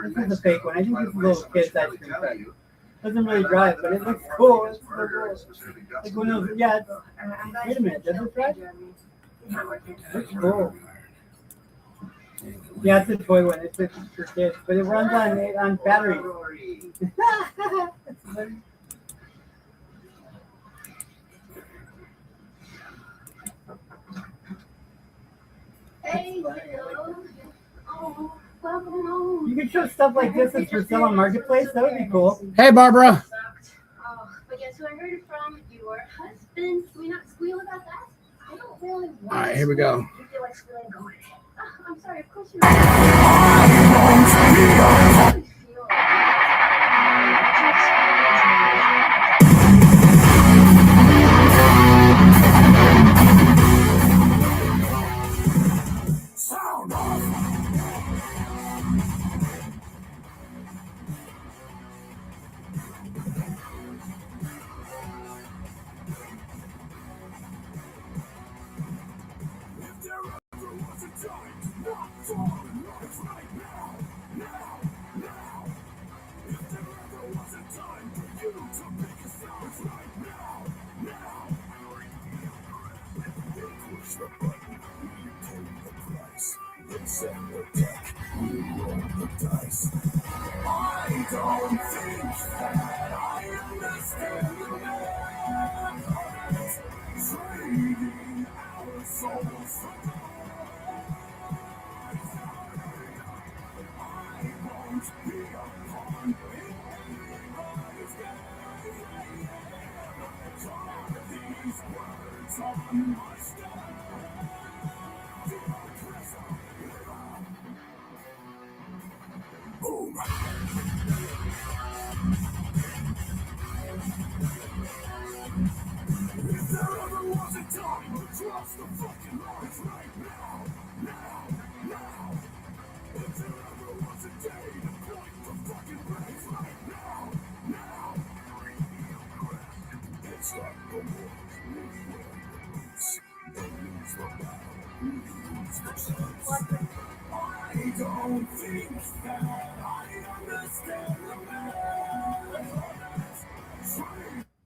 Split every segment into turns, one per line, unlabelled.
This is a fake one. I think this is a little kid's ice cream truck. Doesn't really drive, but it looks cool. It's so cool. Like one of those, yeah. Wait a minute, does it drive? Looks cool. Yeah, it's a toy one. It's for kids, but it runs on batteries.
Hey, hello. Oh, welcome home.
You could show stuff like this as for sale on Marketplace. That would be cool.
Hey, Barbara.
Oh, but guess who I heard it from? Your husband. Can we not squeal about that? I don't really want
All right, here we go.
You feel like squealing? Go ahead. Oh, I'm sorry. Of course you're.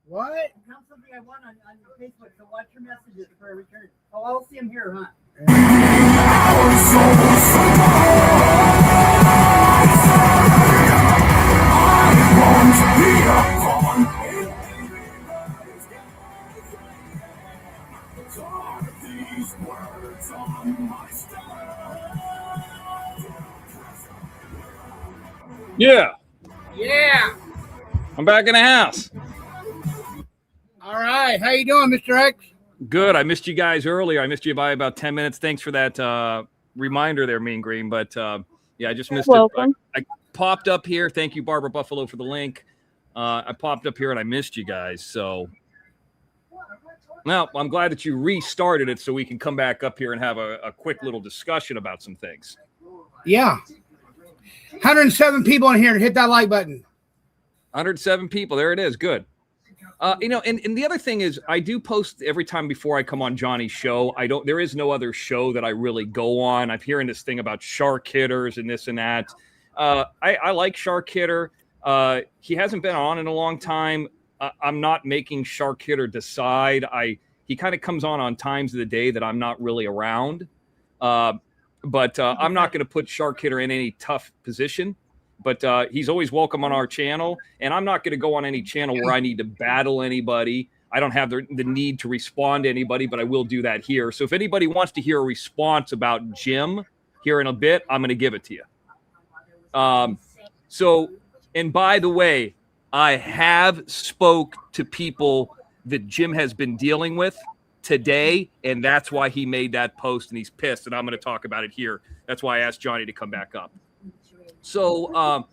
What?
Found something I want on Facebook, so watch your messages for a return. Oh, I'll see them here, huh?
Yeah,
Yeah.
I'm back in the house.
All right. How you doing, Mr. X?
Good. I missed you guys earlier. I missed you by about 10 minutes. Thanks for that reminder there, Mean Green. But yeah, I just missed it. I popped up here. Thank you, Barbara Buffalo, for the link. I popped up here and I missed you guys. So now I'm glad that you restarted it so we can come back up here and have a quick little discussion about some things.
Yeah. 107 people in here. Hit that like button.
107 people. There it is. Good. You know, and the other thing is I do post every time before I come on Johnny's show. There is no other show that I really go on. I'm hearing this thing about Shark Hitters and this and that. I like Shark Hitter. He hasn't been on in a long time. I'm not making Shark Hitter decide. He kind of comes on times of the day that I'm not really around. But I'm not going to put Shark Hitter in any tough position. But he's always welcome on our channel. And I'm not going to go on any channel where I need to battle anybody. I don't have the need to respond to anybody, but I will do that here. So if anybody wants to hear a response about Jim here in a bit, I'm going to give it to you. So, and by the way, I have spoke to people that Jim has been dealing with today, and that's why he made that post, and he's pissed, and I'm going to talk about it here. That's why I asked Johnny to come back up. So,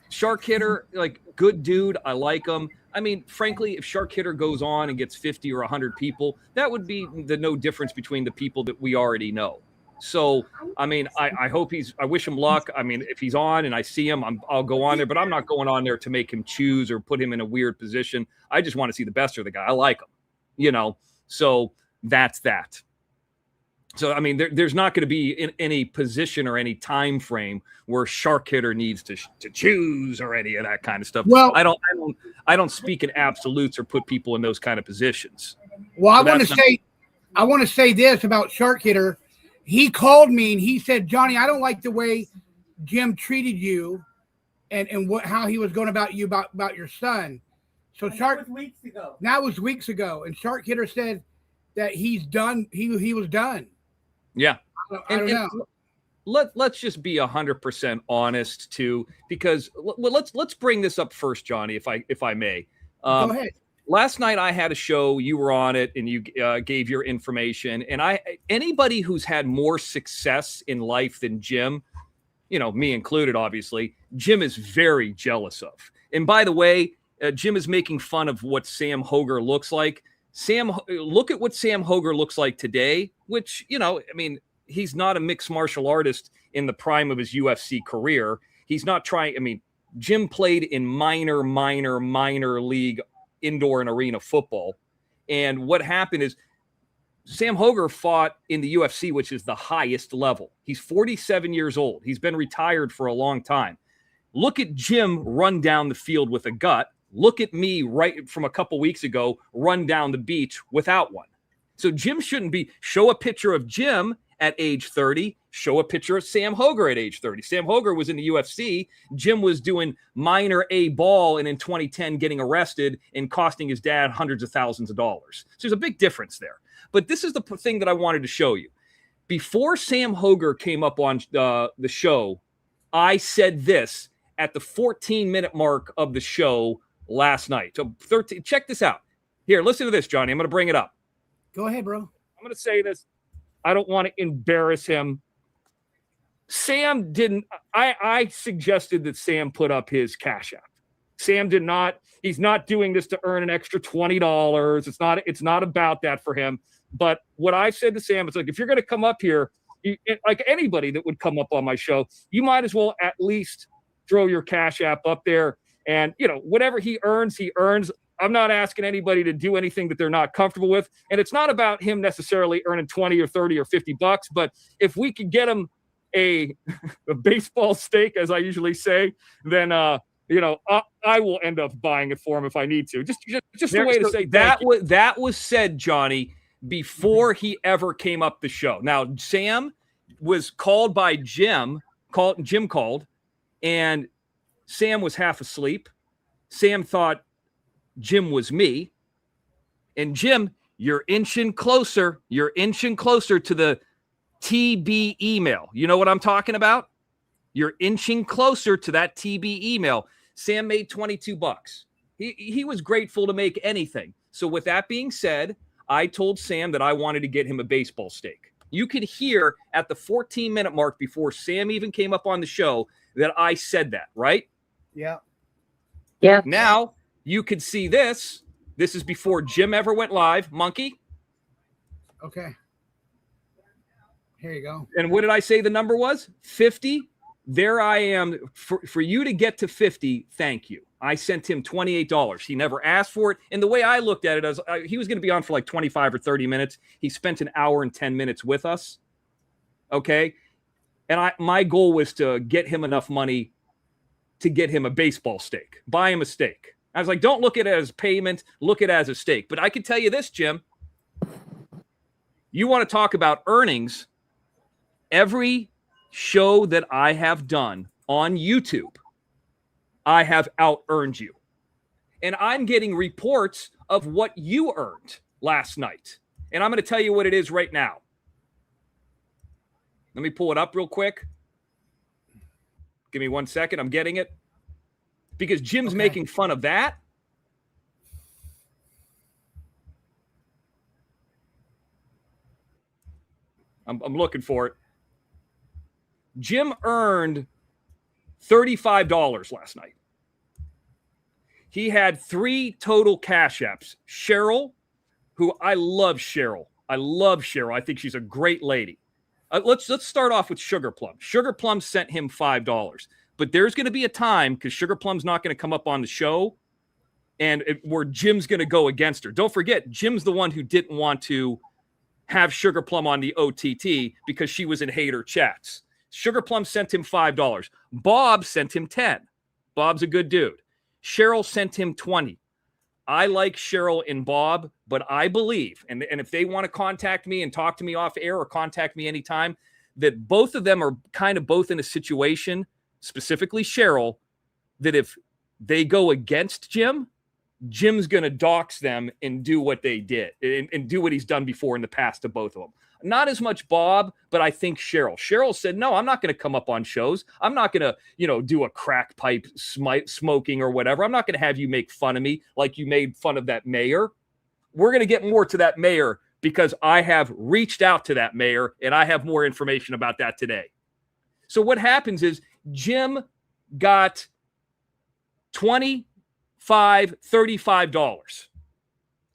Shark Hitter, like, good dude. I like him. I mean, frankly, if Shark Hitter goes on and gets 50 or 100 people, that would be the no difference between the people that we already know. So, I mean, I hope I wish him luck. I mean, if he's on and I see him, I'll go on there, but I'm not going on there to make him choose or put him in a weird position. I just want to see the best of the guy. I like him, you know, so that's that. So, I mean, there's not going to be in any position or any time frame where Shark Hitter needs to choose or any of that kind of stuff.
Well,
I don't speak in absolutes or put people in those kind of positions.
Well,
So
I want to say this about Shark Hitter. He called me and he said, Johnny, I don't like the way Jim treated you and how he was going about you about your son. So
That was weeks ago.
That was weeks ago. And Shark Hitter said that he's done. He was done.
Yeah.
I don't know.
Let's just be 100% honest too, because let's bring this up first, Johnny, if I may.
Go ahead.
Last night I had a show. You were on it, and you gave your information. And anybody who's had more success in life than Jim, me included, obviously, Jim is very jealous of. And by the way, Jim is making fun of what Sam Hoger looks like. Look at what Sam Hoger looks like today, which, he's not a mixed martial artist in the prime of his UFC career. He's not trying. Jim played in minor league indoor and arena football. And what happened is Sam Hoger fought in the UFC, which is the highest level. He's 47 years old. He's been retired for a long time. Look at Jim run down the field with a gut. Look at me right from a couple weeks ago, run down the beach without one. So Jim shouldn't be. Show a picture of Jim at age 30. Show a picture of Sam Hoger at age 30. Sam Hoger was in the UFC. Jim was doing minor A ball and in 2010 getting arrested and costing his dad hundreds of thousands of dollars. So there's a big difference there. But this is the thing that I wanted to show you. Before Sam Hoger came up on the show, I said this at the 14-minute mark of the show last night. So 13. Check this out. Here, listen to this, Johnny. I'm going to bring it up.
Go ahead, bro.
I'm going to say this. I don't want to embarrass him. Sam didn't. I suggested that Sam put up his Cash App. Sam did not. He's not doing this to earn an extra $20. It's not about that for him. But what I said to Sam, it's like, if you're going to come up here, like anybody that would come up on my show, you might as well at least throw your Cash App up there. And, whatever he earns, he earns. I'm not asking anybody to do anything that they're not comfortable with. And it's not about him necessarily earning 20 or 30 or $50. But if we could get him a baseball steak, as I usually say, then, I will end up buying it for him if I need to. Just a way to say that was said, Johnny, before he ever came up the show. Now, Sam was called by Jim called, and Sam was half asleep. Sam thought Jim was me. And Jim, you're inching closer. You're inching closer to the TB email. You know what I'm talking about? You're inching closer to that TB email. Sam made $22. He was grateful to make anything. So with that being said, I told Sam that I wanted to get him a baseball steak. You could hear at the 14-minute mark before Sam even came up on the show that I said that, right?
Yeah.
Yeah.
Now you could see this. This is before Jim ever went live. Monkey.
Okay. Here you go.
And what did I say the number was? 50. There I am. For you to get to 50, thank you. I sent him $28. He never asked for it. And the way I looked at it, as he was going to be on for like 25 or 30 minutes. He spent an hour and 10 minutes with us. Okay. And my goal was to get him enough money to get him a baseball steak, buy him a steak. I was like, don't look at it as payment, look at it as a steak. But I can tell you this, Jim, you want to talk about earnings. Every show that I have done on YouTube, I have out-earned you. And I'm getting reports of what you earned last night. And I'm going to tell you what it is right now. Let me pull it up real quick. Give me 1 second. I'm getting it. Because Jim's making fun of that. I'm looking for it. Jim earned $35 last night. He had 3 total Cash Apps. Cheryl, who I love Cheryl. I think she's a great lady. Let's start off with Sugar Plum. Sugar Plum sent him $5. But there's going to be a time, because Sugar Plum's not going to come up on the show, where Jim's going to go against her. Don't forget, Jim's the one who didn't want to have Sugar Plum on the OTT because she was in hater chats. Sugar Plum sent him $5. Bob sent him 10. Bob's a good dude. Cheryl sent him 20. I like Cheryl and Bob, but I believe, and if they want to contact me and talk to me off air or contact me anytime, that both of them are kind of both in a situation, specifically Cheryl, that if they go against Jim, Jim's going to dox them and do what they did and do what he's done before in the past to both of them. Not as much Bob, but I think Cheryl. Cheryl said, no, I'm not going to come up on shows. I'm not going to, do a crack pipe smoking or whatever. I'm not going to have you make fun of me like you made fun of that mayor. We're going to get more to that mayor because I have reached out to that mayor and I have more information about that today. So what happens is Jim got $25, $35.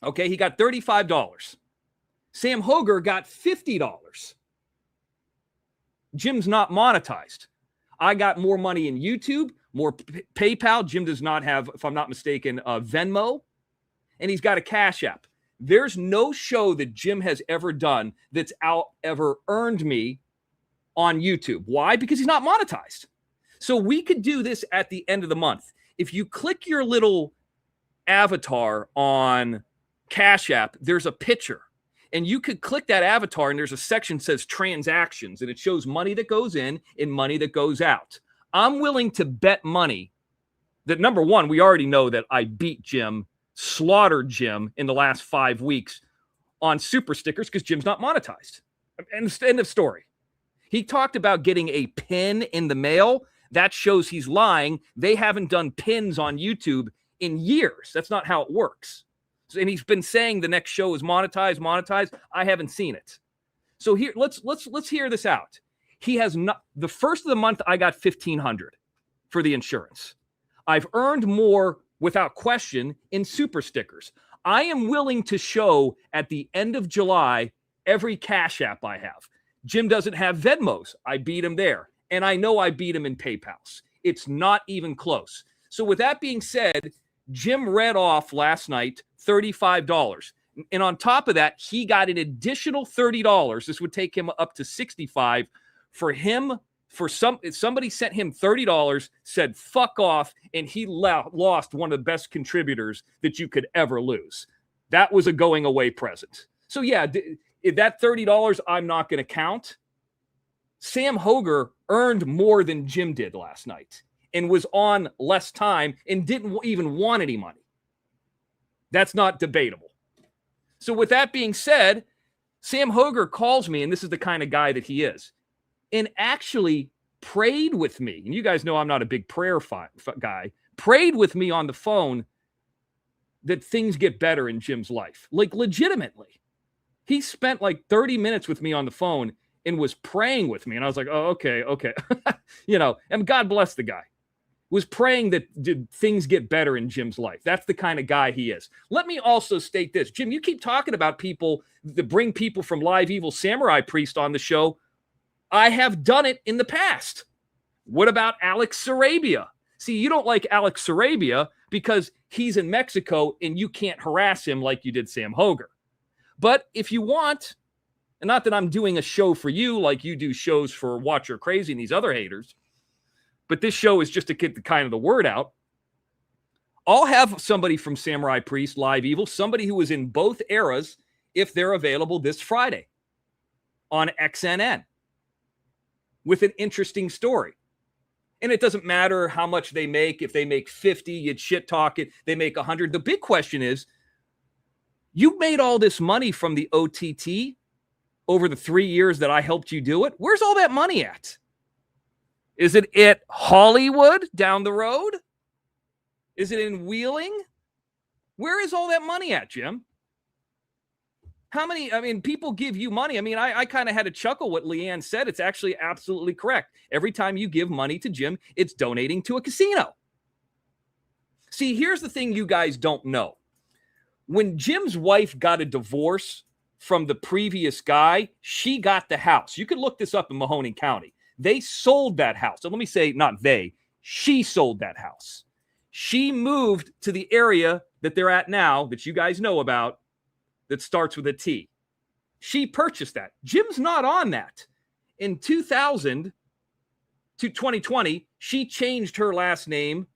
Okay, he got $35. Sam Hoger got $50. Jim's not monetized. I got more money in YouTube, more PayPal. Jim does not have, if I'm not mistaken, Venmo, and he's got a Cash App. There's no show that Jim has ever done that's ever earned me on YouTube. Why? Because he's not monetized. So we could do this at the end of the month. If you click your little avatar on Cash App, there's a picture. And you could click that avatar and there's a section that says transactions and it shows money that goes in and money that goes out. I'm willing to bet money that, number one, we already know that I beat Jim, slaughtered Jim in the last 5 weeks on super stickers because Jim's not monetized. End of story. He talked about getting a pin in the mail. That shows he's lying. They haven't done pins on YouTube in years. That's not how it works. And he's been saying the next show is monetized. I haven't seen it. So here, let's hear this out. He has not. The first of the month, I got $1,500 for the insurance. I've earned more without question in super stickers. I am willing to show at the end of July every Cash App I have. Jim doesn't have Venmos. I beat him there. And I know I beat him in PayPals. It's not even close. So with that being said, Jim read off last night $35. And on top of that, he got an additional $30. This would take him up to $65 for him. Somebody sent him $30, said fuck off, and he lost one of the best contributors that you could ever lose. That was a going away present. So yeah, that $30 I'm not going to count. Sam Hoger earned more than Jim did last night and was on less time and didn't even want any money. That's not debatable. So with that being said, Sam Hoger calls me, and this is the kind of guy that he is, and actually prayed with me. And you guys know I'm not a big prayer guy. Prayed with me on the phone that things get better in Jim's life. Like legitimately. He spent like 30 minutes with me on the phone and was praying with me. And I was like, oh, okay. And God bless the guy. Was praying that did things get better in Jim's life. That's the kind of guy he is. Let me also state this. Jim, you keep talking about people that bring people from Live Evil Samurai Priest on the show. I have done it in the past. What about Alex Sarabia? See, you don't like Alex Sarabia because he's in Mexico and you can't harass him like you did Sam Hoger. But if you want, and not that I'm doing a show for you like you do shows for Watch Your Crazy and these other haters, but this show is just to get the kind of the word out. I'll have somebody from Samurai Priest, Live Evil, somebody who was in both eras, if they're available this Friday on XNN with an interesting story. And it doesn't matter how much they make. If they make 50, you'd shit talk it. They make 100. The big question is, you made all this money from the OTT over the 3 years that I helped you do it. Where's all that money at? Is it at Hollywood down the road? Is it in Wheeling? Where is all that money at, Jim? How many, people give you money. I kind of had a chuckle what Leanne said. It's actually absolutely correct. Every time you give money to Jim, it's donating to a casino. See, here's the thing you guys don't know. When Jim's wife got a divorce from the previous guy, she got the house. You can look this up in Mahoning County. They sold that house. So let me say, not they, she sold that house. She moved to the area that they're at now, that you guys know about, that starts with a T. She purchased that. Jim's not on that. In 2000 to 2020, she changed her last name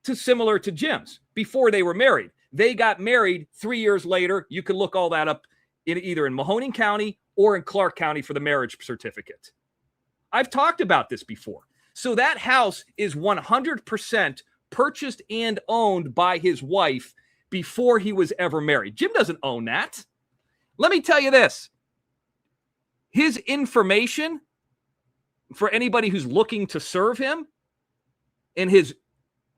to similar to Jim's before they were married. They got married 3 years later. You can look all that up either in Mahoning County or in Clark County for the marriage certificate. I've talked about this before. So that house is 100% purchased and owned by his wife before he was ever married. Jim doesn't own that. Let me tell you this. His information for anybody who's looking to serve him and his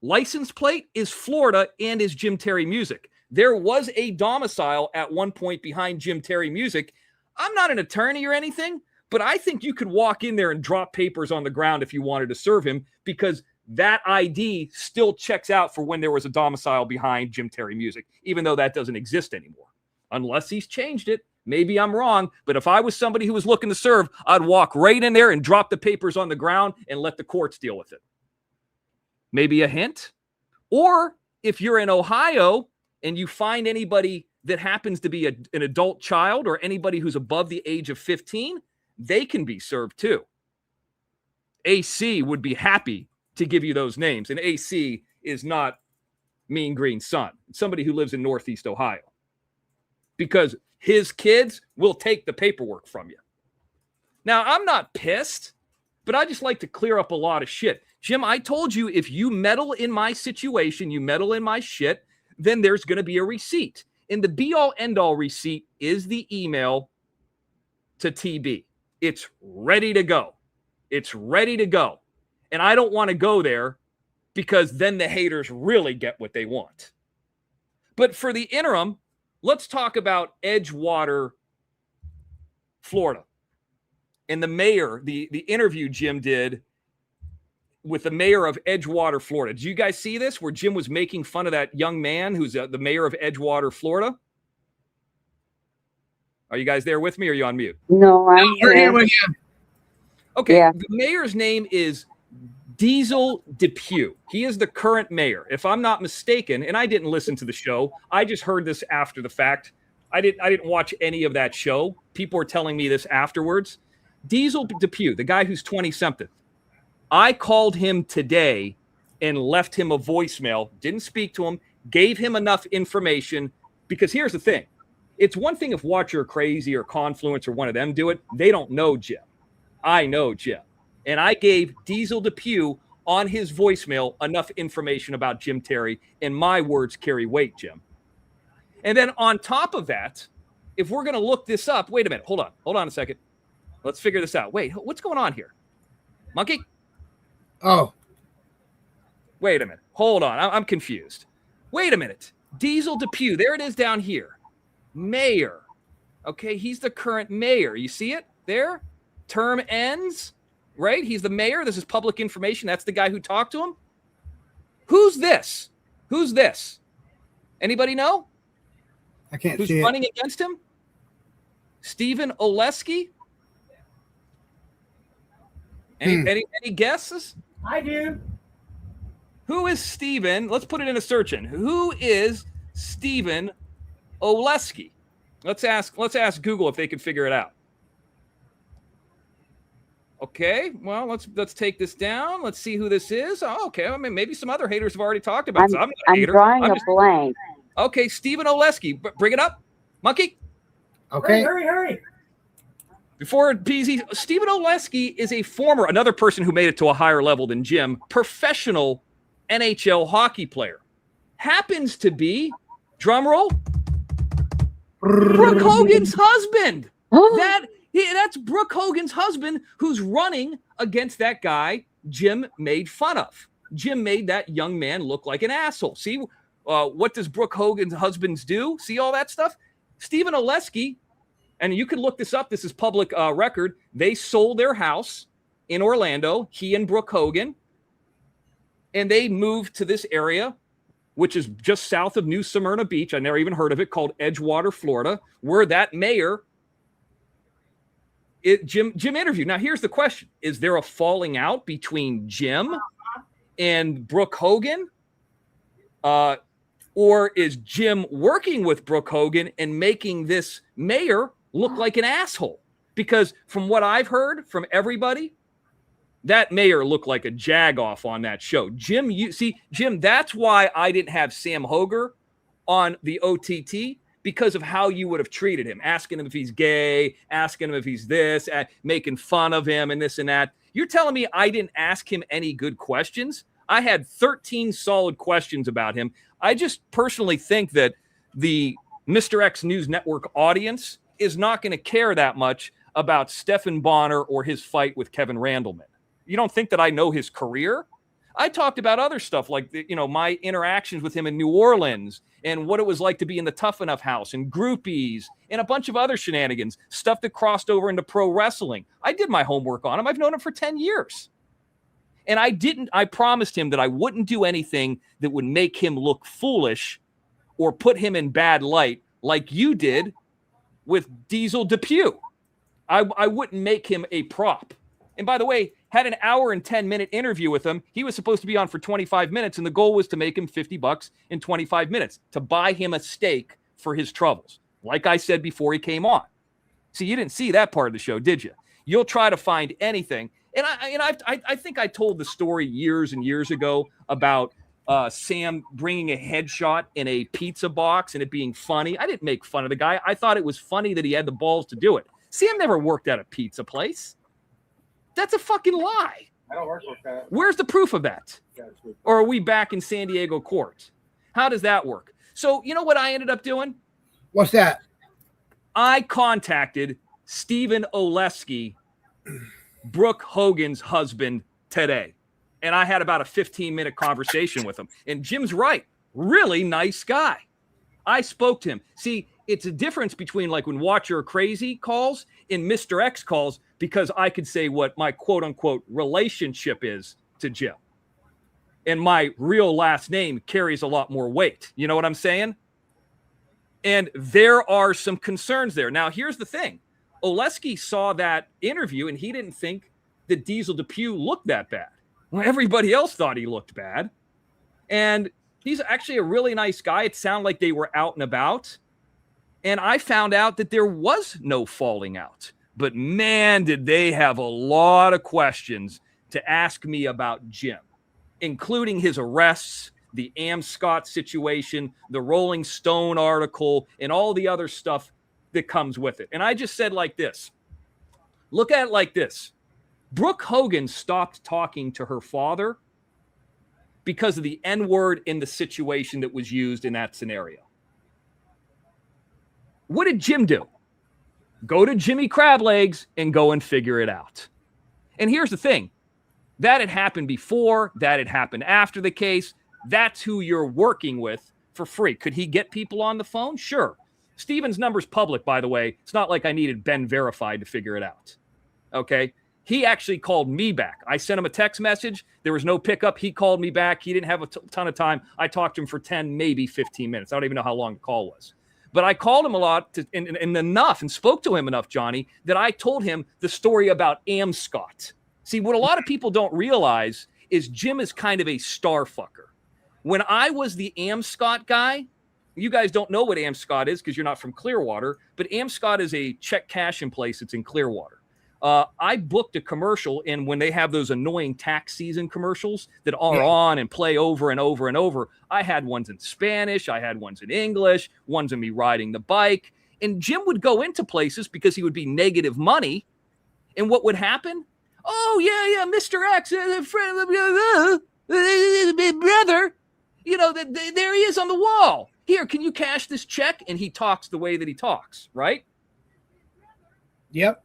license plate is Florida and is Jim Terry Music. There was a domicile at one point behind Jim Terry Music. I'm not an attorney or anything, but I think you could walk in there and drop papers on the ground if you wanted to serve him, because that ID still checks out for when there was a domicile behind Jim Terry Music, even though that doesn't exist anymore, unless he's changed it. Maybe I'm wrong, but if I was somebody who was looking to serve, I'd walk right in there and drop the papers on the ground and let the courts deal with it. Maybe a hint. Or if you're in Ohio and you find anybody that happens to be an adult child or anybody who's above the age of 15, they can be served too. AC would be happy to give you those names. And AC is not Mean Green Son. It's somebody who lives in Northeast Ohio. Because his kids will take the paperwork from you. Now, I'm not pissed, but I just like to clear up a lot of shit. Jim, I told you, if you meddle in my situation, you meddle in my shit, then there's going to be a receipt. And the be-all, end-all receipt is the email to TB. It's ready to go. It's ready to go. And I don't want to go there because then the haters really get what they want. But for the interim, let's talk about Edgewater, Florida. And the mayor, the interview Jim did with the mayor of Edgewater, Florida. Did you guys see this, where Jim was making fun of that young man who's the mayor of Edgewater, Florida? Are you guys there with me, or are you on mute?
No, I'm
We're here
here.
with you.
Okay,
Yeah.
The mayor's name is Diesel Depew. He is the current mayor, if I'm not mistaken. And I didn't listen to the show. I just heard this after the fact. I didn't watch any of that show. People were telling me this afterwards. Diesel Depew, the guy who's 20-something. I called him today and left him a voicemail, didn't speak to him, gave him enough information, because here's the thing. It's one thing if Watcher or Crazy or Confluence or one of them do it. They don't know Jim. I know Jim. And I gave Diesel Depew on his voicemail enough information about Jim Terry, and my words carry weight, Jim. And then on top of that, if we're going to look this up, wait a minute, hold on a second. Let's figure this out. Wait, what's going on here? Monkey?
Oh,
Wait a minute. Hold on. I'm confused. Wait a minute. Diesel Depew. There it is down here. Mayor. Okay, he's the current mayor. You see it there? Term ends, right? He's the mayor. This is public information. That's the guy who talked to him. Who's this? Who's this? Anybody know?
I can't
Who's
see it.
running against him? Stephen Oleski? Any guesses?
I do.
Who is Stephen? Let's put it in a search in. Who is Stephen Oleski? Let's ask Google if they can figure it out. Okay, well, let's take this down. Let's see who this is. Oh, okay, I mean, maybe some other haters have already talked about this. I'm not a
I'm
hater.
drawing
I'm
a
just-
blank.
Okay, Stephen Oleski. Bring it up. Monkey.
Okay.
Hurry.
Before PZ, Stephen Oleski is another person who made it to a higher level than Jim, professional NHL hockey player. Happens to be, drum roll, Brooke Hogan's husband. That's Brooke Hogan's husband who's running against that guy Jim made fun of. Jim made that young man look like an asshole. See, what does Brooke Hogan's husbands do? See all that stuff? Stephen Oleski, and you can look this up. This is public record. They sold their house in Orlando, he and Brooke Hogan, and they moved to this area, which is just south of New Smyrna Beach. I never even heard of it, called Edgewater, Florida, where that mayor, Jim interviewed. Now, here's the question. Is there a falling out between Jim and Brooke Hogan? Or is Jim working with Brooke Hogan and making this mayor look like an asshole. Because from what I've heard from everybody, that mayor looked like a jagoff on that show. Jim, Jim, that's why I didn't have Sam Hoger on the OTT, because of how you would have treated him, asking him if he's gay, asking him if he's this, making fun of him and this and that. You're telling me I didn't ask him any good questions? I had 13 solid questions about him. I just personally think that the Mr. X News Network audience is not going to care that much about Stephan Bonnar or his fight with Kevin Randleman. You don't think that I know his career? I talked about other stuff like, my interactions with him in New Orleans and what it was like to be in the Tough Enough house and groupies and a bunch of other shenanigans, stuff that crossed over into pro wrestling. I did my homework on him. I've known him for 10 years. And I promised him that I wouldn't do anything that would make him look foolish or put him in bad light like you did with Diesel Depew. I wouldn't make him a prop. And by the way, had an hour and 10-minute interview with him. He was supposed to be on for 25 minutes, and the goal was to make him $50 in 25 minutes, to buy him a steak for his troubles, like I said before he came on. See, you didn't see that part of the show, did you? You'll try to find anything. And I think I told the story years and years ago about Sam bringing a headshot in a pizza box and it being funny. I didn't make fun of the guy. I thought it was funny that he had the balls to do it. Sam never worked at a pizza place. That's a fucking lie.
I don't work with that.
Where's the proof of that? Or are we back in San Diego court? How does that work? So you know what I ended up doing?
What's that?
I contacted Stephen Oleski, Brooke Hogan's husband, today. And I had about a 15-minute conversation with him. And Jim's right. Really nice guy. I spoke to him. See, it's a difference between like when Watcher or Crazy calls and Mr. X calls, because I could say what my quote-unquote relationship is to Jim. And my real last name carries a lot more weight. You know what I'm saying? And there are some concerns there. Now, here's the thing. Oleski saw that interview, and he didn't think that Diesel Depew looked that bad. Well, everybody else thought he looked bad. And he's actually a really nice guy. It sounded like they were out and about. And I found out that there was no falling out. But man, did they have a lot of questions to ask me about Jim, including his arrests, the Scott situation, the Rolling Stone article, and all the other stuff that comes with it. And I just said like this. Look at it like this. Brooke Hogan stopped talking to her father because of the N-word in the situation that was used in that scenario. What did Jim do? Go to Jimmy Crablegs and go and figure it out. And here's the thing. That had happened before. That had happened after the case. That's who you're working with for free. Could he get people on the phone? Sure. Steven's number's public, by the way. It's not like I needed Ben Verified to figure it out. Okay? He actually called me back. I sent him a text message. There was no pickup. He called me back. He didn't have a ton of time. I talked to him for 10, maybe 15 minutes. I don't even know how long the call was. But I called him a lot and enough and spoke to him enough, Johnny, that I told him the story about Scott. See, what a lot of people don't realize is Jim is kind of a star fucker. When I was the Scott guy, you guys don't know what Scott is because you're not from Clearwater, but Scott is a check cashing place that's in Clearwater. I booked a commercial, and when they have those annoying tax season commercials that are on and play over and over and over, I had ones in Spanish, I had ones in English, ones of me riding the bike, and Jim would go into places because he would be negative money, and what would happen? Oh, yeah, Mr. X, friend of brother, there he is on the wall. Here, can you cash this check? And he talks the way that he talks, right?
Yep.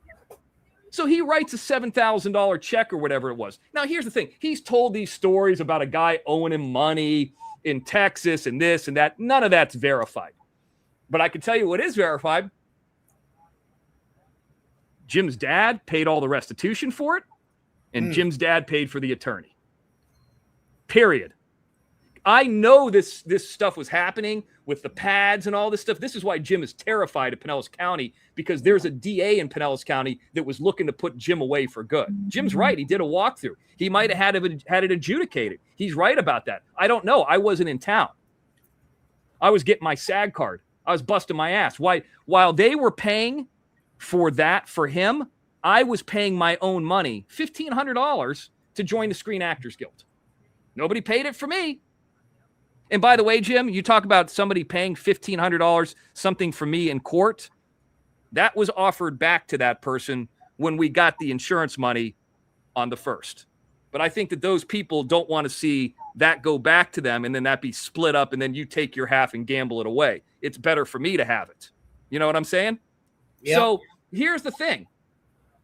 So he writes a $7,000 check or whatever it was. Now, here's the thing. He's told these stories about a guy owing him money in Texas and this and that. None of that's verified. But I can tell you what is verified. Jim's dad paid all the restitution for it, and Jim's dad paid for the attorney. Period. I know this stuff was happening with the pads and all this stuff. This is why Jim is terrified of Pinellas County, because there's a DA in Pinellas County that was looking to put Jim away for good. Jim's right. He did a walkthrough. He might have had it adjudicated. He's right about that. I don't know. I wasn't in town. I was getting my SAG card. I was busting my ass. While they were paying for him, I was paying my own money, $1,500 to join the Screen Actors Guild. Nobody paid it for me. And by the way, Jim, you talk about somebody paying $1,500 something for me in court. That was offered back to that person when we got the insurance money on the first. But I think that those people don't want to see that go back to them and then that be split up and then you take your half and gamble it away. It's better for me to have it. You know what I'm saying?
Yeah.
So here's the thing.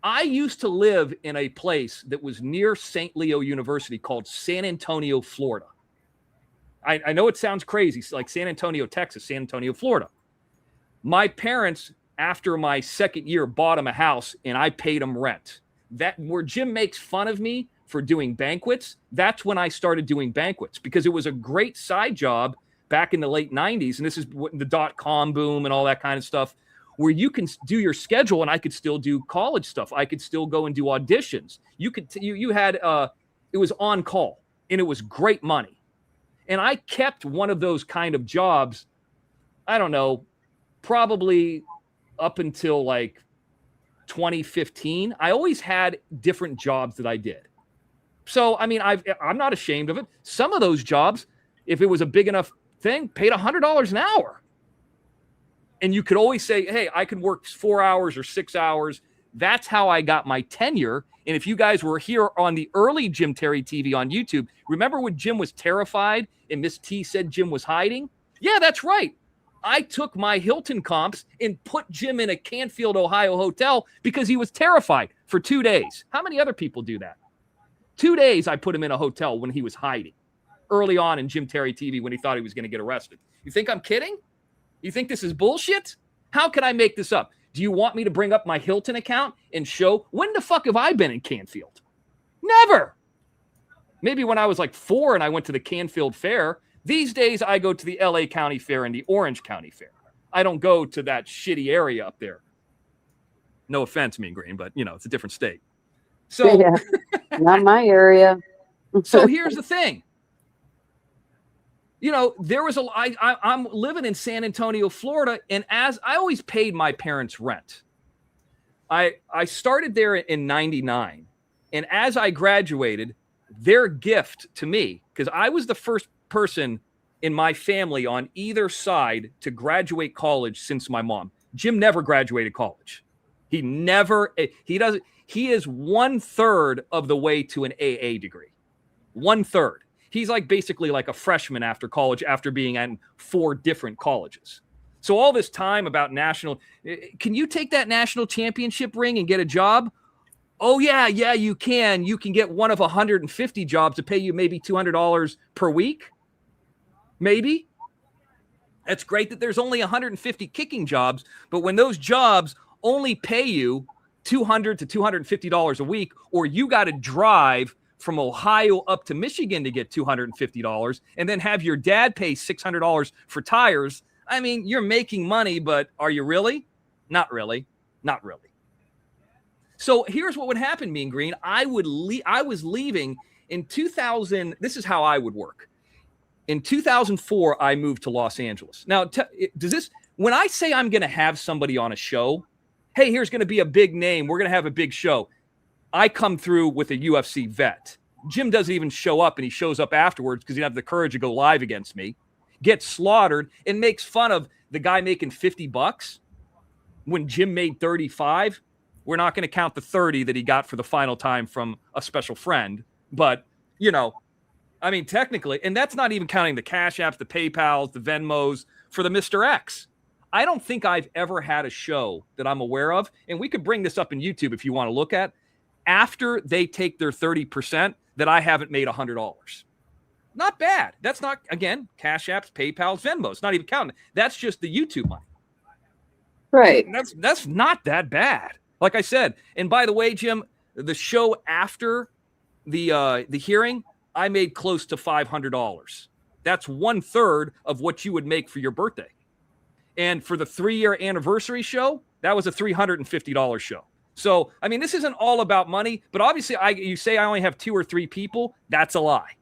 I used to live in a place that was near St. Leo University called San Antonio, Florida. I know it sounds crazy, like San Antonio, Texas, San Antonio, Florida. My parents, after my second year, bought them a house and I paid them rent. That where Jim makes fun of me for doing banquets, that's when I started doing banquets because it was a great side job back in the late 90s. And this is the .com boom and all that kind of stuff where you can do your schedule and I could still do college stuff. I could still go and do auditions. You had, it was on call and it was great money. And I kept one of those kind of jobs, I don't know, probably up until like 2015. I always had different jobs that I did. So, I mean, I'm not ashamed of it. Some of those jobs, if it was a big enough thing, paid $100 an hour. And you could always say, hey, I could work 4 hours or 6 hours. That's how I got my tenure. And if you guys were here on the early Jim Terry TV on YouTube, remember when Jim was terrified and Miss T said Jim was hiding? Yeah, that's right. I took my Hilton comps and put Jim in a Canfield, Ohio hotel because he was terrified for 2 days. How many other people do that? 2 days I put him in a hotel when he was hiding early on in Jim Terry TV when he thought he was going to get arrested. You think I'm kidding? You think this is bullshit? How can I make this up? Do you want me to bring up my Hilton account and show when the fuck have I been in Canfield? Never. Maybe when I was like 4 and I went to the Canfield Fair. These days I go to the LA County Fair and the Orange County Fair. I don't go to that shitty area up there. No offense, Mean Green, but you know, it's a different state. So
yeah, not my area.
So here's the thing. You know, there was I'm living in San Antonio, Florida, and as I always paid my parents' rent. I started there in 99, and as I graduated, their gift to me, because I was the first person in my family on either side to graduate college since my mom. Jim never graduated college. He is 1/3 of the way to an AA degree. 1/3. He's like basically like a freshman after college after being in 4 different colleges. So all this time about can you take that national championship ring and get a job? Oh yeah, you can. You can get one of 150 jobs to pay you maybe $200 per week. Maybe. That's great that there's only 150 kicking jobs, but when those jobs only pay you $200 to $250 a week, or you got to drive from Ohio up to Michigan to get $250 and then have your dad pay $600 for tires. I mean, you're making money, but are you really? Not really. Not really. So here's what would happen, Mean Green. I was leaving in 2000. This is how I would work. In 2004, I moved to Los Angeles. Now, when I say I'm going to have somebody on a show, hey, here's going to be a big name. We're going to have a big show. I come through with a UFC vet. Jim doesn't even show up, and he shows up afterwards because he doesn't have the courage to go live against me, gets slaughtered, and makes fun of the guy making $50 when Jim made 35. We're not going to count the 30 that he got for the final time from a special friend. But, you know, I mean, technically, and that's not even counting the Cash Apps, the PayPals, the Venmos for the Mr. X. I don't think I've ever had a show that I'm aware of, and we could bring this up in YouTube if you want to look at, after they take their 30% that I haven't made $100. Not bad. That's not, again, Cash Apps, PayPals, Venmos, not even counting. That's just the YouTube money.
Right.
That's not that bad. Like I said, and by the way, Jim, the show after the hearing, I made close to $500. That's 1/3 of what you would make for your birthday. And for the 3-year anniversary show, that was a $350 show. So, I mean, this isn't all about money, but obviously you say I only have 2 or 3 people. That's a lie.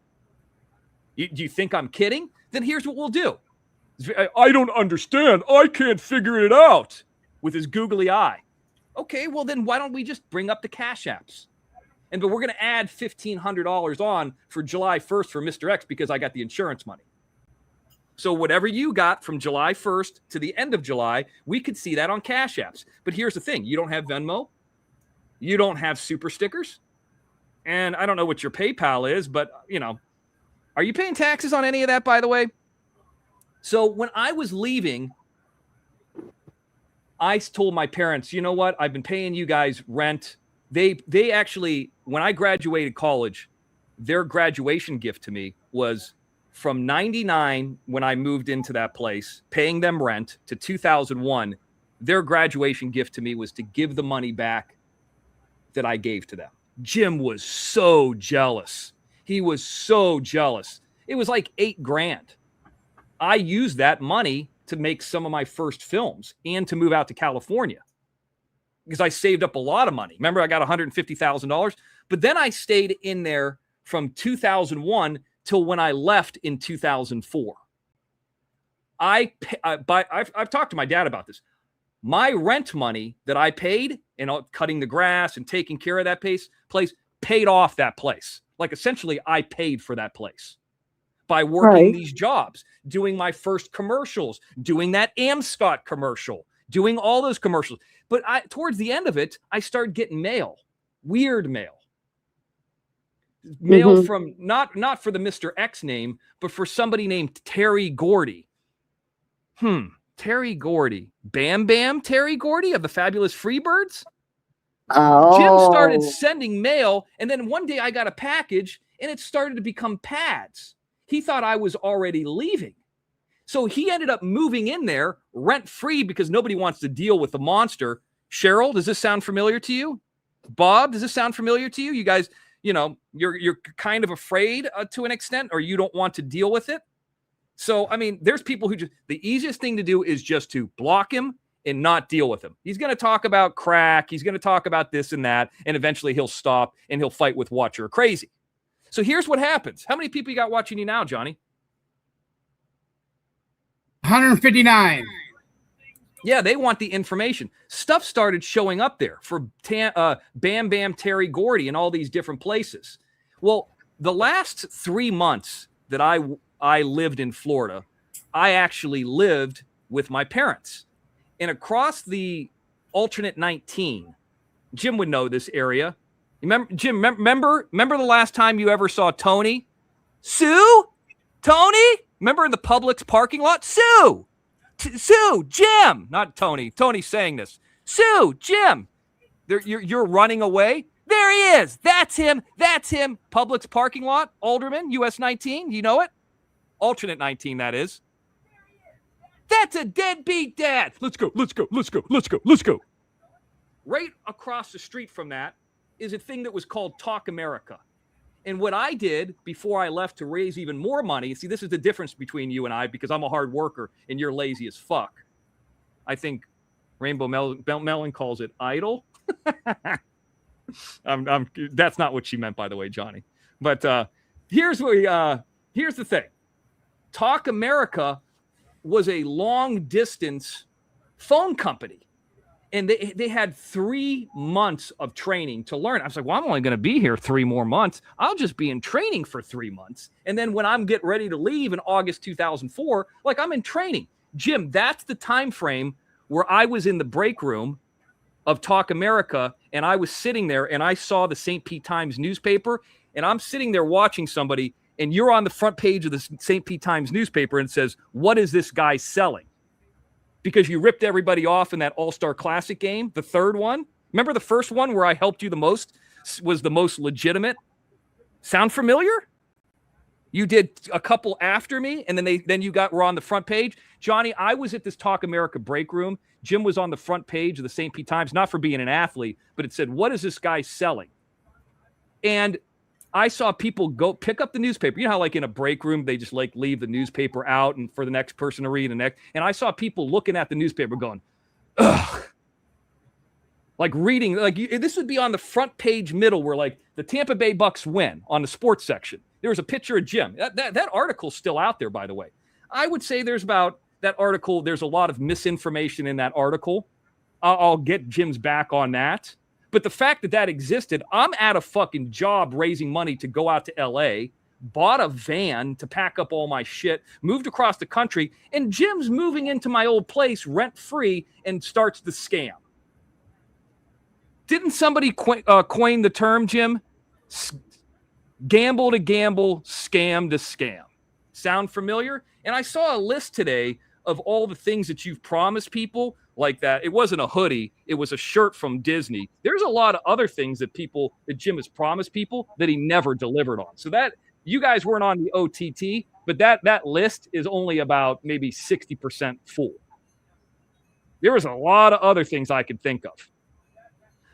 Do you think I'm kidding? Then here's what we'll do. I don't understand. I can't figure it out with his googly eye. Okay, well then why don't we just bring up the Cash Apps? But we're going to add $1,500 on for July 1st for Mr. X because I got the insurance money. So whatever you got from July 1st to the end of July, we could see that on Cash Apps. But here's the thing. You don't have Venmo. You don't have super stickers. And I don't know what your PayPal is, but, are you paying taxes on any of that, by the way? So when I was leaving, I told my parents, you know what? I've been paying you guys rent. They actually, when I graduated college, their graduation gift to me was from 99 when I moved into that place, paying them rent, to 2001. Their graduation gift to me was to give the money back that I gave to them. Jim was so jealous. He was so jealous. It was like $8,000. I used that money to make some of my first films and to move out to California because I saved up a lot of money. Remember, I got $150,000, but then I stayed in there from 2001 till when I left in 2004. I've talked to my dad about this. My rent money that I paid and cutting the grass and taking care of that place paid off that place. Like essentially I paid for that place by working these jobs, doing my first commercials, doing that Amscott commercial, doing all those commercials. But towards the end of it, I started getting mail, weird mail. Mail from not for the Mr. X name, but for somebody named Terry Gordy. Terry Gordy. Bam Bam Terry Gordy of the Fabulous Freebirds?
Oh.
Jim started sending mail, and then one day I got a package, and it started to become pads. He thought I was already leaving. So he ended up moving in there rent-free because nobody wants to deal with the monster. Cheryl, does this sound familiar to you? Bob, does this sound familiar to you? You guys, you're kind of afraid to an extent, or you don't want to deal with it. So, I mean, there's people who the easiest thing to do is just to block him and not deal with him. He's going to talk about crack. He's going to talk about this and that. And eventually he'll stop and he'll fight with Watcher Crazy. So here's what happens. How many people you got watching you now, Johnny?
159.
Yeah, they want the information. Stuff started showing up there for Bam Bam Terry Gordy and all these different places. Well, the last 3 months that I lived in Florida, I actually lived with my parents. And across the alternate 19, Jim would know this area. Remember the last time you ever saw Tony? Sue? Tony? Remember in the Publix parking lot? Sue! Sue! Jim! Not Tony. Tony's saying this. Sue! Jim! You're running away? There he is! That's him! That's him! Publix parking lot, Alderman, US 19. You know it? Alternate 19, that is. That's a deadbeat dad! Let's go, let's go, let's go, let's go, let's go. Right across the street from that is a thing that was called Talk America. And what I did before I left to raise even more money, see, this is the difference between you and I, because I'm a hard worker and you're lazy as fuck. I think Rainbow Melon calls it idle. That's not what she meant, by the way, Johnny. But here's the thing. Talk America was a long distance phone company. And they had 3 months of training to learn. I was like, well, I'm only going to be here 3 more months. I'll just be in training for 3 months. And then when I'm getting ready to leave in August 2004, like I'm in training. Jim, that's the time frame where I was in the break room of Talk America, and I was sitting there, and I saw the St. Pete Times newspaper, and I'm sitting there watching somebody, and you're on the front page of the St. Pete Times newspaper and says, what is this guy selling? Because you ripped everybody off in that All-Star Classic game, the third one. Remember the first one where I helped you the most was the most legitimate? Sound familiar? You did a couple after me, and then you were on the front page. Johnny, I was at this Talk America break room. Jim was on the front page of the St. Pete Times, not for being an athlete, but it said, what is this guy selling? And I saw people go pick up the newspaper. You know how like in a break room, they just like leave the newspaper out and for the next person to read the next. And I saw people looking at the newspaper going, ugh. Like reading, like this would be on the front page middle where like the Tampa Bay Bucks win on the sports section. There was a picture of Jim. That article's still out there, by the way. I would say there's a lot of misinformation in that article. I'll get Jim's back on that. But the fact that that existed, I'm at a fucking job raising money to go out to LA, bought a van to pack up all my shit, moved across the country, and Jim's moving into my old place rent-free and starts the scam. Didn't somebody coin the term, Jim? Gamble to gamble, scam to scam. Sound familiar? And I saw a list today of all the things that you've promised people, like that. It wasn't a hoodie. It was a shirt from Disney. There's a lot of other things that Jim has promised people that he never delivered on. So that you guys weren't on the OTT, but that list is only about maybe 60% full. There was a lot of other things I could think of.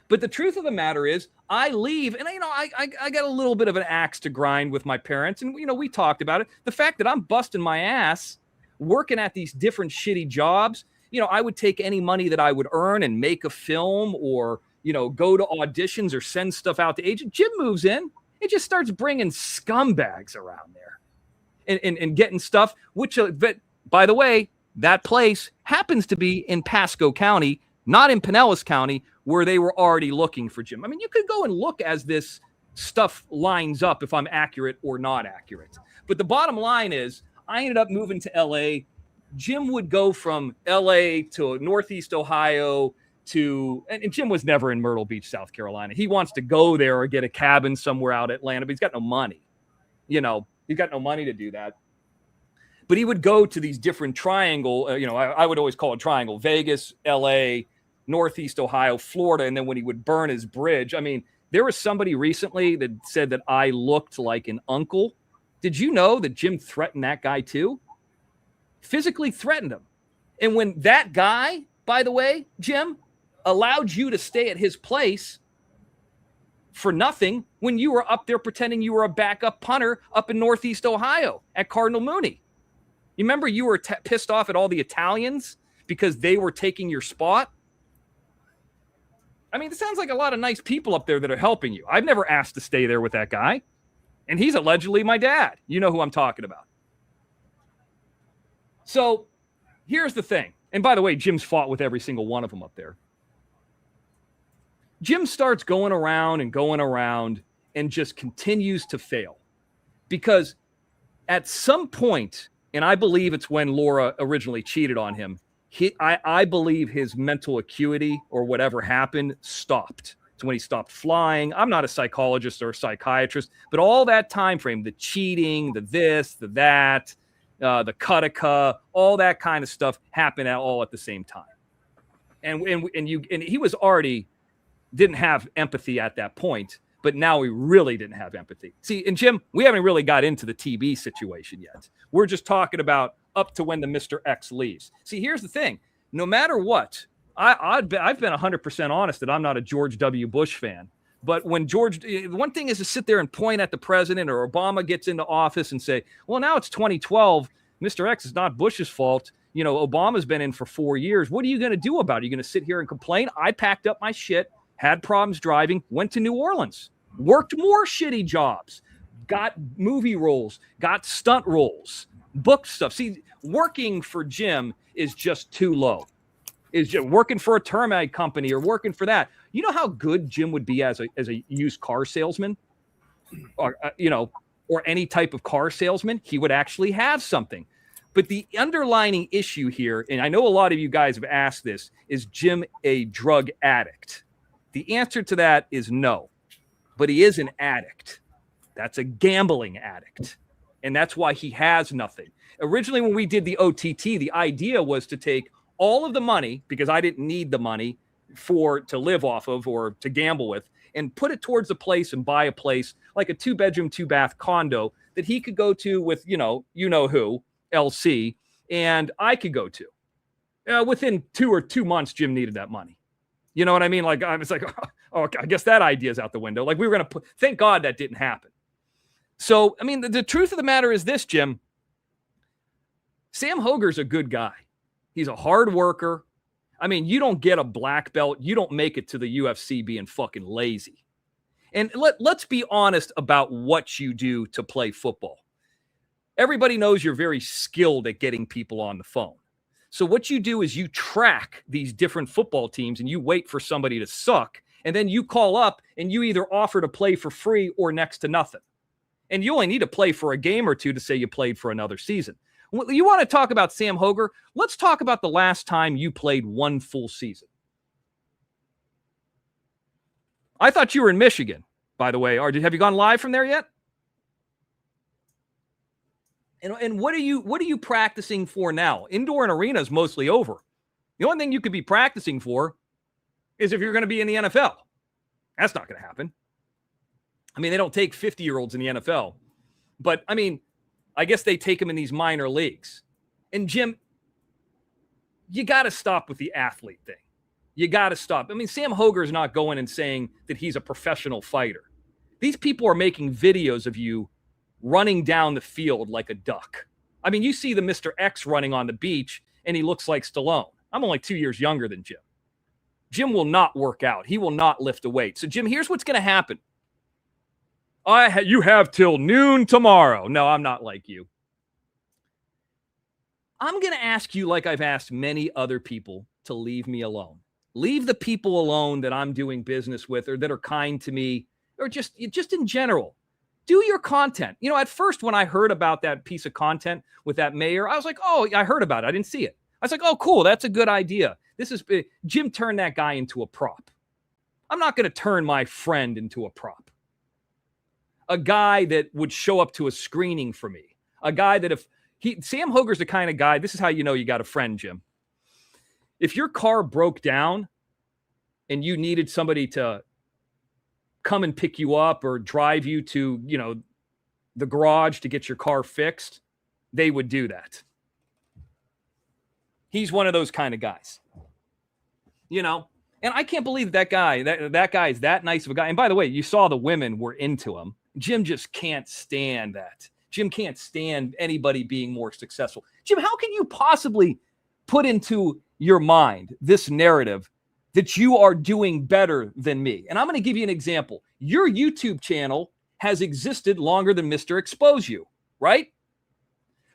But the truth of the matter is, I leave, and I got a little bit of an axe to grind with my parents, and we talked about it. The fact that I'm busting my ass working at these different shitty jobs, I would take any money that I would earn and make a film, or go to auditions or send stuff out to agents. Jim moves in, it just starts bringing scumbags around there, and getting stuff. But by the way, that place happens to be in Pasco County, not in Pinellas County, where they were already looking for Jim. I mean, you could go and look as this stuff lines up if I'm accurate or not accurate. But the bottom line is, I ended up moving to LA. Jim would go from LA to Northeast Ohio and Jim was never in Myrtle Beach, South Carolina. He wants to go there or get a cabin somewhere out Atlanta, but he's got no money. He's got no money to do that. But he would go to these different triangle, I would always call it triangle: Vegas, LA, Northeast Ohio, Florida. And then when he would burn his bridge, I mean, there was somebody recently that said that I looked like an uncle. Did you know that Jim threatened that guy too? Physically threatened him. And when that guy, by the way, Jim, allowed you to stay at his place for nothing when you were up there pretending you were a backup punter up in Northeast Ohio at Cardinal Mooney. You remember you were pissed off at all the Italians because they were taking your spot? I mean, it sounds like a lot of nice people up there that are helping you. I've never asked to stay there with that guy. And he's allegedly my dad. You know who I'm talking about. So here's the thing. And by the way, Jim's fought with every single one of them up there. Jim starts going around and just continues to fail. Because at some point, and I believe it's when Laura originally cheated on him, I believe his mental acuity or whatever happened stopped. It's when he stopped flying. I'm not a psychologist or a psychiatrist, but all that time frame, the cheating, the this, the that, the Cutica, all that kind of stuff happened all at the same time. And he was already didn't have empathy at that point, but now he really didn't have empathy. See, and Jim, we haven't really got into the TB situation yet. We're just talking about up to when the Mr. X leaves. See, here's the thing. No matter what, I've been 100% honest that I'm not a George W. Bush fan. But when one thing is to sit there and point at the president or Obama gets into office and say, well, now it's 2012. Mr. X is not Bush's fault. Obama's been in for 4 years. What are you going to do about it? Are you going to sit here and complain? I packed up my shit, had problems driving, went to New Orleans, worked more shitty jobs, got movie roles, got stunt roles, booked stuff. See, working for Jim is just too low. Is just working for a termite company or working for that. You know how good Jim would be as a used car salesman, or any type of car salesman? He would actually have something. But the underlining issue here, and I know a lot of you guys have asked this, is Jim a drug addict? The answer to that is no, but he is an addict. That's a gambling addict. And that's why he has nothing. Originally, when we did the OTT, the idea was to take all of the money, because I didn't need the money to live off of or to gamble with, and put it towards a place and buy a place like a 2-bedroom, 2-bath condo that he could go to with, who, LC, and I could go to. Within 2 months, Jim needed that money. You know what I mean? Like, I was like, oh, I guess that idea's out the window. Like, we were going to thank God that didn't happen. So, I mean, the truth of the matter is this, Jim. Sam Hoger's a good guy. He's a hard worker. I mean, you don't get a black belt. You don't make it to the UFC being fucking lazy. And let's be honest about what you do to play football. Everybody knows you're very skilled at getting people on the phone. So what you do is you track these different football teams and you wait for somebody to suck. And then you call up and you either offer to play for free or next to nothing. And you only need to play for a game or two to say you played for another season. You want to talk about Sam Hoger? Let's talk about the last time you played one full season. I thought you were in Michigan, by the way. Or have you gone live from there yet? And what are you practicing for now? Indoor and arena is mostly over. The only thing you could be practicing for is if you're going to be in the NFL. That's not going to happen. I mean, they don't take 50-year-olds in the NFL. But, I mean, I guess they take them in these minor leagues. And, Jim, you got to stop with the athlete thing. You got to stop. I mean, Sam Hoger is not going and saying that he's a professional fighter. These people are making videos of you running down the field like a duck. I mean, you see the Mr. X running on the beach, and he looks like Stallone. I'm only 2 years younger than Jim. Jim will not work out. He will not lift a weight. So, Jim, here's what's going to happen. You have till noon tomorrow. No, I'm not like you. I'm going to ask you, like I've asked many other people, to leave me alone. Leave the people alone that I'm doing business with or that are kind to me or just in general. Do your content. You know, at first when I heard about that piece of content with that mayor, I was like, oh, I heard about it. I didn't see it. I was like, oh, cool. That's a good idea. Jim turned that guy into a prop. I'm not going to turn my friend into a prop. A guy that would show up to a screening for me. A guy that Sam Hoger's the kind of guy, this is how you know you got a friend, Jim. If your car broke down and you needed somebody to come and pick you up or drive you to, the garage to get your car fixed, they would do that. He's one of those kind of guys. And I can't believe that guy is that nice of a guy. And by the way, you saw the women were into him. Jim just can't stand that. Jim can't stand anybody being more successful. Jim, how can you possibly put into your mind this narrative that you are doing better than me? And I'm going to give you an example. Your YouTube channel has existed longer than Mr. Expose You, right?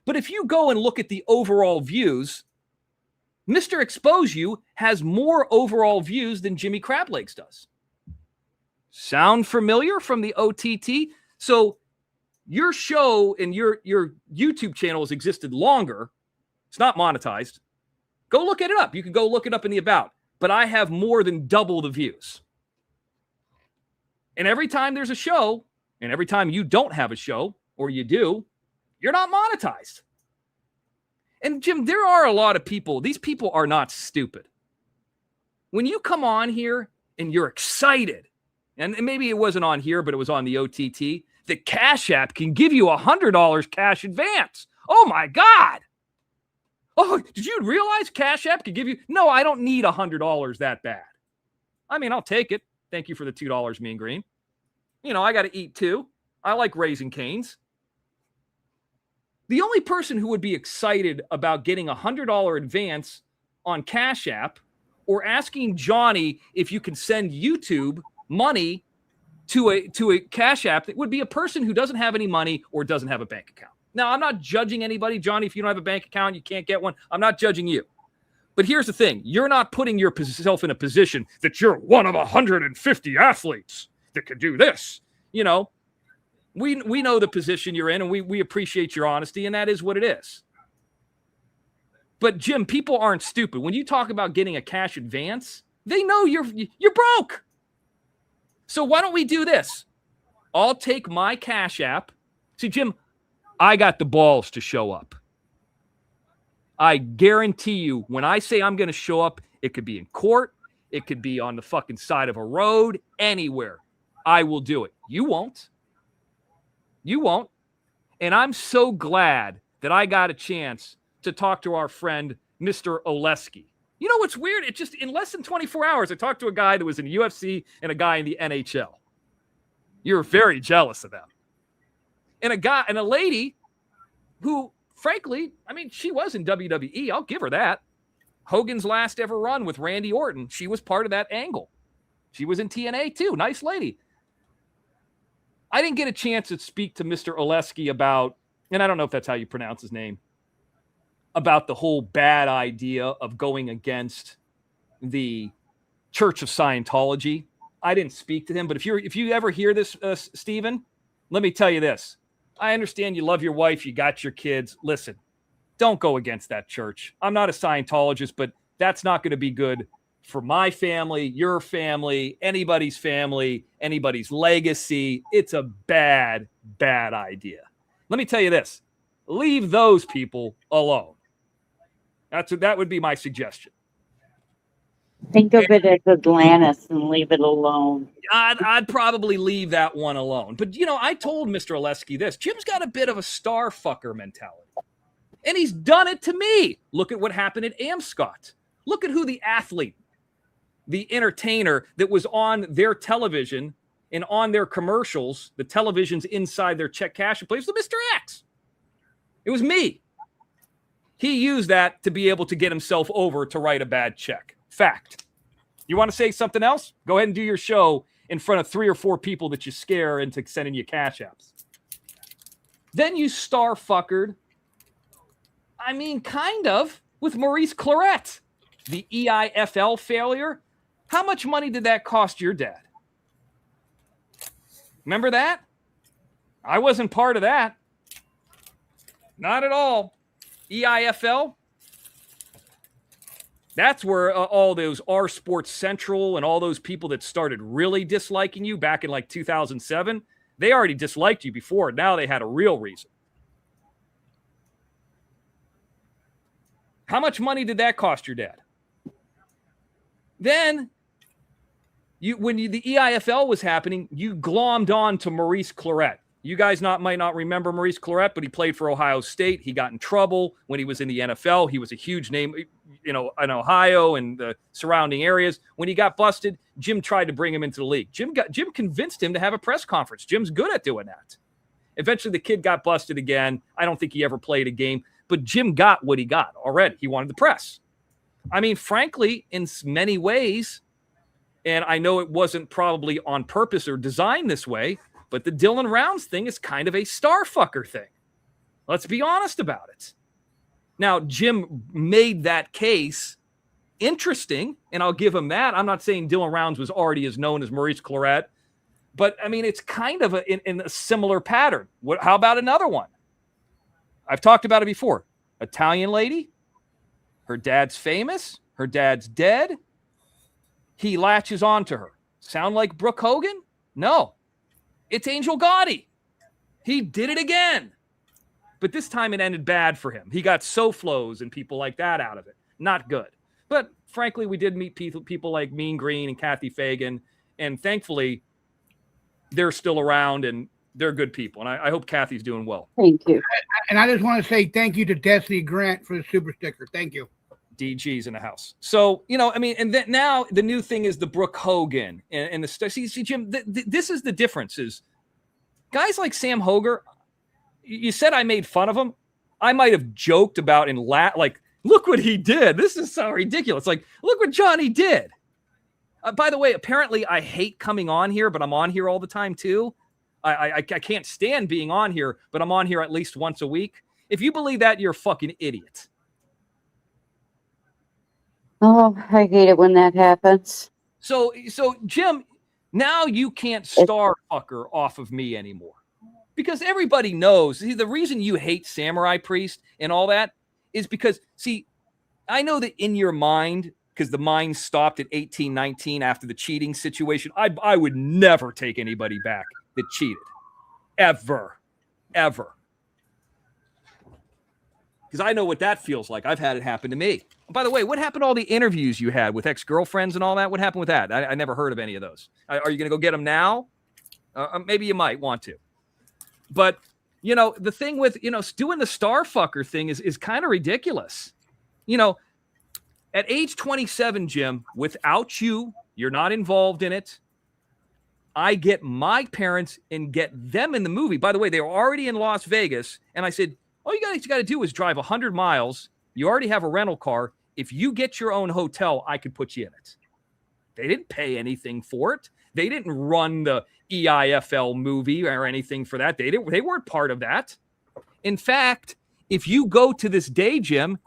But if you go and look at the overall views, Mr. Expose You has more overall views than Jimmy Crablegs does. Sound familiar from the OTT? So your show and your YouTube channel has existed longer. It's not monetized. Go look it up. You can go look it up in the about. But I have more than double the views. And every time there's a show, and every time you don't have a show, or you do, you're not monetized. And Jim, there are a lot of people. These people are not stupid. When you come on here and you're excited, and maybe it wasn't on here, but it was on the OTT, the Cash App can give you $100 cash advance. Oh, my God. Oh, did you realize Cash App could give you? No, I don't need $100 that bad. I mean, I'll take it. Thank you for the $2, Mean Green. I got to eat too. I like Raising Cane's. The only person who would be excited about getting $100 advance on Cash App or asking Johnny if you can send YouTube money to a Cash App, that would be a person who doesn't have any money or doesn't have a bank account. Now, I'm not judging anybody. Johnny, if you don't have a bank account, you can't get one. I'm not judging you. But here's the thing. You're not putting yourself in a position that you're one of 150 athletes that can do this. We know the position you're in, and we appreciate your honesty, and that is what it is. But, Jim, people aren't stupid. When you talk about getting a cash advance, they know you're broke. So why don't we do this? I'll take my Cash App. See, Jim, I got the balls to show up. I guarantee you, when I say I'm going to show up, it could be in court. It could be on the fucking side of a road, anywhere. I will do it. You won't. You won't. And I'm so glad that I got a chance to talk to our friend, Mr. Oleski. You know what's weird? It just, in less than 24 hours, I talked to a guy that was in the UFC and a guy in the NHL. You're very jealous of them. And a lady who, frankly, I mean, she was in WWE. I'll give her that. Hogan's last ever run with Randy Orton, she was part of that angle. She was in TNA too. Nice lady. I didn't get a chance to speak to Mr. Oleski about, and I don't know if that's how you pronounce his name, about the whole bad idea of going against the Church of Scientology. I didn't speak to him, but if you ever hear this, Stephen, let me tell you this. I understand you love your wife, you got your kids. Listen, don't go against that church. I'm not a Scientologist, but that's not going to be good for my family, your family, anybody's legacy. It's a bad, bad idea. Let me tell you this. Leave those people alone. That would be my suggestion.
Think of it as Atlantis and leave it alone.
I'd probably leave that one alone. But, I told Mr. Oleski this. Jim's got a bit of a star fucker mentality. And he's done it to me. Look at what happened at Amscott. Look at who the athlete, the entertainer that was on their television and on their commercials, the televisions inside their check cash place, was Mr. X. It was me. He used that to be able to get himself over to write a bad check. Fact. You want to say something else? Go ahead and do your show in front of 3 or 4 people that you scare into sending you cash apps. Then you star fuckered, kind of, with Maurice Claret. The EIFL failure. How much money did that cost your dad? Remember that? I wasn't part of that. Not at all. EIFL. That's where all those R Sports Central and all those people that started really disliking you back in like 2007, they already disliked you before. Now they had a real reason. How much money did that cost your dad? Then, the EIFL was happening, you glommed on to Maurice Claret. You guys might not remember Maurice Claret, but he played for Ohio State. He got in trouble when he was in the NFL. He was a huge name, in Ohio and the surrounding areas. When he got busted, Jim tried to bring him into the league. Jim convinced him to have a press conference. Jim's good at doing that. Eventually, the kid got busted again. I don't think he ever played a game, but Jim got what he got already. He wanted the press. Frankly, in many ways, and I know it wasn't probably on purpose or designed this way, but the Dylan Rounds thing is kind of a star fucker thing. Let's be honest about it. Now, Jim made that case interesting, and I'll give him that. I'm not saying Dylan Rounds was already as known as Maurice Claret, but, it's kind of in a similar pattern. How about another one? I've talked about it before. Italian lady. Her dad's famous. Her dad's dead. He latches on to her. Sound like Brooke Hogan? No. It's Angel Gotti. He did it again. But this time it ended bad for him. He got SoFlos and people like that out of it. Not good. But frankly, we did meet people like Mean Green and Kathy Fagan. And thankfully, they're still around and they're good people. And I hope Kathy's doing well.
Thank you.
And I just want to say thank you to Destiny Grant for the super sticker. Thank you.
DG's in the house. So, and then now the new thing is the Brooke Hogan and the stuff. See, Jim, this is the difference is guys like Sam Hoger, you said I made fun of him. I might have joked about look what he did. This is so ridiculous. Like, look what Johnny did. By the way, apparently I hate coming on here, but I'm on here all the time too. I can't stand being on here, but I'm on here at least once a week. If you believe that, you're a fucking idiot.
Oh, I hate it when that happens.
So Jim, now you can't star fucker off of me anymore. Because everybody knows, the reason you hate Samurai Priest and all that is because, I know that in your mind, because the mind stopped at 18-19 after the cheating situation, I would never take anybody back that cheated. Ever. Because I know what that feels like. I've had it happen to me. By the way, what happened to all the interviews you had with ex-girlfriends and all that? What happened with that? I never heard of any of those. Are you going to go get them now? Maybe you might want to. But, the thing with, doing the star fucker thing is kind of ridiculous. At age 27, Jim, without you, you're not involved in it. I get my parents and get them in the movie. By the way, they were already in Las Vegas. And I said, all you got to do is drive 100 miles. You already have a rental car. If you get your own hotel, I could put you in it. They didn't pay anything for it. They didn't run the EIFL movie or anything for that. They weren't part of that. In fact, if you go to this day, Jim,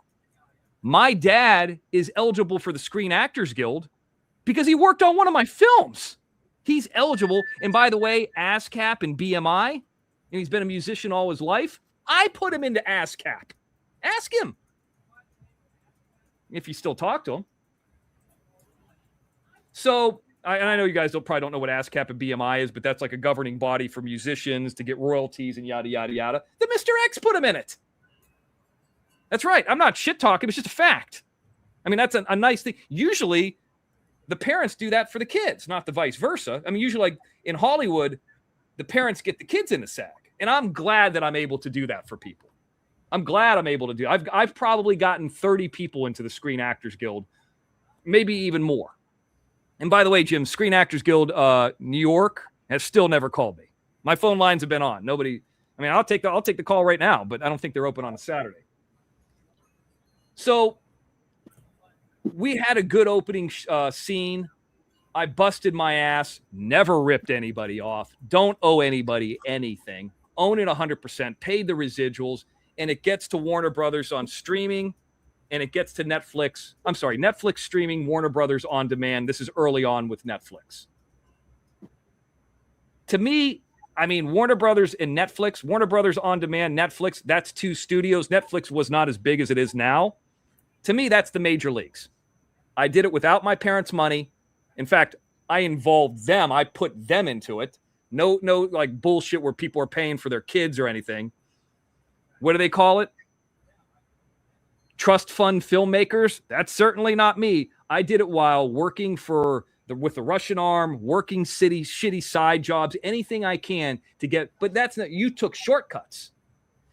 my dad is eligible for the Screen Actors Guild because he worked on one of my films. He's eligible. And by the way, ASCAP and BMI, and he's been a musician all his life. I put him into ASCAP. Ask him if you still talk to him. So, and I know you guys probably don't know what ASCAP and BMI is, but that's like a governing body for musicians to get royalties and yada, yada, yada. The Mr. X put him in it. That's right. I'm not shit talking. It's just a fact. I mean, that's a nice thing. Usually, the parents do that for the kids, not the vice versa. I mean, usually, like in Hollywood, the parents get the kids in the SAG. And I'm glad that I'm able to do that for people. I'm glad I'm able to do. I've probably gotten 30 people into the Screen Actors Guild, maybe even more. And by the way, Jim, Screen Actors Guild, New York has still never called me. My phone lines have been on. Nobody. I mean, I'll take the call right now, but I don't think they're open on a Saturday. So we had a good opening scene. I busted my ass. Never ripped anybody off. Don't owe anybody anything. Own it 100%. Paid the residuals, and it gets to Warner Brothers on streaming. And it gets to Netflix. I'm sorry, Netflix streaming, Warner Brothers on demand. This is early on with Netflix. To me, I mean, Warner Brothers and Netflix, Warner Brothers on demand, Netflix, that's two studios. Netflix was not as big as it is now. To me, that's the major leagues. I did it without my parents' money. In fact, I involved them. I put them into it. No, like bullshit where people are paying for their kids or anything. What do they call it? Trust fund filmmakers. That's certainly not me. I did it while working with the Russian arm, working shitty side jobs, anything I can to get. But that's not, you took shortcuts.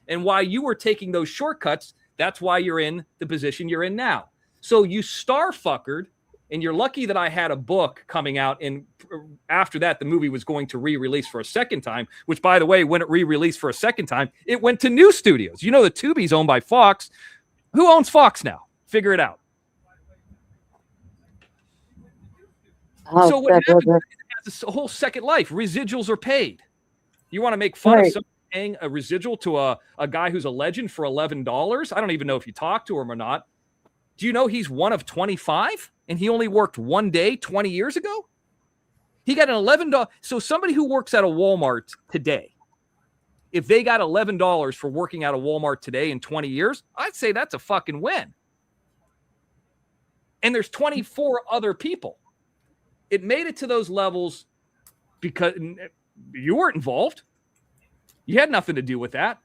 And while you were taking those shortcuts, that's why you're in the position you're in now. So you star fuckered, and you're lucky that I had a book coming out. And after that, the movie was going to re-release for a second time, which, by the way, when it re-released for a second time, it went to new studios. You know, the Tubi's owned by Fox. Who owns Fox now? Figure it out.
Oh,
So what happens is it has a whole second life. Residuals are paid. You want to make fun of somebody paying a residual to a guy who's a legend for $11? I don't even know if you talked to him or not. Do you know he's one of 25? And he only worked one day 20 years ago? He got an $11. So somebody who works at a Walmart today, if they got $11 for working at a Walmart today in 20 years, I'd say that's a fucking win. And there's 24 other people. It made it to those levels because you weren't involved. You had nothing to do with that.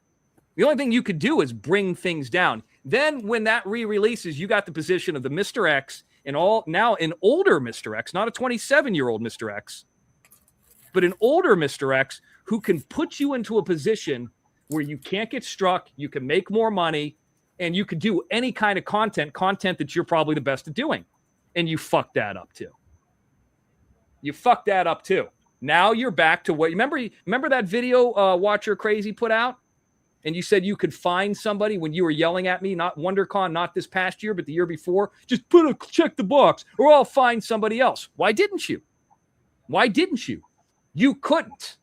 The only thing you could do is bring things down. Then when that re-releases, you got the position of the Mr. X and now an older Mr. X, not a 27-year-old Mr. X, but an older Mr. X who can put you into a position where you can't get struck, you can make more money, and you could do any kind of content that you're probably the best at doing. And you fucked that up too. You fucked that up too. Now you're back to what, remember that video Watcher Crazy put out? And you said you could find somebody when you were yelling at me, not WonderCon, not this past year, but the year before. Just check the box or I'll find somebody else. Why didn't you? Why didn't you? You couldn't.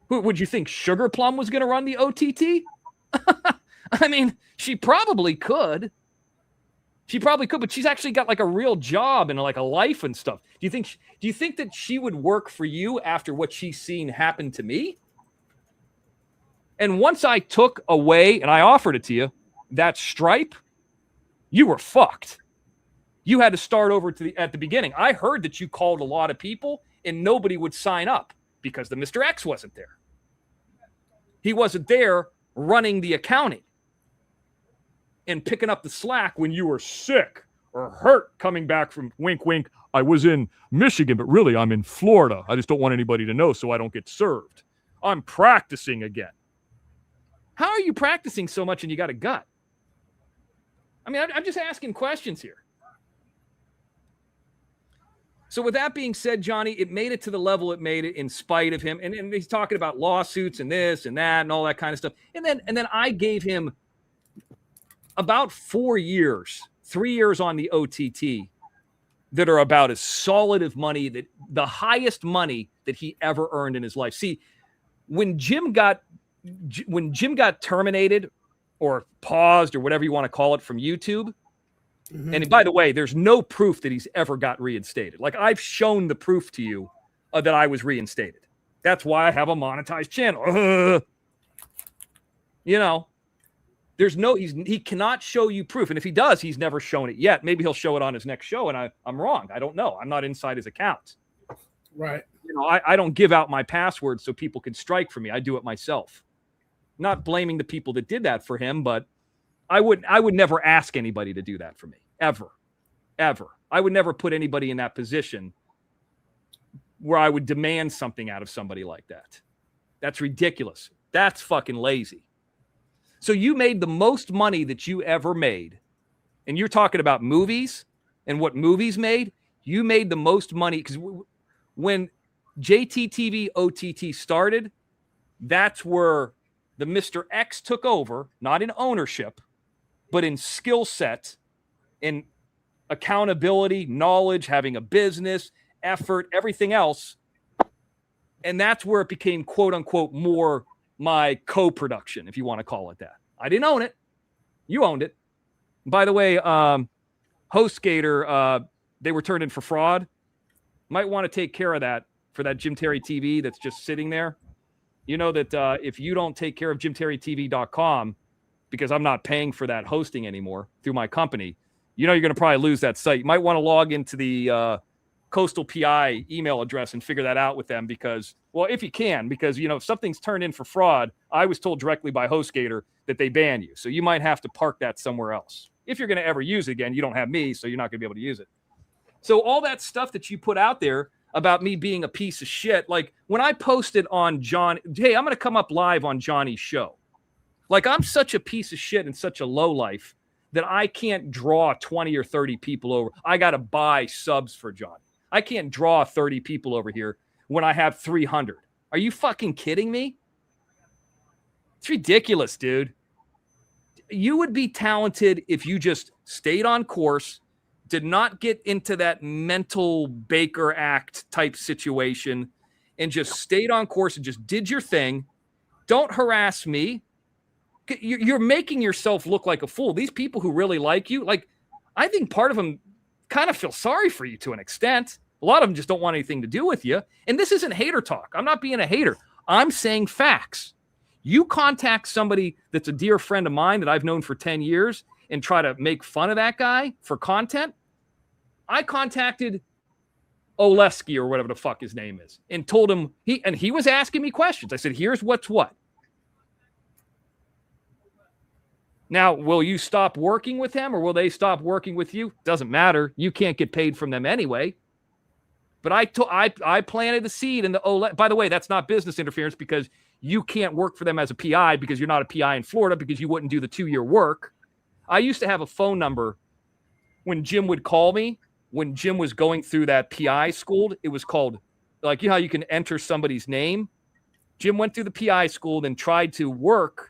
Would you think Sugar Plum was going to run the OTT? I mean, she probably could. She probably could, but she's actually got like a real job and like a life and stuff. Do you think that she would work for you after what she's seen happen to me? And once I took away, and I offered it to you, that stripe, you were fucked. You had to start over at the beginning. I heard that you called a lot of people and nobody would sign up because the Mr. X wasn't there. He wasn't there running the accounting and picking up the slack when you were sick or hurt coming back from, wink, wink, I was in Michigan, but really I'm in Florida. I just don't want anybody to know so I don't get served. I'm practicing again. How are you practicing so much and you got a gut? I mean, I'm just asking questions here. So with that being said, Johnny, it made it to the level it made it in spite of him. And he's talking about lawsuits and this and that and all that kind of stuff. And then I gave him about 4 years, 3 years on the OTT that are about as solid of money, that the highest money that he ever earned in his life. See, when Jim got terminated or paused or whatever you want to call it from YouTube. And by the way, there's no proof that he's ever got reinstated. Like, I've shown the proof to you that I was reinstated. That's why I have a monetized channel. You know, there's no, he cannot show you proof. And if he does, he's never shown it yet. Maybe he'll show it on his next show. And I'm wrong. I don't know. I'm not inside his account.
Right.
You know, I don't give out my passwords so people can strike for me. I do it myself. Not blaming the people that did that for him, but I would never ask anybody to do that for me. Ever. I would never put anybody in that position where I would demand something out of somebody like that. That's ridiculous. That's fucking lazy. So you made the most money that you ever made. And you're talking about movies and what movies made. You made the most money because when JTTV OTT started, that's where the Mr. X took over, not in ownership, but in skill set, in accountability, knowledge, having a business, effort, everything else. And that's where it became, quote unquote, more my co-production, if you want to call it that. I didn't own it. You owned it. By the way, HostGator, they were turned in for fraud. Might want to take care of that for that Jim Terry TV that's just sitting there. You know that if you don't take care of JimTerryTV.com, because I'm not paying for that hosting anymore through my company, you know you're going to probably lose that site. You might want to log into the Coastal PI email address and figure that out with them because, well, if you can, because, you know, if something's turned in for fraud, I was told directly by HostGator that they ban you. So you might have to park that somewhere else. If you're going to ever use it again, you don't have me, so you're not going to be able to use it. So all that stuff that you put out there about me being a piece of shit, like when I posted on John, hey, I'm going to come up live on Johnny's show. Like, I'm such a piece of shit and such a lowlife that I can't draw 20 or 30 people over. I got to buy subs for Johnny. I can't draw 30 people over here when I have 300. Are you fucking kidding me? It's ridiculous, dude. You would be talented if you just stayed on course, did not get into that mental Baker Act type situation, and just stayed on course and just did your thing. Don't harass me. You're making yourself look like a fool. These people who really like you, like, I think part of them kind of feel sorry for you to an extent. A lot of them just don't want anything to do with you. And this isn't hater talk. I'm not being a hater. I'm saying facts. You contact somebody that's a dear friend of mine that I've known for 10 years and try to make fun of that guy for content. I contacted Oleski or whatever the fuck his name is and told him he was asking me questions. I said, here's what's what. Now, will you stop working with him or will they stop working with you? Doesn't matter. You can't get paid from them anyway. But I planted the seed in the Ole. By the way, that's not business interference because you can't work for them as a PI because you're not a PI in Florida because you wouldn't do the 2-year work. I used to have a phone number when Jim would call me, when Jim was going through that PI school. It was called, like, you know how you can enter somebody's name? Jim went through the PI school, then tried to work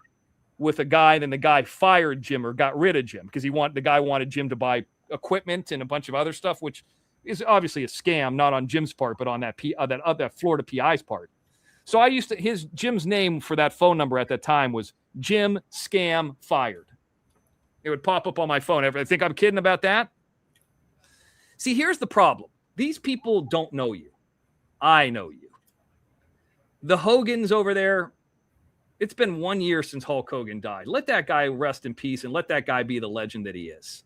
with a guy, then the guy fired Jim or got rid of Jim because the guy wanted Jim to buy equipment and a bunch of other stuff, which is obviously a scam, not on Jim's part, but on that Florida PI's part. So I used to, Jim's name for that phone number at that time was Jim Scam Fired. It would pop up on my phone. I think I'm kidding about that. See, here's the problem. These people don't know you. I know you. The Hogans over there, it's been 1 year since Hulk Hogan died. Let that guy rest in peace and let that guy be the legend that he is.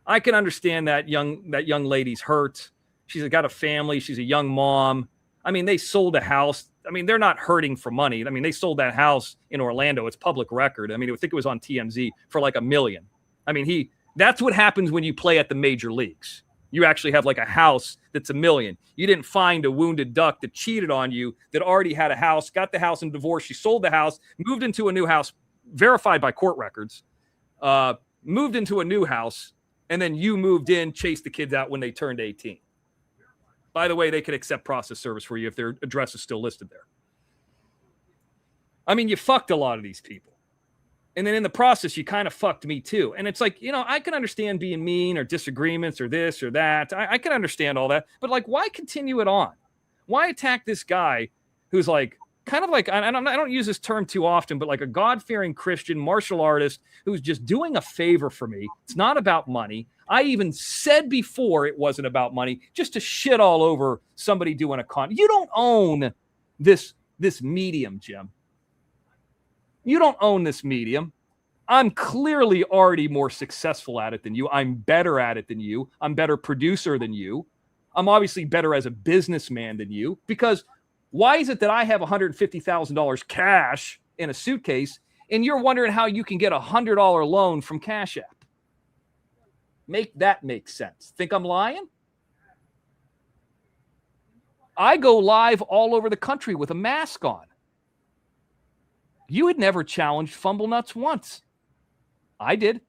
I can understand that young lady's hurt. She's got a family. She's a young mom. I mean, they sold a house. I mean, they're not hurting for money. I mean, they sold that house in Orlando. It's public record. I mean, I think it was on TMZ for like $1 million. I mean, that's what happens when you play at the major leagues. You actually have like a house that's $1 million. You didn't find a wounded duck that cheated on you, that already had a house, got the house in divorce. She sold the house, moved into a new house, verified by court records, moved into a new house, and then you moved in, chased the kids out when they turned 18. By the way, they could accept process service for you if their address is still listed there. I mean, you fucked a lot of these people. And then in the process, you kind of fucked me too. And it's like, you know, I can understand being mean or disagreements or this or that. I can understand all that. But like, why continue it on? Why attack this guy who's like kind of like, I don't use this term too often, but like a God-fearing Christian martial artist who's just doing a favor for me. It's not about money. I even said before it wasn't about money, just to shit all over somebody doing a con. You don't own this medium, Jim. You don't own this medium. I'm clearly already more successful at it than you. I'm better at it than you. I'm better producer than you. I'm obviously better as a businessman than you, because why is it that I have $150,000 cash in a suitcase and you're wondering how you can get a $100 loan from Cash App? Make that make sense. Think I'm lying? I go live all over the country with a mask on. You had never challenged Fumble Nuts once. I did.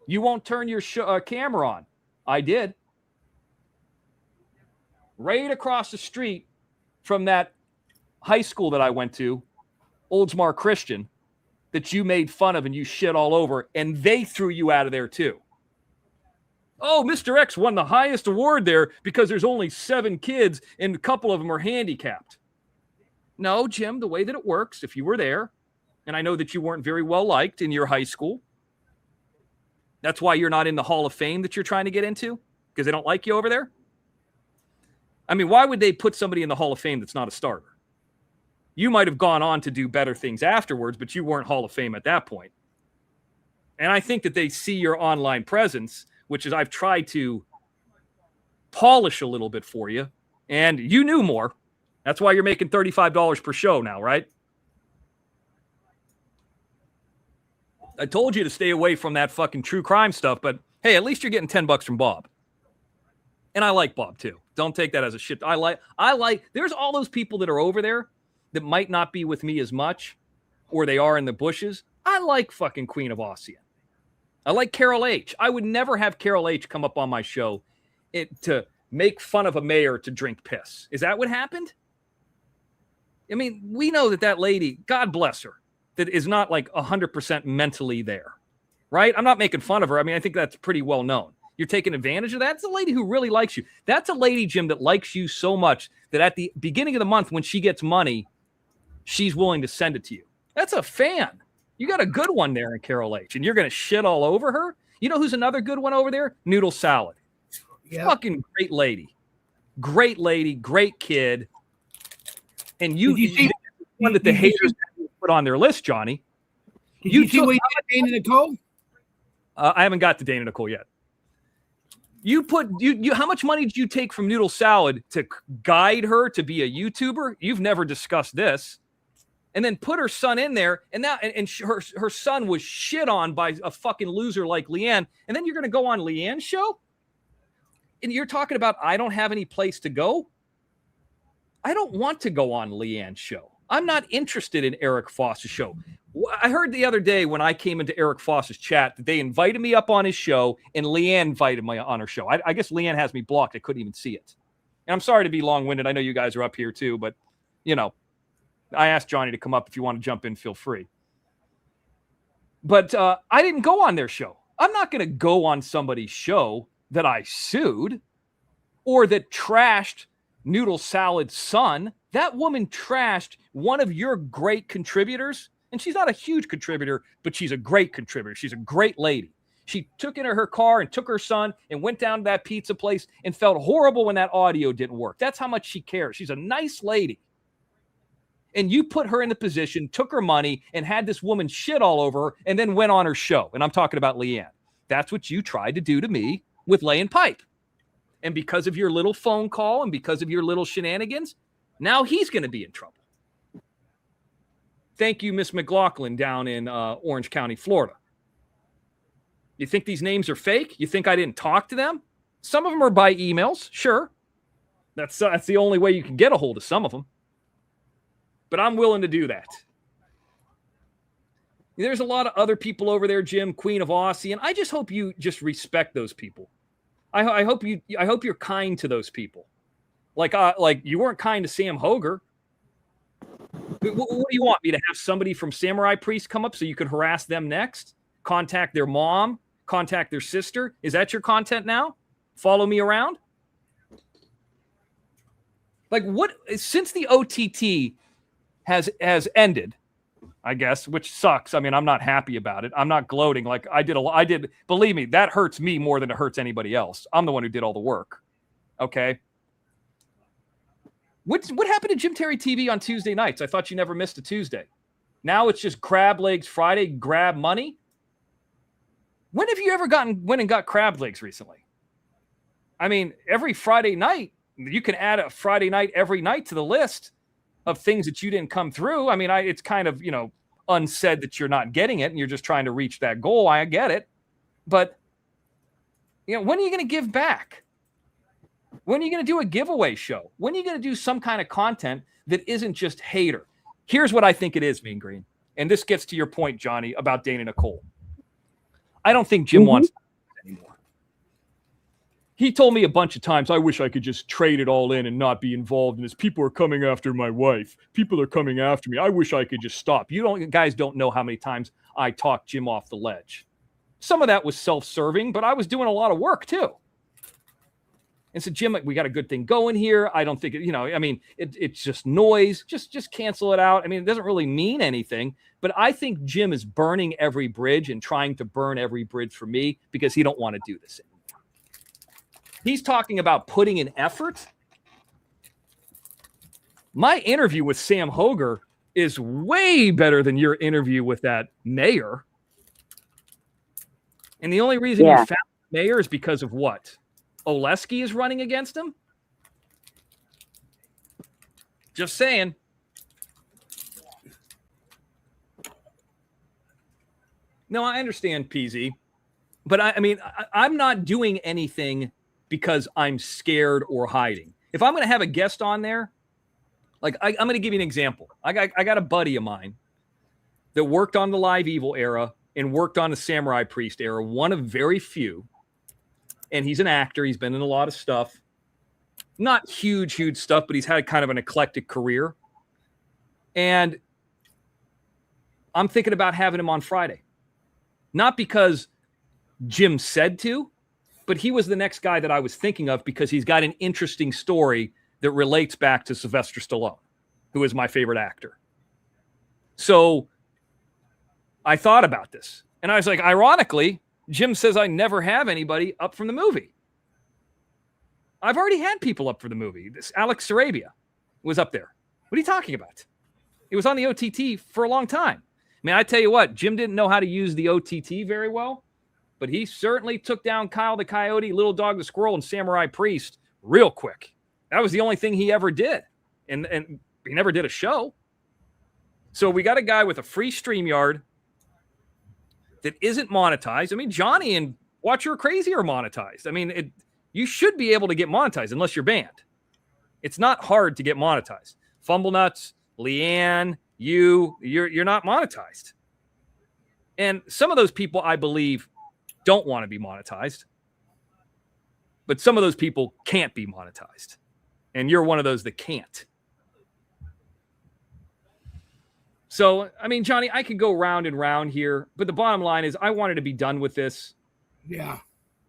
You won't turn your camera on. I did. Right across the street from that high school that I went to, Oldsmar Christian, that you made fun of and you shit all over, and they threw you out of there too. Oh, Mr. X won the highest award there because there's only 7 kids and a couple of them are handicapped. No, Jim, the way that it works, if you were there, and I know that you weren't very well liked in your high school, that's why you're not in the Hall of Fame that you're trying to get into, because they don't like you over there. I mean, why would they put somebody in the Hall of Fame that's not a starter? You might have gone on to do better things afterwards, but you weren't Hall of Fame at that point. And I think that they see your online presence, which is I've tried to polish a little bit for you, and you knew more. That's why you're making $35 per show now, right? I told you to stay away from that fucking true crime stuff, but hey, at least you're getting $10 from Bob. And I like Bob too. Don't take that as a shit. I like, there's all those people that are over there that might not be with me as much, or they are in the bushes. I like fucking Queen of Ossian. I like Carol H. I would never have Carol H come up on my show to make fun of a mayor to drink piss. Is that what happened? I mean, we know that lady, God bless her, that is not like 100% mentally there, right? I'm not making fun of her. I mean, I think that's pretty well known. You're taking advantage of that. It's a lady who really likes you. That's a lady, Jim, that likes you so much that at the beginning of the month when she gets money, she's willing to send it to you. That's a fan. You got a good one there in Carol H. And you're going to shit all over her? You know who's another good one over there? Noodle Salad. Yep. Fucking great lady. Great lady, great kid. And you see one that the haters put on their list, Johnny.
You see what you did, Dana Nicole?
I haven't got to Dana Nicole yet. You how much money did you take from Noodle Salad to guide her to be a YouTuber? You've never discussed this. And then put her son in there, and now her son was shit on by a fucking loser like Leanne. And then you're going to go on Leanne's show? And you're talking about I don't have any place to go? I don't want to go on Leanne's show. I'm not interested in Eric Foss's show. I heard the other day when I came into Eric Foss's chat that they invited me up on his show and Leanne invited me on her show. I guess Leanne has me blocked. I couldn't even see it. And I'm sorry to be long-winded. I know you guys are up here too, but, you know, I asked Johnny to come up. If you want to jump in, feel free. But I didn't go on their show. I'm not going to go on somebody's show that I sued or that trashed Noodle Salad's son. That woman trashed one of your great contributors. And she's not a huge contributor, but she's a great contributor. She's a great lady. She took into her car and took her son and went down to that pizza place and felt horrible when that audio didn't work. That's how much she cares. She's a nice lady. And you put her in the position, took her money, and had this woman shit all over her and then went on her show. And I'm talking about Leanne. That's what you tried to do to me with laying pipe. And because of your little phone call and because of your little shenanigans, now he's going to be in trouble. Thank you, Miss McLaughlin down in Orange County, Florida. You think these names are fake? You think I didn't talk to them? Some of them are by emails, sure. That's the only way you can get a hold of some of them. But I'm willing to do that. There's a lot of other people over there, Jim, Queen of Aussie, and I just hope you just respect those people. I hope you're kind to those people. Like you weren't kind to Sam Hoger. What do you want me to have somebody from Samurai Priest come up so you can harass them next? Contact their mom? Contact their sister? Is that your content now? Follow me around? Like what? Since the OTT has ended, I guess, which sucks. I mean, I'm not happy about it. I'm not gloating. Like I did. Believe me, that hurts me more than it hurts anybody else. I'm the one who did all the work. Okay. What happened to Jim Terry TV on Tuesday nights? I thought you never missed a Tuesday. Now it's just crab legs Friday, grab money. When have you ever went and got crab legs recently? I mean, every Friday night, you can add a Friday night every night to the list of things that you didn't come through. I mean, it's kind of, unsaid that you're not getting it and you're just trying to reach that goal. I get it. But, when are you going to give back? When are you going to do a giveaway show? When are you going to do some kind of content that isn't just hater? Here's what I think it is, Mean Green. And this gets to your point, Johnny, about Dana Nicole. I don't think Jim wants to do it anymore. He told me a bunch of times, I wish I could just trade it all in and not be involved in this. People are coming after my wife. People are coming after me. I wish I could just stop. Guys don't know how many times I talked Jim off the ledge. Some of that was self-serving, but I was doing a lot of work too. And so, Jim, we got a good thing going here. I don't think, it's just noise. Just cancel it out. I mean, it doesn't really mean anything. But I think Jim is burning every bridge and trying to burn every bridge for me because he don't want to do this anymore. He's talking about putting in effort. My interview with Sam Hoger is way better than your interview with that mayor. And the only reason you found the mayor is because of what? Oleski is running against him? Just saying. No, I understand, PZ. But I'm not doing anything because I'm scared or hiding. If I'm going to have a guest on there, like I'm going to give you an example. I got a buddy of mine that worked on the Live Evil era and worked on the Samurai Priest era, one of very few. And he's an actor. He's been in a lot of stuff. Not huge stuff, but he's had kind of an eclectic career. And I'm thinking about having him on Friday. Not because Jim said to, but he was the next guy that I was thinking of because he's got an interesting story that relates back to Sylvester Stallone, who is my favorite actor. So I thought about this. And I was like, ironically, Jim says I never have anybody up from the movie. I've already had people up for the movie. This Alex Sarabia was up there. What are you talking about? It was on the OTT for a long time. I mean, I tell you what, Jim didn't know how to use the OTT very well, but he certainly took down Kyle the Coyote, Little Dog the Squirrel, and Samurai Priest real quick. That was the only thing he ever did. And he never did a show. So we got a guy with a free StreamYard that isn't monetized. I mean, Johnny and Watch Your Crazy are monetized. I mean, you should be able to get monetized unless you're banned. It's not hard to get monetized. Fumblenuts, Leanne, you're not monetized. And some of those people, I believe, don't want to be monetized. But some of those people can't be monetized. And you're one of those that can't. So, I mean, Johnny, I could go round and round here, but the bottom line is I wanted to be done with this.
Yeah.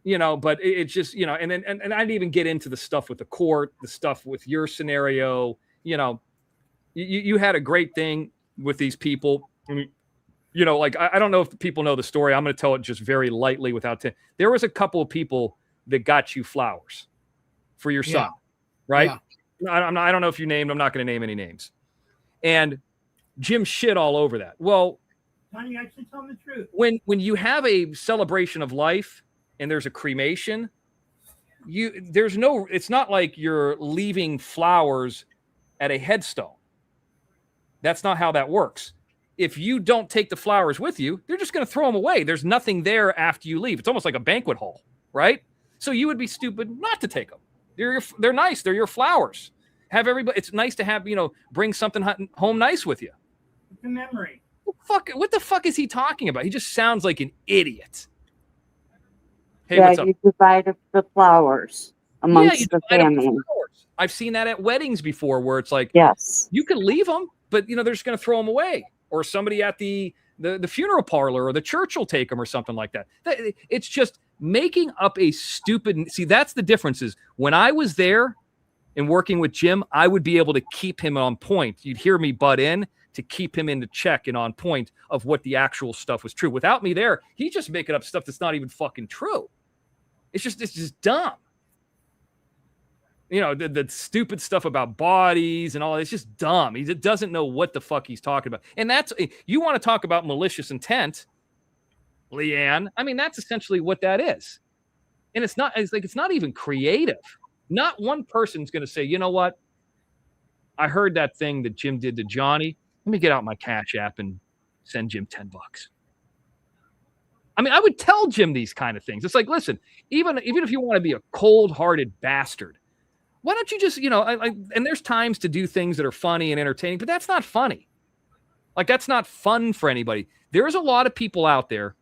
But it's just, and I didn't even get into the stuff with the court, the stuff with your scenario. You had a great thing with these people. I mean, I don't know if people know the story. I'm going to tell it just very lightly there was a couple of people that got you flowers for your son, right? Yeah. I don't know if you named, I'm not going to name any names. And Jim shit all over that. Well,
Johnny, actually tell me the truth.
When you have a celebration of life and there's a cremation, it's not like you're leaving flowers at a headstone. That's not how that works. If you don't take the flowers with you, they're just going to throw them away. There's nothing there after you leave. It's almost like a banquet hall, right? So you would be stupid not to take them. They're nice. They're your flowers. Have everybody. It's nice to have, bring something home nice with you.
It's a memory.
What the fuck is he talking about? He just sounds like an idiot. Hey, what's up?
You divide up the flowers amongst the family.
I've seen that at weddings before where it's like,
yes,
you can leave them, but they're just going to throw them away. Or somebody at the funeral parlor or the church will take them or something like that. It's just making up a stupid. See, that's the difference is when I was there, in working with Jim, I would be able to keep him on point. You'd hear me butt in to keep him into check and on point of what the actual stuff was true. Without me there, he's just making up stuff that's not even fucking true. It's just dumb. You know, the stupid stuff about bodies and all. It's just dumb. He doesn't know what the fuck he's talking about. And that's, you want to talk about malicious intent, Leanne. I mean, that's essentially what that is. And it's not even creative. Not one person's going to say, you know what? I heard that thing that Jim did to Johnny. Let me get out my Cash App and send Jim $10. I mean, I would tell Jim these kind of things. It's like, listen, even if you want to be a cold-hearted bastard, why don't you just, and there's times to do things that are funny and entertaining, but that's not funny. Like, that's not fun for anybody. There's a lot of people out there,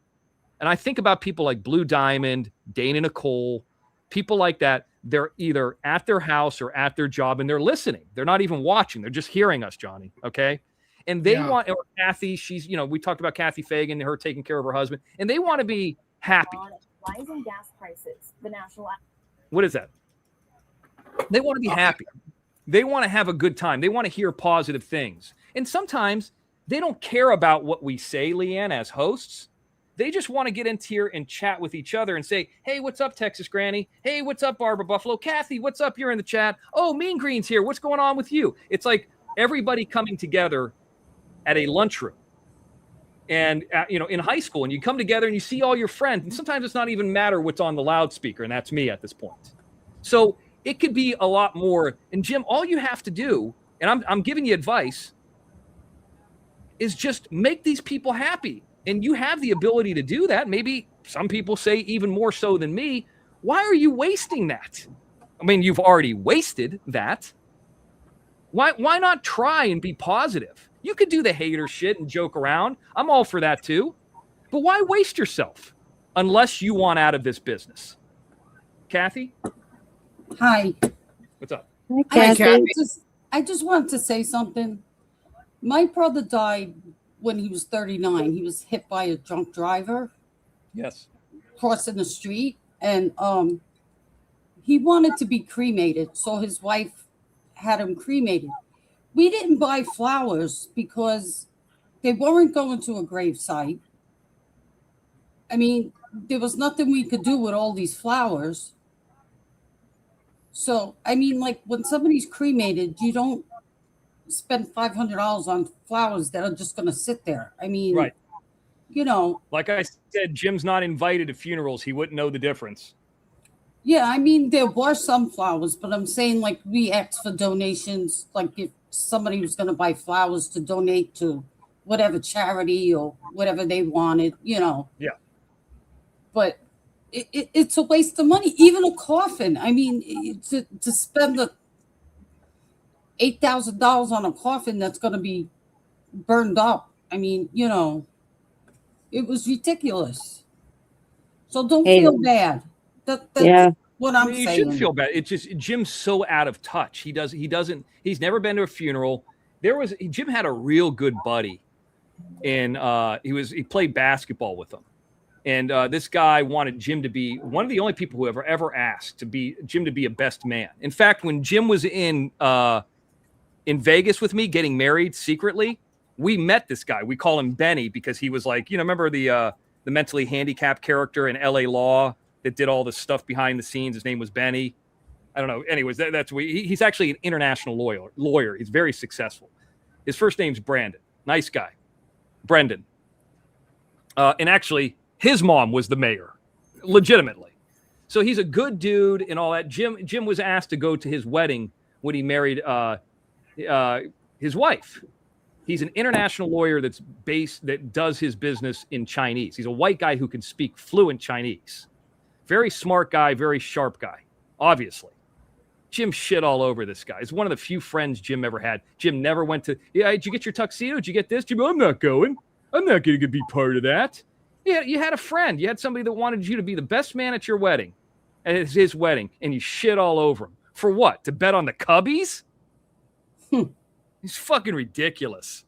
and I think about people like Blue Diamond, Dana Nicole, people like that. They're either at their house or at their job, and they're listening. They're not even watching. They're just hearing us, Johnny, okay? And they want, or Kathy, she's, we talked about Kathy Fagan, her taking care of her husband, and they want to be happy.
Rising gas prices, the national.
What is that? They want to be happy. They want to have a good time. They want to hear positive things. And sometimes they don't care about what we say, Leanne, as hosts. They just want to get into here and chat with each other and say, hey, what's up, Texas Granny? Hey, what's up, Barbara Buffalo? Kathy, what's up? You're in the chat. Oh, Mean Green's here. What's going on with you? It's like everybody coming together at a lunchroom. And, in high school, and you come together and you see all your friends. And sometimes it's not even matter what's on the loudspeaker. And that's me at this point. So it could be a lot more. And Jim, all you have to do, and I'm giving you advice, is just make these people happy. And you have the ability to do that. Maybe some people say even more so than me. Why are you wasting that? I mean, you've already wasted that. Why not try and be positive? You could do the hater shit and joke around. I'm all for that too. But why waste yourself unless you want out of this business? Kathy?
Hi.
What's up?
Hi, Kathy.
I just wanted to say something. My brother died when he was 39. He was hit by a drunk driver.
Yes.
Crossing the street. And he wanted to be cremated. So his wife had him cremated. We didn't buy flowers because they weren't going to a gravesite. I mean, there was nothing we could do with all these flowers. So, I mean, like when somebody's cremated, you don't spend $500 on flowers that are just going to sit there. I mean,
right.
Like
I said, Jim's not invited to funerals. He wouldn't know the difference.
Yeah, I mean, there were some flowers, but I'm saying like we asked for donations. Like if somebody was going to buy flowers to donate to whatever charity or whatever they wanted,
Yeah.
But it's a waste of money. Even a coffin. I mean, to spend the $8,000 on a coffin that's going to be burned up. I mean, it was ridiculous. So don't feel bad. That's what I'm saying.
You shouldn't feel bad. It's just Jim's so out of touch. He's never been to a funeral. Jim had a real good buddy, and he played basketball with him. And this guy wanted Jim to be one of the only people who ever asked Jim to be a best man. In fact, when Jim was in Vegas with me getting married secretly, we met this guy. We call him Benny because he was like, remember the mentally handicapped character in LA Law that did all the stuff behind the scenes? His name was Benny. I don't know. Anyways, he's actually an international lawyer. He's very successful. His first name's Brandon. Nice guy. Brendan. And actually, his mom was the mayor, legitimately. So he's a good dude and all that. Jim was asked to go to his wedding when he married his wife. He's an international lawyer that does his business in Chinese. He's a white guy who can speak fluent Chinese. Very smart guy, very sharp guy, obviously. Jim shit all over this guy. He's one of the few friends Jim ever had. Jim never went to, did you get your tuxedo? Did you get this? Jim, I'm not going. I'm not going to be part of that. Yeah, you had a friend. You had somebody that wanted you to be the best man at your wedding, at his wedding, and you shit all over him. For what? To bet on the Cubbies? He's fucking ridiculous.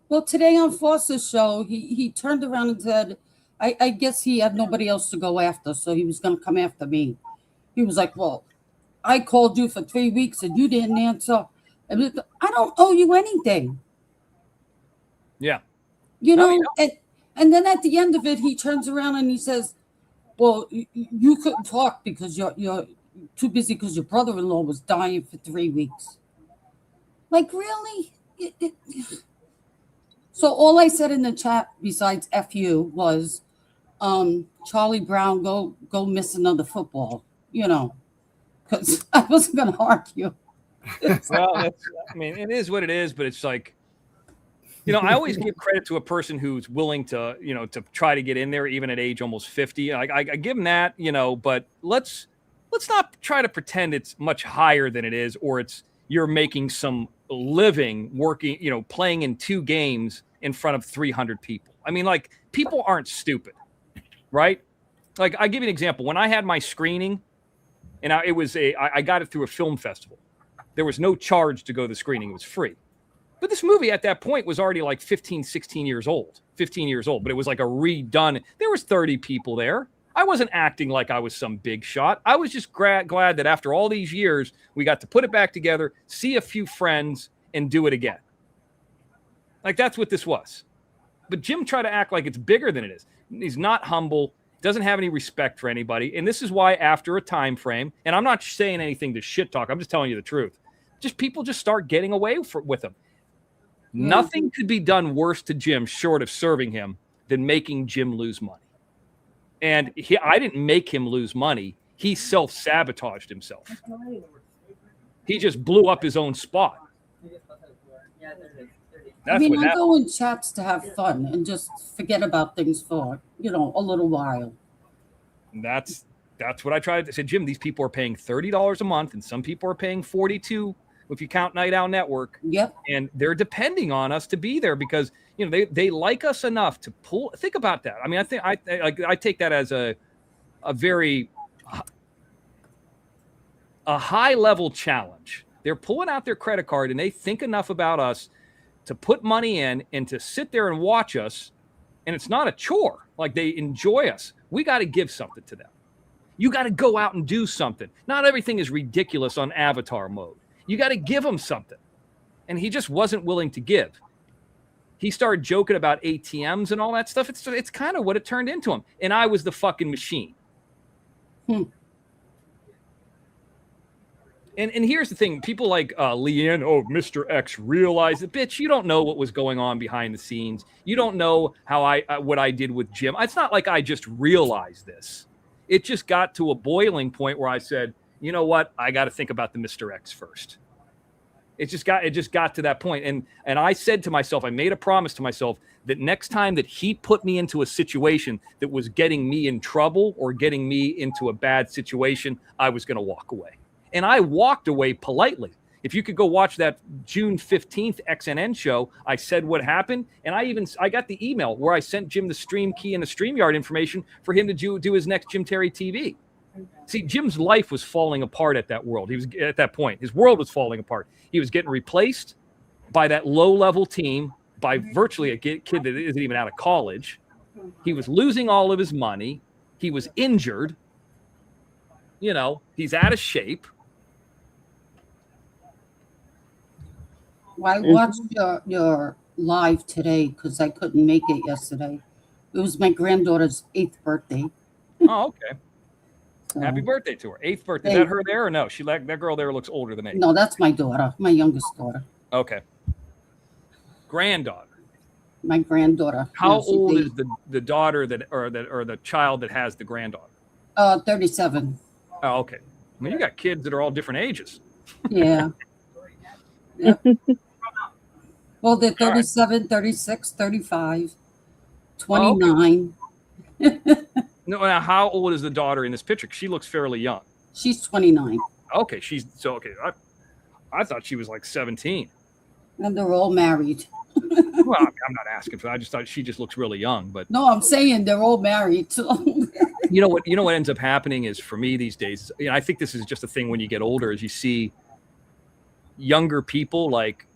Well, today on Foster's show, he turned around and said, I guess he had nobody else to go after, so he was going to come after me. He was like, well, I called you for 3 weeks and you didn't answer. I don't owe you anything.
Yeah.
You
No,
know,
you
and then at the end of it, he turns around and he says, well, you couldn't talk because you're too busy because your brother-in-law was dying for 3 weeks. Like, really? So all I said in the chat besides F you was, Charlie Brown, go miss another football, you know, because I wasn't going to argue.
Well, I mean, it is what it is, but it's like, you know, I always give credit to a person who's willing to, you know, to try to get in there, even at age almost 50. I give them that, you know, but let's not try to pretend it's much higher than it is, or it's you're making some living working, you know, playing in 2 games in front of 300 people. I mean, like, people aren't stupid, right? Like, I give you an example. When I had my screening, and I got it through a film festival. There was no charge to go to the screening. It was free. But this movie at that point was already like 15 years old, but it was like a redone. There was 30 people there. I wasn't acting like I was some big shot. I was just glad that after all these years, we got to put it back together, see a few friends, and do it again. Like, that's what this was. But Jim tried to act like it's bigger than it is. He's not humble, doesn't have any respect for anybody. And this is why after a time frame, and I'm not saying anything to shit talk, I'm just telling you the truth. Just people just start getting away with him. Nothing could be done worse to Jim short of serving him than making Jim lose money. And I didn't make him lose money. He self-sabotaged himself. He just blew up his own spot.
I mean, I go in chats to have fun and just forget about things for, you know, a little while.
That's what I tried to say. Jim, these people are paying $30 a month, and some people are paying $42 if you count Night Owl Network.
Yep.
And they're depending on us to be there because, you know, they like us enough to pull. Think about that. I mean, I take that as a very high level challenge. They're pulling out their credit card and they think enough about us to put money in and to sit there and watch us. And it's not a chore. Like, they enjoy us. We got to give something to them. You got to go out and do something. Not everything is ridiculous on avatar mode. You got to give him something. And he just wasn't willing to give. He started joking about ATMs and all that stuff. It's kind of what it turned into him. And I was the fucking machine. And here's the thing. People like Leanne, Mr. X realized it. Bitch, you don't know what was going on behind the scenes. You don't know how what I did with Jim. It's not like I just realized this. It just got to a boiling point where I said, you know what? I got to think about the Mr. X first. It just got to that point. And I said to myself, I made a promise to myself that next time that he put me into a situation that was getting me in trouble or getting me into a bad situation, I was going to walk away. And I walked away politely. If you could go watch that June 15th XNN show, I said what happened. And I got the email where I sent Jim the stream key and the StreamYard information for him to do his next Jim Terry TV. See, Jim's life was falling apart at that world. He was at that point. His world was falling apart. He was getting replaced by that low-level team, by virtually a kid that isn't even out of college. He was losing all of his money. He was injured. You know, he's out of shape.
Well, I watched your live today because I couldn't make it yesterday. It was my granddaughter's 8th birthday.
Oh, okay.
So,
Happy birthday to her. 8th birthday. Is that her there or no? That girl there looks older than 8.
No, that's my daughter, my youngest daughter.
Okay. Granddaughter.
My granddaughter.
How
Yeah, she's
old
8.
is the daughter or the child that has the granddaughter?
37.
Oh, okay. I mean, you got kids that are all different ages.
Yeah. Yep. Well, they're 37, 36, 35, 29.
No, now how old is the daughter in this picture? She looks fairly young.
She's 29.
Okay, okay. I thought she was like 17.
And they're all married.
Well, I'm not asking for that. I just thought she just looks really young. But
No, I'm saying they're all married. So.
you know what ends up happening is, for me these days, you know, I think this is just a thing when you get older, is you see younger people like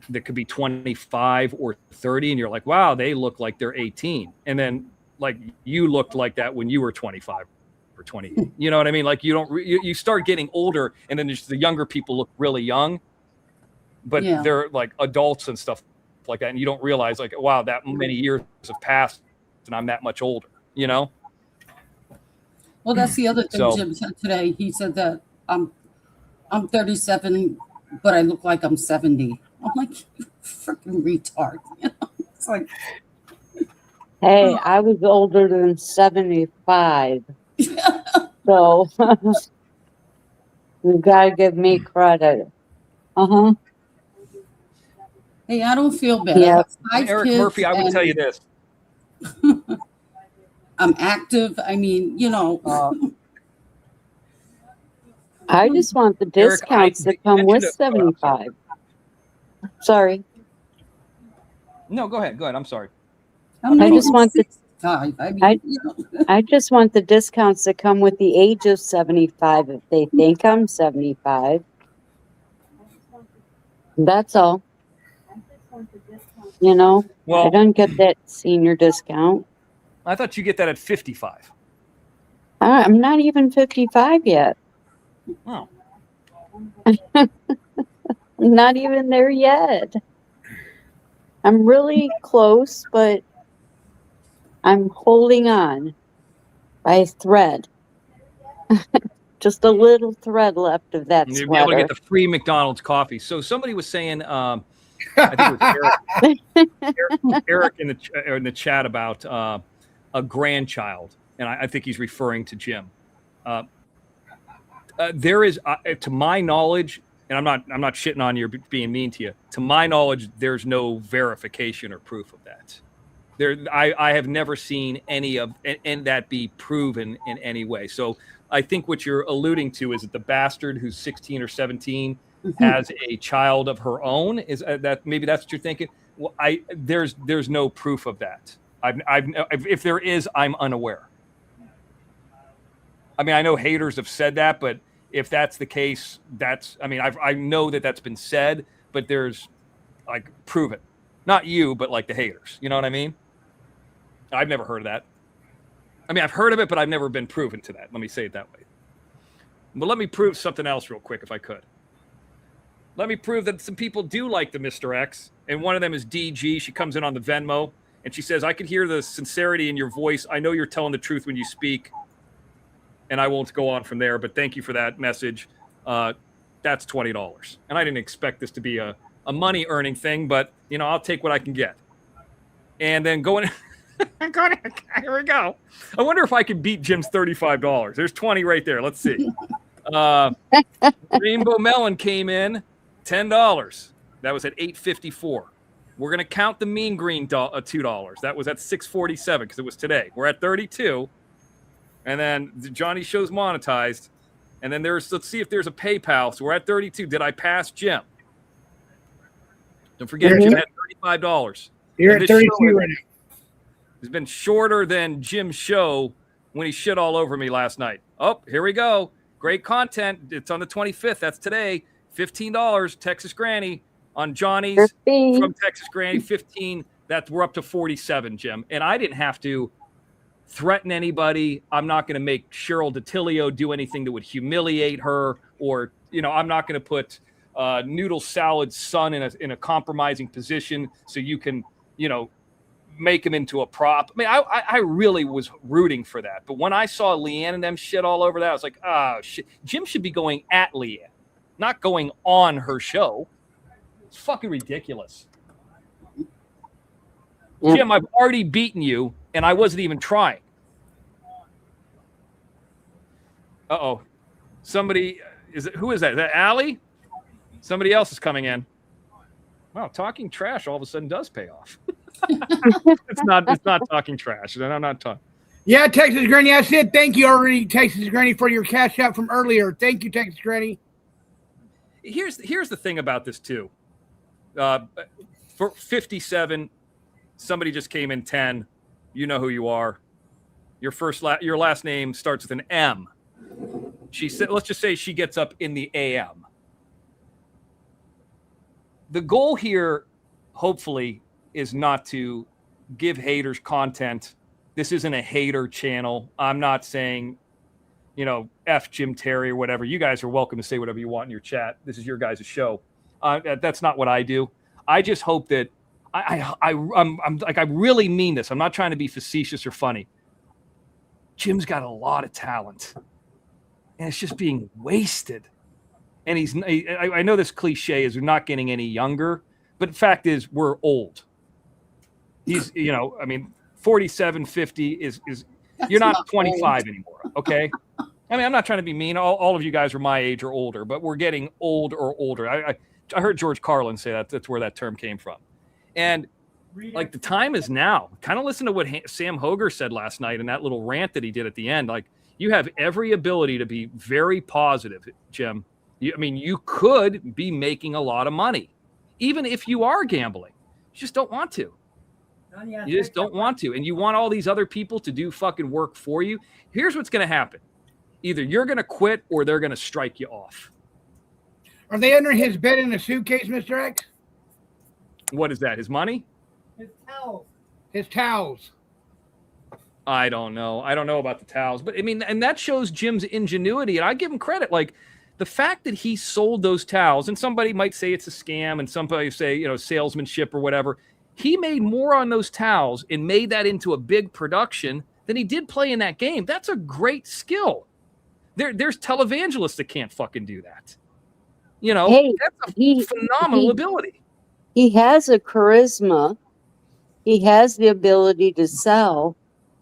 that could be 25 or 30, and you're like, wow, they look like they're 18. And then like you looked like that when you were 25. for 20. You know what I mean? Like you start getting older, and then just the younger people look really young, but
Yeah.
they're like adults and stuff like that, and you don't realize like, wow, that many years have passed, and I'm that much older. You know?
Well, that's the other thing
So-
Jim said today. He said that I'm 37, but I look like I'm 70. I'm like, you freaking retard. You know? It's like,
Hey, I was older than 75. So you gotta give me credit. Uh-huh.
hey, I don't feel bad.
Yeah.
I have 5
Eric
kids
Murphy, I would
and
tell you this.
I'm active. I mean, you know,
I just want the
Eric,
discounts that
you
come with
mentioned it-
75. Sorry.
No, go ahead. I'm sorry.
I'm
I
not
just
even
want the-
65. I mean,
I-
you know,
I just want the discounts that come with the age of 75 if they think I'm 75. That's all. You know, I
Well,
don't get that senior discount.
I thought you get that at 55.
I'm not even 55 yet.
Oh,
I'm not even there yet. I'm really close, but I'm holding on by a thread. Just a little thread left of that
and you'll be able to
sweater.
get the free McDonald's coffee. So somebody was saying, I think it was Eric in the chat about a grandchild, and I think he's referring to Jim. There is, to my knowledge, and I'm not shitting on you or being mean to you. To my knowledge, there's no verification or proof of that. I have never seen any of and that be proven in any way. So I think what you're alluding to is that the bastard who's 16 or 17 has a child of her own. Is that maybe that's what you're thinking? Well, there's no proof of that. If there is, I'm unaware. I mean, I know haters have said that, but if that's the case, I know that that's been said, but there's like prove it. Not you, but like the haters. You know what I mean? I've never heard of that. I mean, I've heard of it, but I've never been proven to that. Let me say it that way. But let me prove something else real quick, if I could. Let me prove that some people do like the Mr. X, and one of them is DG. She comes in on the Venmo, and she says, I can hear the sincerity in your voice. I know you're telling the truth when you speak, and I won't go on from there, but thank you for that message. That's $20. And I didn't expect this to be a money-earning thing, but, you know, I'll take what I can get. And then going... Here we go. I wonder if I can beat Jim's $35. There's 20 right there. Let's see. Rainbow Melon came in $10. That was at $8.54. We're gonna count the Mean Green $2. That was at $6.47 because it was today. We're at 32, and then the Johnny Show's monetized, and then let's see if there's a PayPal. So we're at 32. Did I pass Jim? Don't forget, Jim had $35.
You're
And
at
this
32
show-
right now.
It's been shorter than Jim's show when he shit all over me last night. Oh, here we go. Great content. It's on the 25th. That's today. $15. Texas Granny on Johnny's from Texas Granny. 15. We're up to 47, Jim. And I didn't have to threaten anybody. I'm not going to make Cheryl DiTilio do anything that would humiliate her, or, you know, I'm not going to put Noodle Salad's son in a compromising position so you can, you know, make him into a prop. I mean, I really was rooting for that. But when I saw Leanne and them shit all over that, I was like, oh, shit. Jim should be going at Leanne, not going on her show. It's fucking ridiculous.
Yep.
Jim, I've already beaten you, and I wasn't even trying. Uh-oh. Somebody, who is that? Is that Allie? Somebody else is coming in. Wow, talking trash all of a sudden does pay off. It's not talking trash. I'm not talking.
Yeah, Texas Granny, that's it. Thank you already, Texas Granny, for your cash out from earlier. Thank you, Texas Granny.
Here's the thing about this too. For 57, somebody just came in 10. You know who you are. Your last name starts with an M. She said, let's just say she gets up in the AM. The goal here, hopefully, is not to give haters content. This isn't a hater channel. I'm not saying F Jim Terry or whatever. You guys are welcome to say whatever you want in your chat. This is your guys' show. That's not what I do. I just hope that I'm like, I really mean this. I'm not trying to be facetious or funny. Jim's got a lot of talent, and it's just being wasted. And I know this cliche is we're not getting any younger, but the fact is we're old. He's, 47, 50 is you're not 25 anymore. Okay. I mean, I'm not trying to be mean. All of you guys are my age or older, but we're getting old or older. I heard George Carlin say that. That's where that term came from. And like the time is now. Kind of listen to what Sam Hoger said last night in that little rant that he did at the end. Like, you have every ability to be very positive, Jim. You could be making a lot of money, even if you are gambling. You just don't want to. You just don't want to. And you want all these other people to do fucking work for you. Here's what's going to happen. Either you're going to quit or they're going to strike you off.
Are they under his bed in a suitcase, Mr. X?
What is that? His money?
His towels.
His towels.
I don't know. I don't know about the towels. But, and that shows Jim's ingenuity. And I give him credit. Like, the fact that he sold those towels, and somebody might say it's a scam, and somebody say, salesmanship or whatever. He made more on those towels and made that into a big production than he did play in that game. That's a great skill. There's televangelists that can't fucking do that. That's a phenomenal ability.
He has a charisma. He has the ability to sell,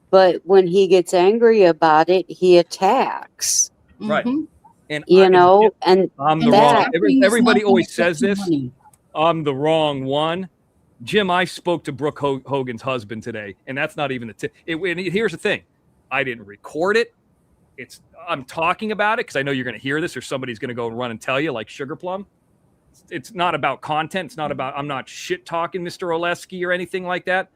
but when he gets angry about it, he attacks.
Right. And
and
I'm the wrong. Everybody always says this. I'm the wrong one. Jim, I spoke to Brooke Hogan's husband today, and that's not even here's the thing. I didn't record it. I'm talking about it because I know you're going to hear this, or somebody's going to go and run and tell you, like Sugar Plum. It's not about content. It's not about, I'm not shit talking Mr. Oleski or anything like that.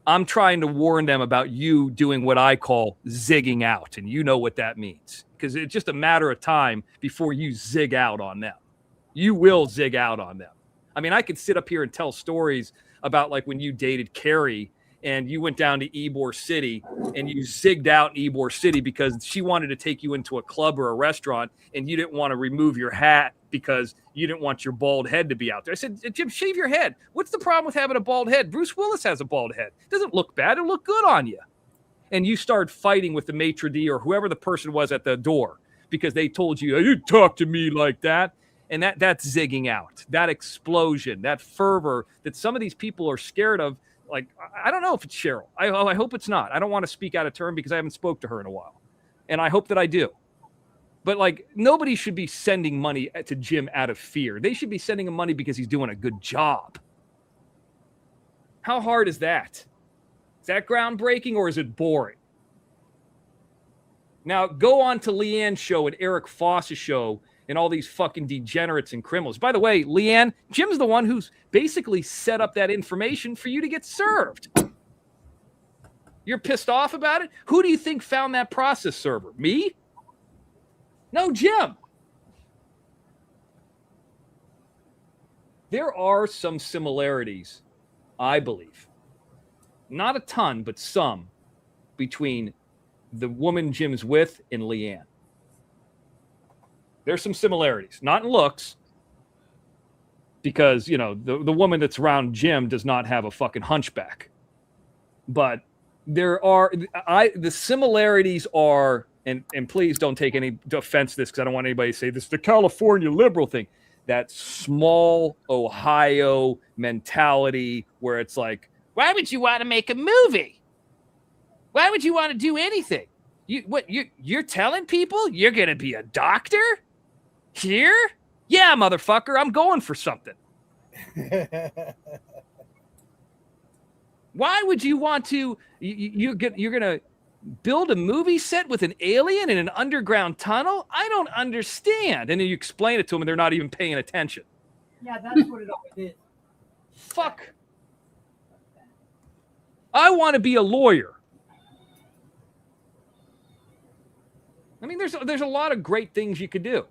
I'm trying to warn them about you doing what I call zigging out. And you know what that means, because it's just a matter of time before you zig out on them. You will zig out on them. I could sit up here and tell stories about like when you dated Carrie and you went down to Ybor City and you zigged out in Ybor City because she wanted to take you into a club or a restaurant and you didn't want to remove your hat because you didn't want your bald head to be out there. I said, Jim, shave your head. What's the problem with having a bald head? Bruce Willis has a bald head. It doesn't look bad. It'll look good on you. And you start fighting with the maitre d' or whoever the person was at the door because they told you, you talk to me like that. And that's zigging out, that explosion, that fervor that some of these people are scared of. Like, I don't know if it's Cheryl. I hope it's not. I don't want to speak out of turn because I haven't spoke to her in a while. And I hope that I do. But, like, nobody should be sending money to Jim out of fear. They should be sending him money because he's doing a good job. How hard is that? Is that groundbreaking or is it boring? Now, go on to Leanne's show and Eric Foss's show and all these fucking degenerates and criminals. By the way, Leanne, Jim's the one who's basically set up that information for you to get served. You're pissed off about it? Who do you think found that process server? Me? No, Jim. There are some similarities, I believe. Not a ton, but some, between the woman Jim's with and Leanne. There's some similarities, not in looks, because, the woman that's around Jim does not have a fucking hunchback. But the similarities are, and please don't take any offense to this because I don't want anybody to say this is the California liberal thing, that small Ohio mentality where it's like, why would you want to make a movie? Why would you want to do anything? You're telling people you're going to be a doctor? Here? Yeah, motherfucker, I'm going for something. Why would you want to? You're going to build a movie set with an alien in an underground tunnel? I don't understand. And then you explain it to them, and they're not even paying attention.
Yeah, that's what it always is.
Fuck. I want to be a lawyer. There's a lot of great things you could do.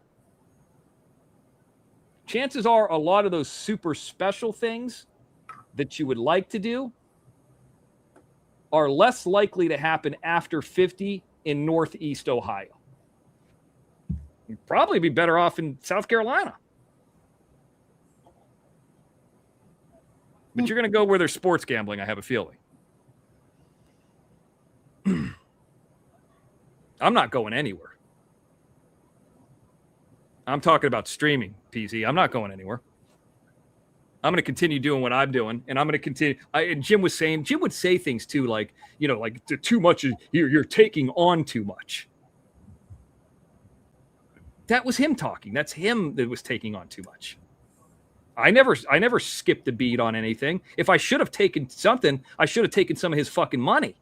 Chances are a lot of those super special things that you would like to do are less likely to happen after 50 in Northeast Ohio. You'd probably be better off in South Carolina. But you're going to go where there's sports gambling, I have a feeling. I'm not going anywhere. I'm talking about streaming, PZ. I'm not going anywhere. I'm going to continue doing what I'm doing, and I'm going to continue. And Jim would say things too, like, you know, like too much. You're taking on too much. That was him talking. That's him that was taking on too much. I never skipped a beat on anything. If I should have taken something, I should have taken some of his fucking money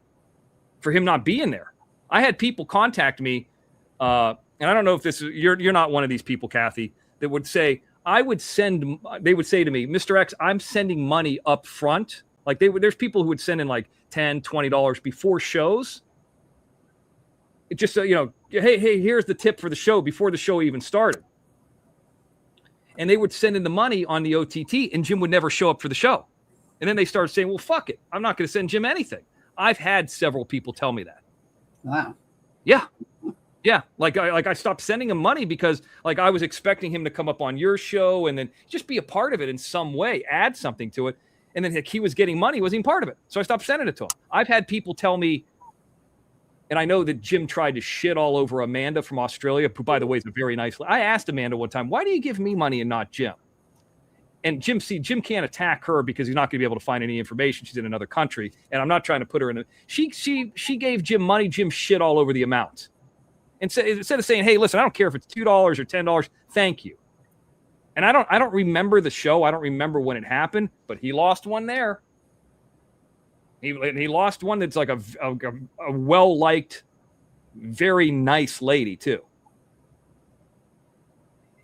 for him not being there. I had people contact me, and I don't know if this is you're not one of these people, Kathy, that would say they would say to me, Mr. X, I'm sending money up front. Like there's people who would send in like $10, $20 before shows. It just you know, hey, here's the tip for the show before the show even started. And they would send in the money on the OTT, and Jim would never show up for the show. And then they started saying, well, fuck it. I'm not going to send Jim anything. I've had several people tell me that.
Wow.
Yeah. Yeah. Like I stopped sending him money because like I was expecting him to come up on your show and then just be a part of it in some way, add something to it. And then he was getting money, wasn't even part of it. So I stopped sending it to him. I've had people tell me, and I know that Jim tried to shit all over Amanda from Australia, who, by the way, is a very nice. I asked Amanda one time, why do you give me money and not Jim? And Jim can't attack her because he's not going to be able to find any information. She's in another country, and I'm not trying to put her in a. She gave Jim money. Jim shit all over the amount, and instead of saying, "Hey, listen, I don't care if it's $2 or $10, thank you." And I don't remember the show. I don't remember when it happened, but he lost one there. He lost one that's like a well-liked, very nice lady too.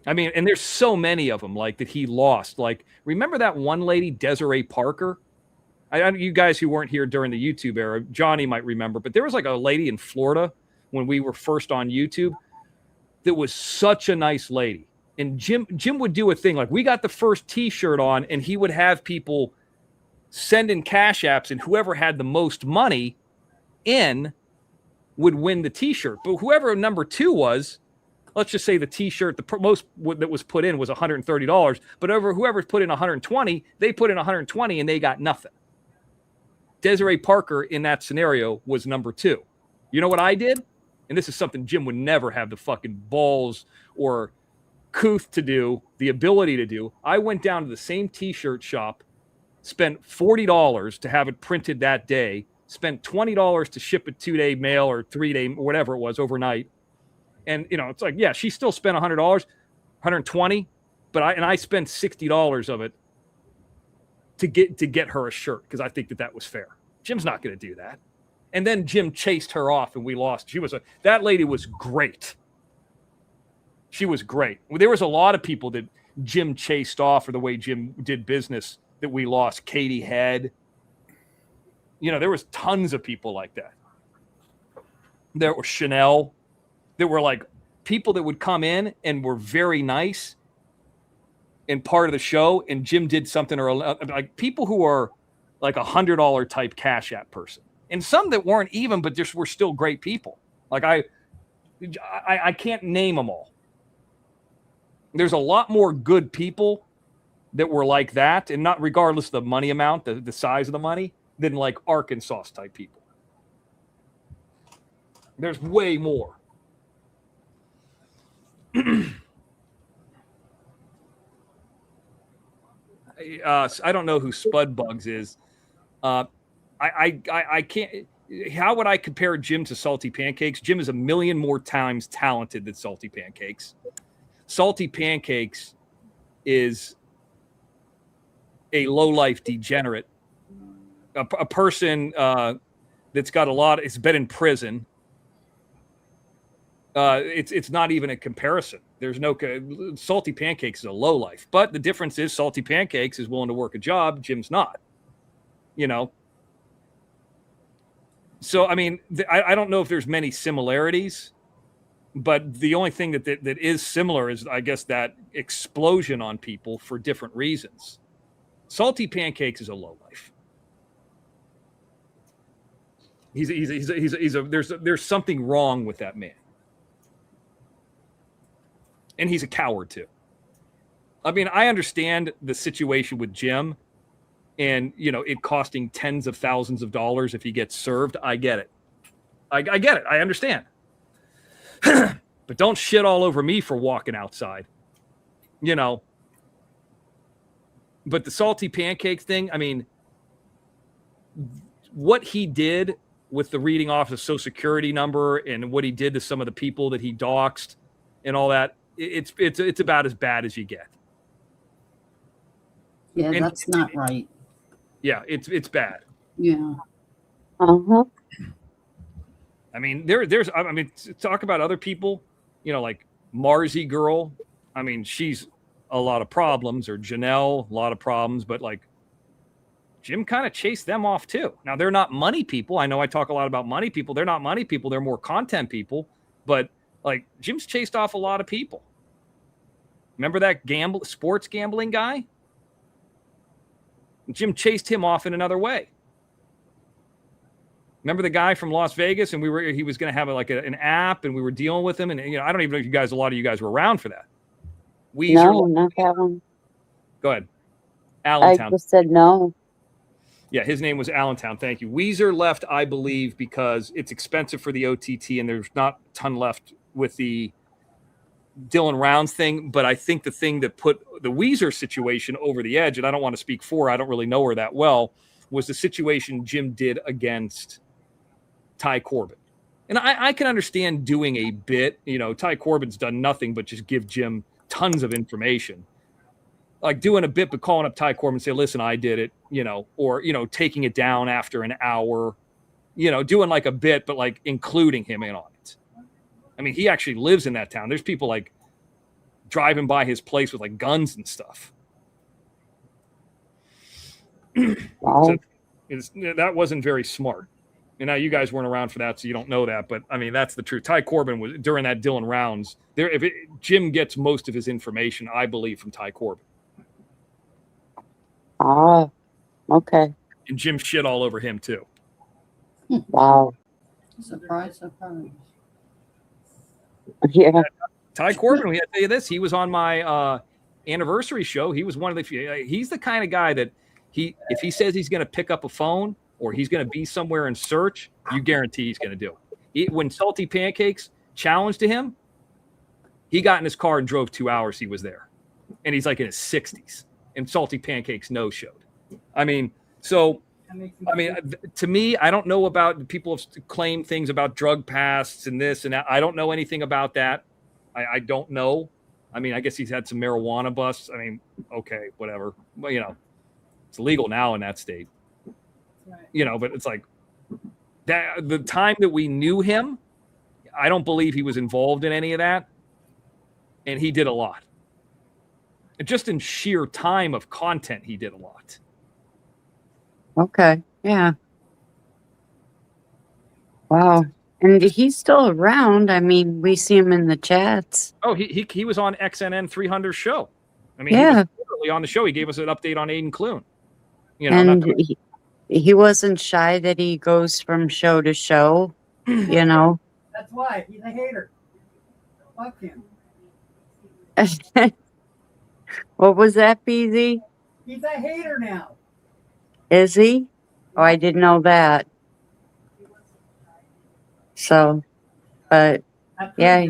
I mean, and there's so many of them like that he lost. Like, remember that one lady, Desiree Parker? You guys who weren't here during the YouTube era, Johnny might remember, but there was like a lady in Florida when we were first on YouTube that was such a nice lady. And Jim would do a thing like we got the first T-shirt on, and he would have people send in cash apps, and whoever had the most money in would win the T-shirt. But whoever number 2 was, let's just say the T-shirt, the most that was put in was $130. But whoever put in 120, they put in 120 and they got nothing. Desiree Parker in that scenario was number 2. You know what I did? And this is something Jim would never have the fucking balls or couth to do, the ability to do. I went down to the same T-shirt shop, spent $40 to have it printed that day, spent $20 to ship it 2-day mail or 3-day, whatever it was, overnight. And, you know, it's like, yeah, she still spent $100, $120, but I spent $60 of it to get her a shirt because I think that was fair. Jim's not going to do that. And then Jim chased her off and we lost. That lady was great. She was great. There was a lot of people that Jim chased off, or the way Jim did business, that we lost. Katie Head. You know, there was tons of people like that. There was Chanel. There were like people that would come in and were very nice and part of the show, and Jim did something, or like people who are like $100 type Cash App person, and some that weren't even, but just were still great people. Like I can't name them all. There's a lot more good people that were like that, and not regardless of the money amount, the size of the money, than like Arkansas type people. There's way more. I don't know who Spud Bugs is. I can't. How would I compare Jim to Salty Pancakes? Jim is a million more times talented than Salty Pancakes. Salty Pancakes is a low-life degenerate, a person that's got it's been in prison. It's not even a comparison. There's no Salty Pancakes is a low life, but the difference is Salty Pancakes is willing to work a job. Jim's not, you know? So, I mean, I don't know if there's many similarities, but the only thing that is similar is, I guess, that explosion on people for different reasons. Salty Pancakes is a low life. There's something wrong with that man. And he's a coward too. I mean, I understand the situation with Jim and, you know, it costing tens of thousands of dollars if he gets served. I get it. I get it. I understand. But don't shit all over me for walking outside, you know. But the salty pancake thing, I mean, what he did with the reading off the social security number and what he did to some of the people that he doxed and all that, it's about as bad as you get.
Yeah,
And-
that's not right.
Yeah, it's bad.
Yeah.
Uh-huh.
I mean, I mean, talk about other people, you know, like Marzi girl. I mean, she's a lot of problems, or Janelle, a lot of problems, but like Jim kind of chased them off too. Now they're not money people. I know I talk a lot about money people. They're not money people. They're more content people, but like Jim's chased off a lot of people. Remember that sports gambling guy? Jim chased him off in another way. Remember the guy from Las Vegas, and he was going to have an app, and we were dealing with him, and you know, I don't even know if a lot of you guys were around for that.
No, not that one.
Go ahead.
I
Allentown.
just said no.
Yeah, his name was Allentown. Thank you. Weezer left, I believe, because it's expensive for the OTT, and there's not a ton left with the Dylan Rounds thing. But I think the thing that put the Weezer situation over the edge, and I don't want to speak for her, I don't really know her that well, was the situation Jim did against Ty Corbin. And I can understand doing a bit. You know, Ty Corbin's done nothing but just give Jim tons of information. Like doing a bit, but calling up Ty Corbin and say, listen, I did it, you know, or, you know, taking it down after an hour, you know, doing like a bit, but like including him in on it. I mean, he actually lives in that town. There's people like driving by his place with like guns and stuff.
Wow.
So that wasn't very smart. And now you guys weren't around for that, so you don't know that. But I mean, that's the truth. Ty Corbin was during that Dylan Rounds there. Jim gets most of his information, I believe, from Ty Corbin.
Ah, okay.
And Jim shit all over him too.
Wow.
Surprise, surprise.
Yeah.
Ty Corbin, we had to tell you this. He was on my anniversary show. He was one of the few. He's the kind of guy that if he says he's going to pick up a phone or he's going to be somewhere and search, you guarantee he's going to do it. When Salty Pancakes challenged to him, he got in his car and drove 2 hours. He was there, and he's like in his 60s. And Salty Pancakes no-showed. I mean, so. I mean, to me, I don't know about people have claimed things about drug pasts and this and that. I don't know anything about that. I don't know. I mean, I guess he's had some marijuana busts. I mean, okay, whatever. But, you know, it's legal now in that state. You know, but it's like that the time that we knew him, I don't believe he was involved in any of that. And he did a lot. Just in sheer time of content, he did a lot.
Okay. Yeah. Wow. And he's still around. I mean, we see him in the chats.
Oh, he was on XNN 300 show. I mean,
Yeah.
he was literally on the show. He gave us an update on Aiden Clune. You know,
And he wasn't shy that he goes from show to show, you know.
That's why he's a hater. Fuck him.
What was that, BZ?
He's a hater now.
Is he? Oh, I didn't know that. So, but yeah.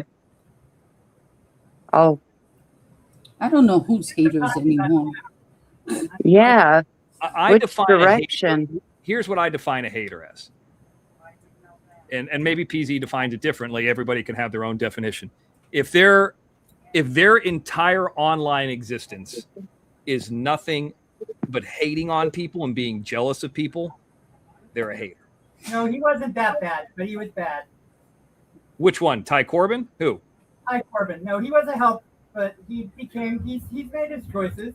Oh,
I don't know who's haters anymore.
yeah.
I
Which
define a hater.
direction?
Here's what I define a hater as. And maybe PZ defines it differently. Everybody can have their own definition. If their entire online existence is nothing but hating on people and being jealous of people, they're a hater.
No, he wasn't that bad, but he was bad.
Which one? Ty Corbin? Who?
Ty Corbin. No, he wasn't help, but he's made his choices.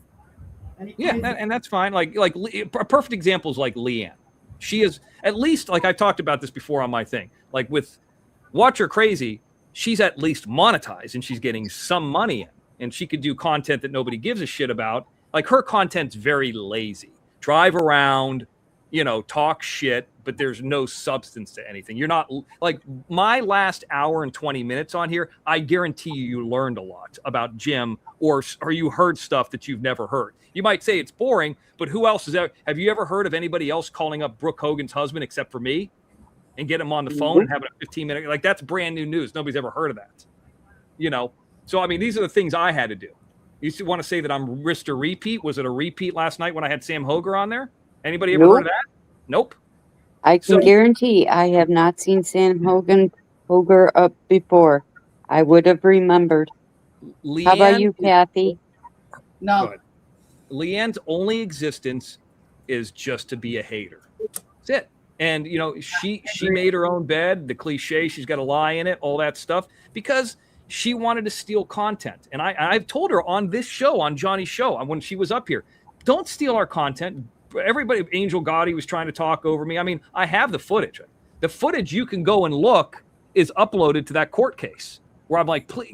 And
Yeah, and that's fine. Like a perfect example is like Leanne. She is at least, like I talked about this before on my thing. Like with Watch Her Crazy, she's at least monetized and she's getting some money in, and she could do content that nobody gives a shit about. Like her content's very lazy. Drive around, talk shit, but there's no substance to anything. You're not like my last hour and 20 minutes on here. I guarantee you learned a lot about Jim or you heard stuff that you've never heard. You might say it's boring, but who else is there? Have you ever heard of anybody else calling up Brooke Hogan's husband except for me and get him on the phone and having a 15-minute, like that's brand new news. Nobody's ever heard of that, So, I mean, these are the things I had to do. You want to say that I'm Mr. Repeat? Was it a repeat last night when I had Sam Hoger on there? Anybody ever heard of that? Nope.
I can guarantee I have not seen Sam Hoger up before. I would have remembered.
Leanne,
how about you, Kathy?
No.
Leanne's only existence is just to be a hater. That's it. And, she made her own bed, the cliche, she's got a lie in it, all that stuff, because she wanted to steal content. And I've told her on this show, on Johnny's show, when she was up here, don't steal our content. Everybody, Angel Gotti was trying to talk over me. I mean, I have the footage. The footage you can go and look is uploaded to that court case where I'm like, please,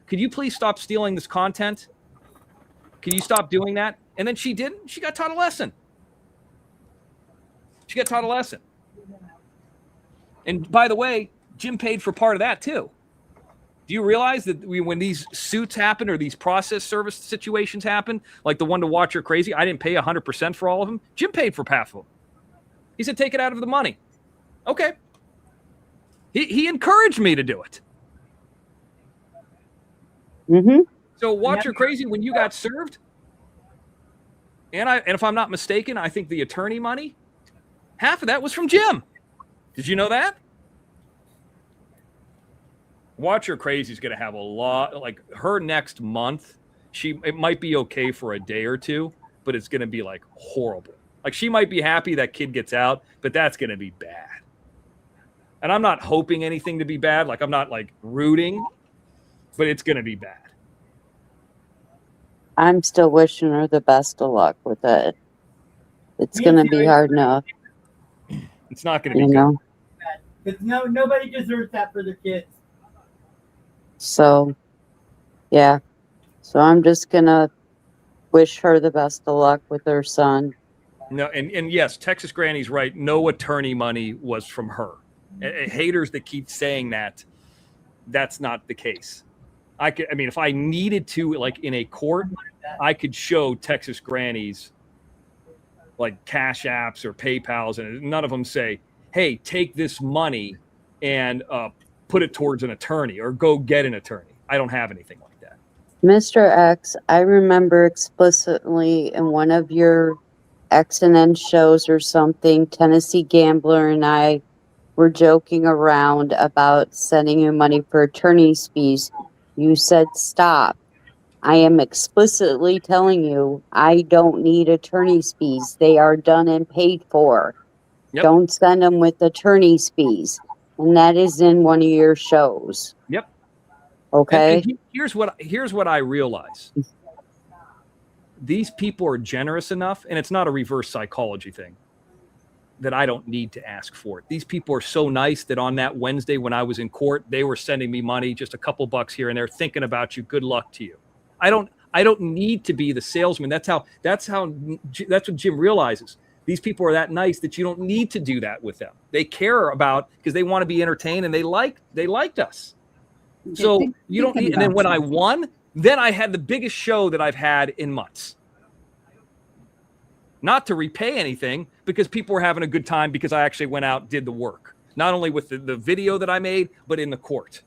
could you please stop stealing this content? Can you stop doing that? And then she didn't. She got taught a lesson. And by the way, Jim paid for part of that too. Do you realize that when these suits happen or these process service situations happen, like the one to Watch Her Crazy, I didn't pay 100% for all of them. Jim paid for half of them. He said, take it out of the money. Okay. He encouraged me to do it.
Mm-hmm.
So Watch Her Crazy, when you got served, and if I'm not mistaken, I think the attorney money, half of that was from Jim. Did you know that? Watch Her Crazy is going to have a lot, like her next month. It might be okay for a day or two, but it's going to be like horrible. Like she might be happy that kid gets out, but that's going to be bad. And I'm not hoping anything to be bad. Like I'm not like rooting, but it's going to be bad.
I'm still wishing her the best of luck with it. It's going to be hard enough.
It's not going to be good.
Because nobody deserves that for their kids.
So, yeah. So I'm just going to wish her the best of luck with her son.
No, and yes, Texas Granny's right. No attorney money was from her. Haters that keep saying that's not the case. I mean, if I needed to, like in a court, I could show Texas Granny's like Cash Apps or PayPals, and none of them say, hey, take this money and put it towards an attorney or go get an attorney. I don't have anything like that.
Mr. X, I remember explicitly in one of your X&N shows or something, Tennessee Gambler and I were joking around about sending you money for attorney's fees. You said, stop. I am explicitly telling you, I don't need attorney's fees. They are done and paid for.
Yep.
Don't send them with attorney's fees. And that is in one of your shows.
Yep.
Okay.
And here's what I realize. These people are generous enough, and it's not a reverse psychology thing, that I don't need to ask for it. These people are so nice that on that Wednesday when I was in court, they were sending me money, just a couple bucks here and there, thinking about you. Good luck to you. I don't need to be the salesman. That's what Jim realizes. These people are that nice that you don't need to do that with them. They care about, because they want to be entertained, and they liked us. So you don't need. And then when I won, then I had the biggest show that I've had in months. Not to repay anything, because people were having a good time because I actually went out and did the work. Not only with the video that I made, but in the court.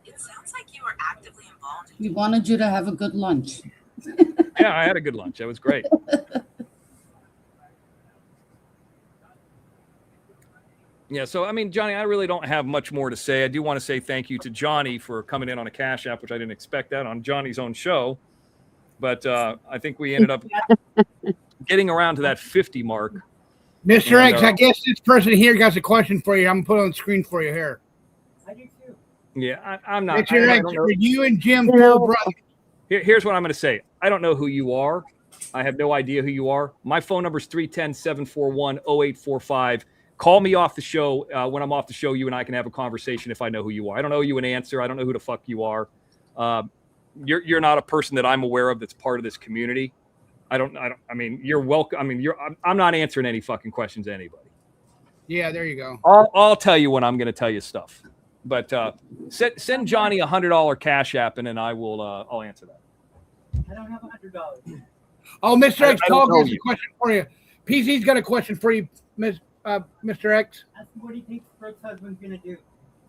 It sounds like you were actively involved.
We wanted you to have a good lunch.
Yeah, I had a good lunch. That was great. Yeah, so, I mean, Johnny, I really don't have much more to say. I do want to say thank you to Johnny for coming in on a Cash App, which I didn't expect that on Johnny's own show. But I think we ended up getting around to that 50 mark.
Mr. X, I guess this person here got a question for you. I'm going to put it on the screen for you here.
I do too.
Yeah, I'm not.
Mr. X, are you and Jim full brother?
Here's what I'm going to say. I don't know who you are. I have no idea who you are. My phone number is 310-741-0845. Call me off the show. When I'm off the show, you and I can have a conversation if I know who you are. I don't know you an answer. I don't know who the fuck you are. you're not a person that I'm aware of that's part of this community. I mean, you're welcome. I mean, I'm not answering any fucking questions to anybody.
Yeah, there you go.
I'll tell you when I'm going to tell you stuff. But send Johnny $100 cash app, and then I'll answer that.
I don't have $100.
Oh, Mr. X,
I don't
Paul
know
has a
you.
question for you. PC's got a question for you, Mr. X.
Ask him what he thinks Brooke's husband's gonna do.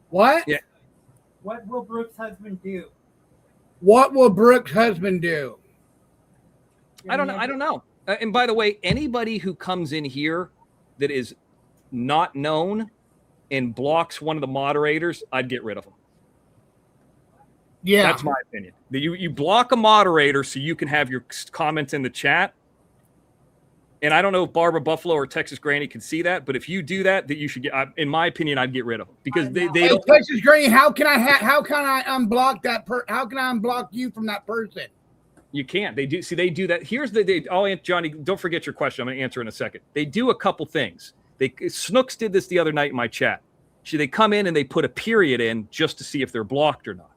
What?
Yeah.
What will Brooke's husband do?
What will Brooke's husband do?
I don't know. And by the way, anybody who comes in here that is not known and blocks one of the moderators, I'd get rid of them.
Yeah.
That's my opinion. You block a moderator so you can have your comments in the chat. And I don't know if Barbara Buffalo or Texas Granny can see that, but if you do that, you should get. In my opinion, I'd get rid of them because they
Hey,
don't.
Texas Granny, how can I unblock that? How can I unblock you from that person?
You can't. They do. See, they do that. Here's Johnny. Don't forget your question. I'm going to answer in a second. They do a couple things. Snooks did this the other night in my chat. They come in and they put a period in just to see if they're blocked or not.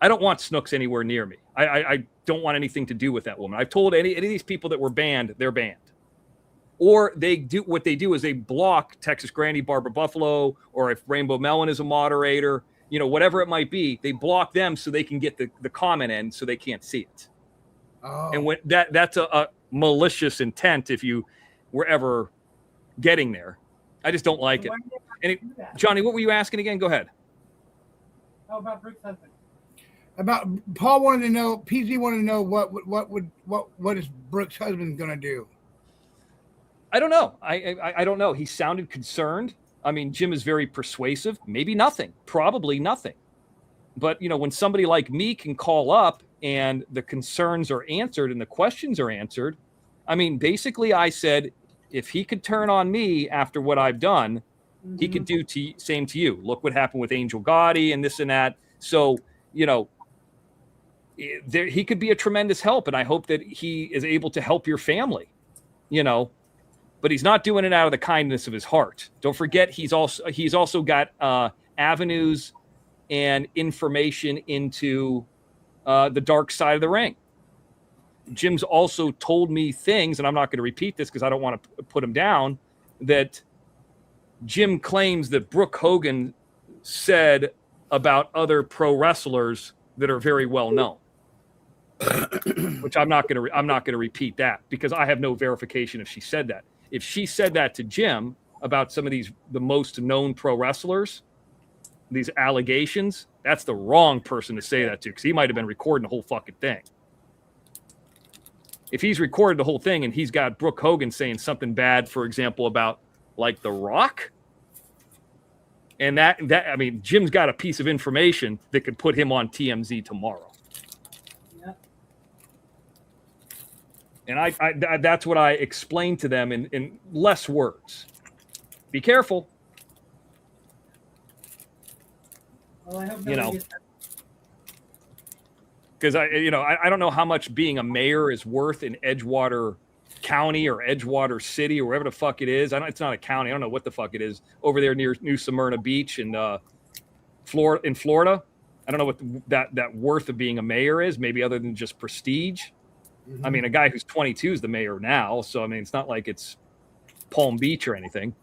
I don't want Snooks anywhere near me. I don't want anything to do with that woman. I've told any of these people that were banned, they're banned. Or they do what they do is they block Texas Granny, Barbara Buffalo, or if Rainbow Melon is a moderator, whatever it might be, they block them so they can get the comment in so they can't see it.
Oh.
And when that's a malicious intent if you were ever getting there. I just don't like it. Johnny, what were you asking again? Go ahead.
How about Brooke's husband?
About Paul wanted to know. PZ wanted to know what is Brooke's husband gonna do?
I don't know. I don't know. He sounded concerned. I mean, Jim is very persuasive. Maybe nothing. Probably nothing. But when somebody like me can call up and the concerns are answered and the questions are answered, I mean, basically, I said if he could turn on me after what I've done, he could do same to you. Look what happened with Angel Gotti and this and that. So he could be a tremendous help, and I hope that he is able to help your family. But he's not doing it out of the kindness of his heart. Don't forget, he's also got avenues and information into the dark side of the ring. Jim's also told me things, and I'm not going to repeat this because I don't want to put him down, that Jim claims that Brooke Hogan said about other pro wrestlers that are very well known. Which I'm not going to repeat that because I have no verification if she said that. If she said that to Jim about some of the most known pro wrestlers, these allegations, that's the wrong person to say that to because he might have been recording the whole fucking thing. If he's recorded the whole thing and he's got Brooke Hogan saying something bad, for example, about like The Rock, and that I mean, Jim's got a piece of information that could put him on TMZ tomorrow.
Yeah.
And I that's what I explained to them in less words. Be careful.
Well, I hope
because I don't know how much being a mayor is worth in Edgewater County or Edgewater City or wherever the fuck it is. It's not a county. I don't know what the fuck it is over there near New Smyrna Beach and Florida. I don't know what that worth of being a mayor is. Maybe other than just prestige. Mm-hmm. I mean, a guy who's 22 is the mayor now, so I mean, it's not like it's Palm Beach or anything.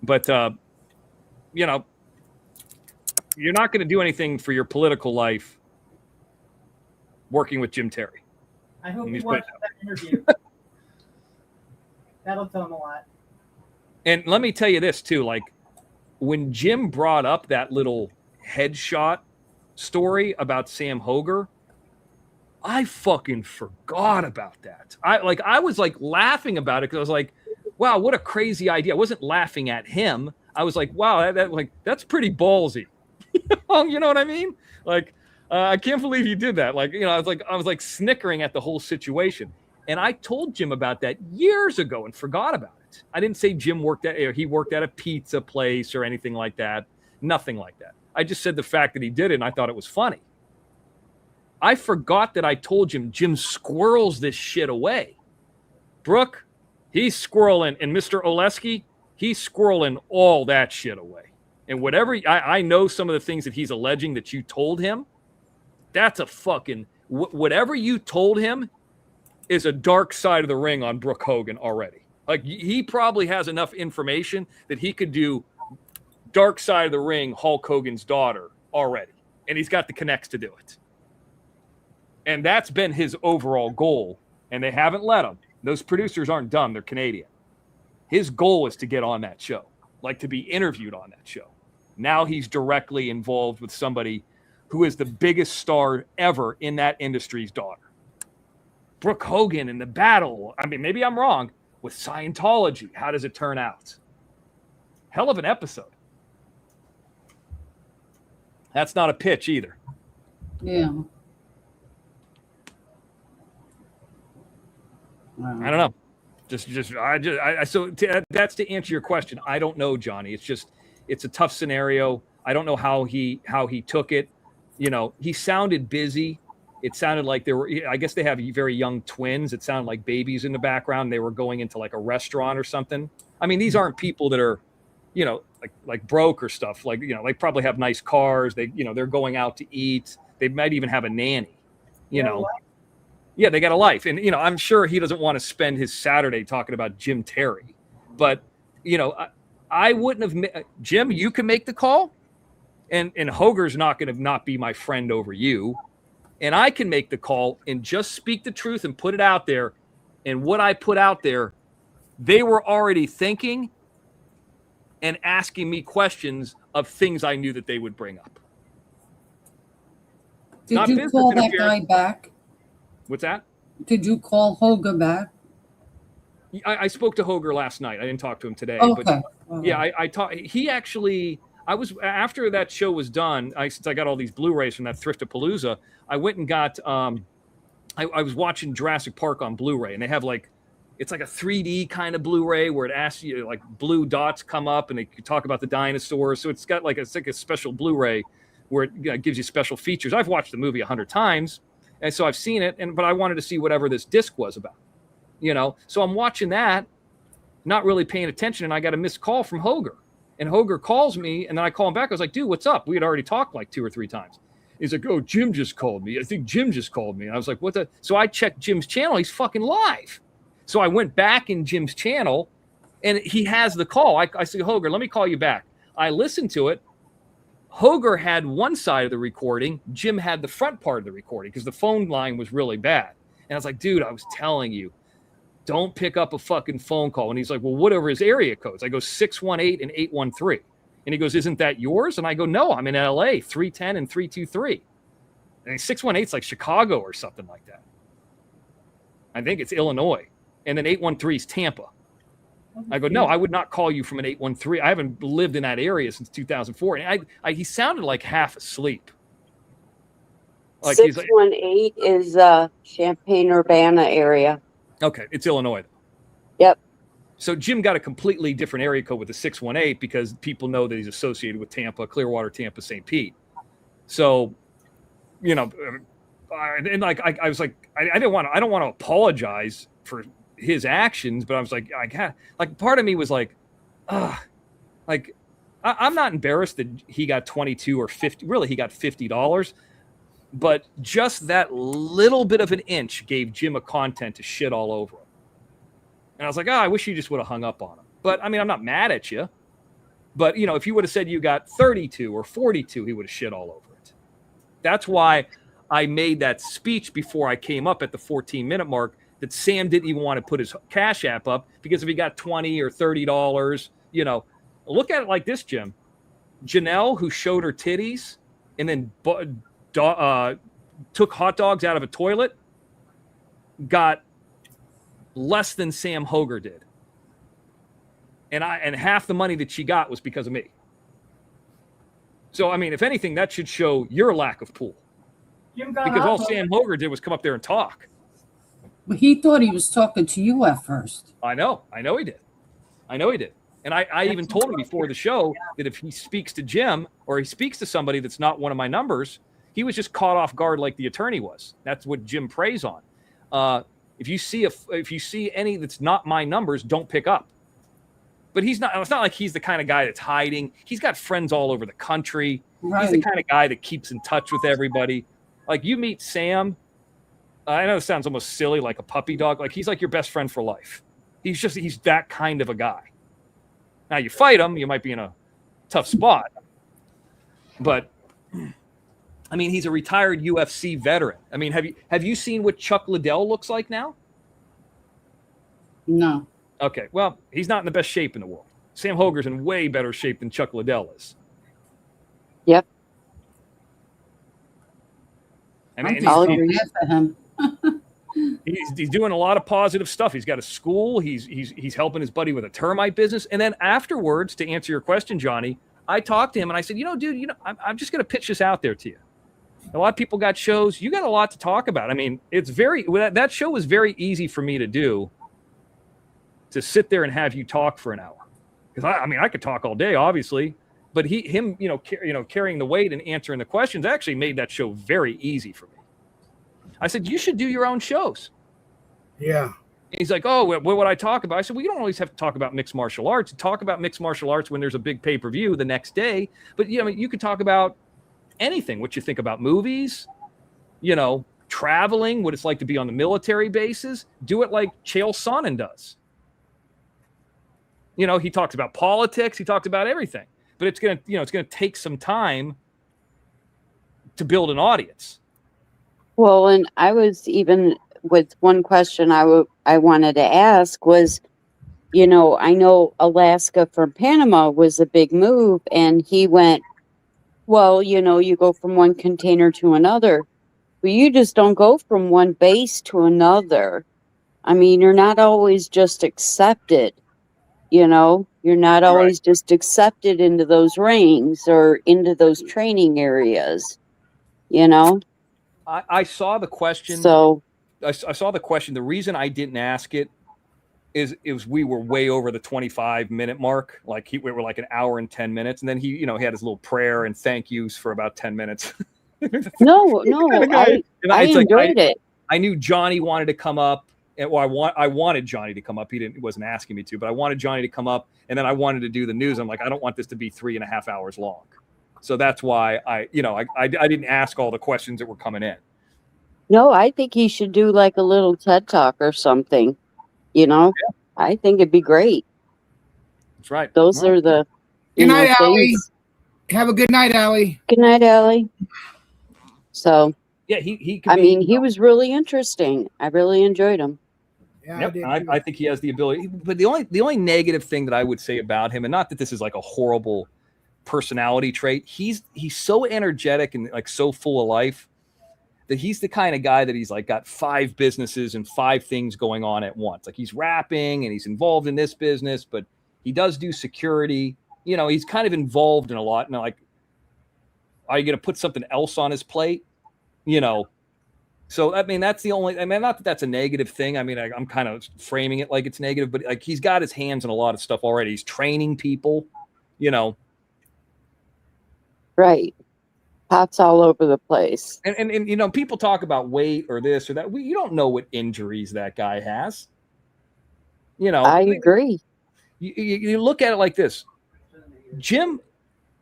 But you're not going to do anything for your political life working with Jim Terry.
I hope he watched that interview. That'll tell him a lot.
And let me tell you this too, like when Jim brought up that little headshot story about Sam Hoger, I fucking forgot about that. I was like laughing about it because I was like, wow, what a crazy idea. I wasn't laughing at him. I was like, wow, that's pretty ballsy. You know what I mean? Like, I can't believe you did that. Like, I was like snickering at the whole situation. And I told Jim about that years ago and forgot about it. I didn't say he worked at a pizza place or anything like that. Nothing like that. I just said the fact that he did it and I thought it was funny. I forgot that I told Jim squirrels this shit away. Brooke, he's squirreling, and Mr. Oleski, he's squirreling all that shit away. And whatever, I know some of the things that he's alleging that you told him, that's a fucking whatever you told him is a dark side of the ring on Brooke Hogan already. Like, he probably has enough information that he could do dark side of the ring Hulk Hogan's daughter already. And he's got the connects to do it. And that's been his overall goal. And they haven't let him. Those producers aren't dumb. They're Canadian. His goal is to get on that show, like to be interviewed on that show. Now he's directly involved with somebody who is the biggest star ever in that industry's daughter. Brooke Hogan in the battle. I mean, maybe I'm wrong. With Scientology, how does it turn out? Hell of an episode. That's not a pitch either.
Yeah.
I don't know. That's to answer your question. I don't know, Johnny. It's a tough scenario. I don't know how he took it. You know, he sounded busy. It sounded like I guess they have very young twins. It sounded like babies in the background. They were going into like a restaurant or something. I mean, these aren't people that are, you know, like broke or stuff. Like, you know, they probably have nice cars. They're going out to eat. They might even have a nanny, you know. Yeah, they got a life. And, you know, I'm sure he doesn't want to spend his Saturday talking about Jim Terry. But, you know, I wouldn't have – Jim, you can make the call. And Hoger's not going to not be my friend over you. And I can make the call and just speak the truth and put it out there. And what I put out there, they were already thinking and asking me questions of things I knew that they would bring up.
Did you call that guy back?
What's that?
Did you call Hoger back?
I spoke to Hoger last night. I didn't talk to him today.
Okay.
But yeah, I talked. He actually, after that show was done, since I got all these Blu-rays from that Thriftapalooza, I went and got, I was watching Jurassic Park on Blu-ray, and they have it's like a 3D kind of Blu-ray where it asks you, like, blue dots come up and they talk about the dinosaurs. So it's got it's like a special Blu-ray where it gives you special features. I've watched the movie 100 times, and so I've seen it, but I wanted to see whatever this disc was about, you know? So I'm watching that, not really paying attention, and I got a missed call from Hoger. And Hoger calls me, and then I call him back. I was like, dude, what's up? We had already talked like 2 or 3 times. He's like, oh, Jim just called me. I think Jim just called me. And I was like, what the? So I checked Jim's channel. He's fucking live. So I went back in Jim's channel, and he has the call. I said, Hoger, let me call you back. I listened to it. Hoger had one side of the recording. Jim had the front part of the recording because the phone line was really bad. And I was like, dude, I was telling you, don't pick up a fucking phone call. And he's like, well, whatever his area codes. I go 618 and 813. And he goes, isn't that yours? And I go, no, I'm in LA, 310 and 323. And 618 is like Chicago or something like that. I think it's Illinois. And then 813 is Tampa. I go, no, I would not call you from an 813. I haven't lived in that area since 2004. And he sounded like half asleep. Like
618 is Champaign-Urbana area.
Okay, it's Illinois.
Yep.
So Jim got a completely different area code with the 618 because people know that he's associated with Tampa, Clearwater, Tampa, St. Pete. So, you know, I was like, I don't want to apologize for his actions, but I was like, part of me was like, I'm not embarrassed that he got 22 or 50. Really, he got $50. But just that little bit of an inch gave Jim a content to shit all over him. And I was like, I wish you just would have hung up on him. But, I mean, I'm not mad at you. But, you know, if you would have said you got 32 or 42, he would have shit all over it. That's why I made that speech before I came up at the 14-minute mark that Sam didn't even want to put his Cash App up because if he got $20 or $30, you know, look at it like this, Jim. Janelle, who showed her titties and then took hot dogs out of a toilet, got less than Sam Hoger did. And half the money that she got was because of me. So, I mean, if anything, that should show your lack of pool. Because all Sam Hoger did was come up there and talk.
But he thought he was talking to you at first.
I know he did. And I even told him before the show that if he speaks to Jim or he speaks to somebody that's not one of my numbers, he was just caught off guard like the attorney was. That's what Jim preys on. If you see any that's not my numbers, don't pick up. But he's not. It's not like he's the kind of guy that's hiding. He's got friends all over the country. Right. He's the kind of guy that keeps in touch with everybody. Like you meet Sam, I know it sounds almost silly, like a puppy dog. Like he's like your best friend for life. He's that kind of a guy. Now you fight him, you might be in a tough spot. But I mean, he's a retired UFC veteran. I mean, have you seen what Chuck Liddell looks like now?
No.
Okay, well, he's not in the best shape in the world. Sam Hoger's in way better shape than Chuck Liddell is.
Yep.
I mean,
I'll
feel
agree.
bad for him.
he's doing a lot of positive stuff. He's got a school. He's helping his buddy with a termite business. And then afterwards, to answer your question, Johnny, I talked to him and I said, dude, I'm just going to pitch this out there to you. A lot of people got shows. You got a lot to talk about. I mean, that show was very easy for me to do, to sit there and have you talk for an hour. Because I could talk all day, obviously, but him, carrying the weight and answering the questions actually made that show very easy for me. I said, you should do your own shows.
Yeah.
And he's like, oh, what would I talk about? I said, well, you don't always have to talk about mixed martial arts. Talk about mixed martial arts when there's a big pay-per-view the next day. But you could talk about anything, what you think about movies, traveling, what it's like to be on the military bases. Do it like Chael Sonnen does. He talks about politics. He talks about everything. But it's gonna take some time to build an audience.
Well, and I was even with one question I wanted to ask was, I know Alaska from Panama was a big move, and he went, well, you go from one container to another, but you just don't go from one base to another. I mean, you're not always just accepted, you're not always just accepted into those rings or into those training areas,
I saw the question.
So
I saw the question. The reason I didn't ask it is we were way over the 25-minute mark. Like we were like an hour and 10 minutes. And then he had his little prayer and thank yous for about 10 minutes.
no, I enjoyed it.
I knew Johnny wanted to come up. I wanted Johnny to come up. He wasn't asking me to, but I wanted Johnny to come up. And then I wanted to do the news. I'm like, I don't want this to be 3.5 hours long. So that's why I didn't ask all the questions that were coming in.
No, I think he should do like a little TED Talk or something.
Yeah.
I think it'd be great.
That's right.
Those are the
Good night, Allie.
things.
Have a good night, Allie.
Good night, Allie. So,
Yeah, he.
he was really interesting. I really enjoyed him.
Yeah,
Yep,
did too.
I think he has the ability. But the only negative thing that I would say about him, and not that this is like a horrible personality trait, he's so energetic and like so full of life that he's the kind of guy that he's like got 5 businesses and 5 things going on at once. Like he's rapping and he's involved in this business, but he does do security. He's kind of involved in a lot. And like, are you going to put something else on his plate? So, that's the only, not that that's a negative thing. I'm kind of framing it like it's negative, but like he's got his hands in a lot of stuff already. He's training people,
Right. Pots all over the place.
And people talk about weight or this or that. You don't know what injuries that guy has.
I agree.
You look at it like this. Jim,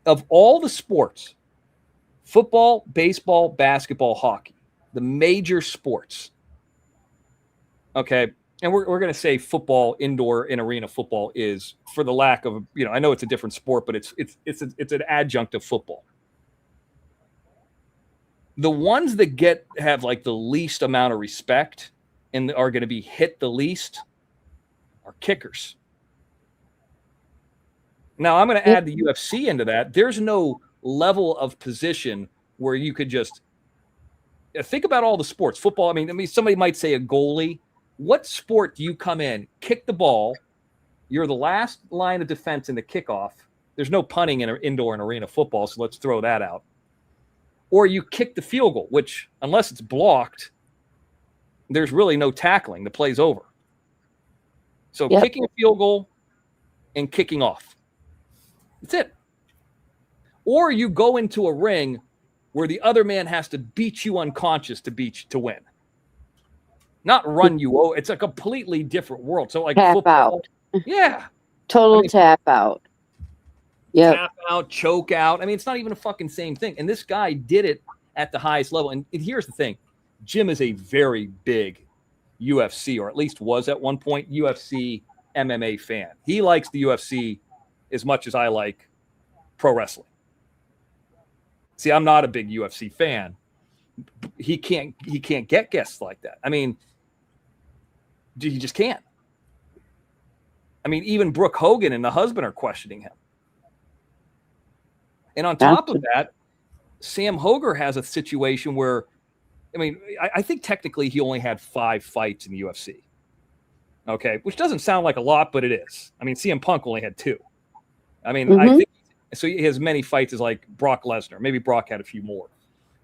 of all the sports, football, baseball, basketball, hockey, the major sports. Okay. And we're going to say football, indoor and arena football is, for the lack of, I know it's a different sport, but it's an adjunct of football. The ones that have like the least amount of respect and are going to be hit the least are kickers. Now I'm going to add the UFC into that. There's no level of position where you could just think about all the sports. Football, somebody might say a goalie. What sport do you come in, kick the ball? You're the last line of defense in the kickoff. There's no punting in indoor and arena football, so let's throw that out. Or you kick the field goal, which, unless it's blocked, there's really no tackling. The play's over. So Kicking a field goal and kicking off. That's it. Or you go into a ring where the other man has to beat you unconscious to win. Not run you over. It's a completely different world. So like
Tap
football.
out.
Yeah.
Total tap out. Yeah.
Tap out, choke out. It's not even a fucking same thing. And this guy did it at the highest level. And here's the thing. Jim is a very big UFC, or at least was at one point, UFC MMA fan. He likes the UFC as much as I like pro wrestling. See, I'm not a big UFC fan. He can't get guests like that. I mean, he just can't. I mean, even Brooke Hogan and the husband are questioning him. And on top of that, Sam Hoger has a situation where, I mean, I think technically he only had 5 fights in the UFC. Okay, which doesn't sound like a lot, but it is. I mean, CM Punk only had 2. I mean, I think so. He has many fights as like Brock Lesnar. Maybe Brock had a few more,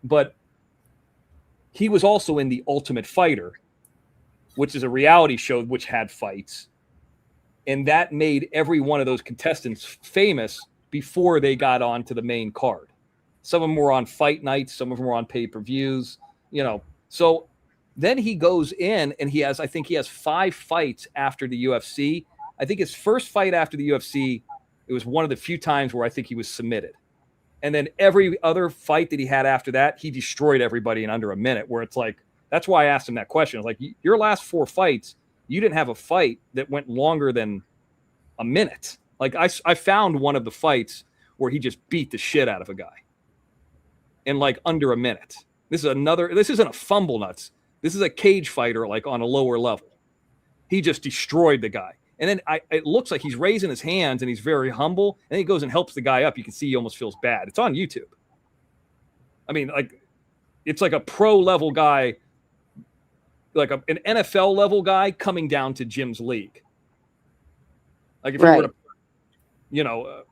but he was also in The Ultimate Fighter, which is a reality show which had fights, and that made every one of those contestants famous before they got onto the main card. Some of them were on fight nights, some of them were on pay-per-views, you know. So then he goes in and I think he has 5 fights after the UFC. I think his first fight after the UFC, it was one of the few times where I think he was submitted. And then every other fight that he had after that, he destroyed everybody in under a minute, where it's like, that's why I asked him that question. I was like, your last 4 fights, you didn't have a fight that went longer than a minute. Like I found one of the fights where he just beat the shit out of a guy in like under a minute. This isn't a fumble nuts. This is a cage fighter, like on a lower level. He just destroyed the guy. And then it looks like he's raising his hands and he's very humble. And then he goes and helps the guy up. You can see he almost feels bad. It's on YouTube. I mean, like, it's like a pro level guy, like an NFL level guy coming down to Jim's league. Like if you were to, you know,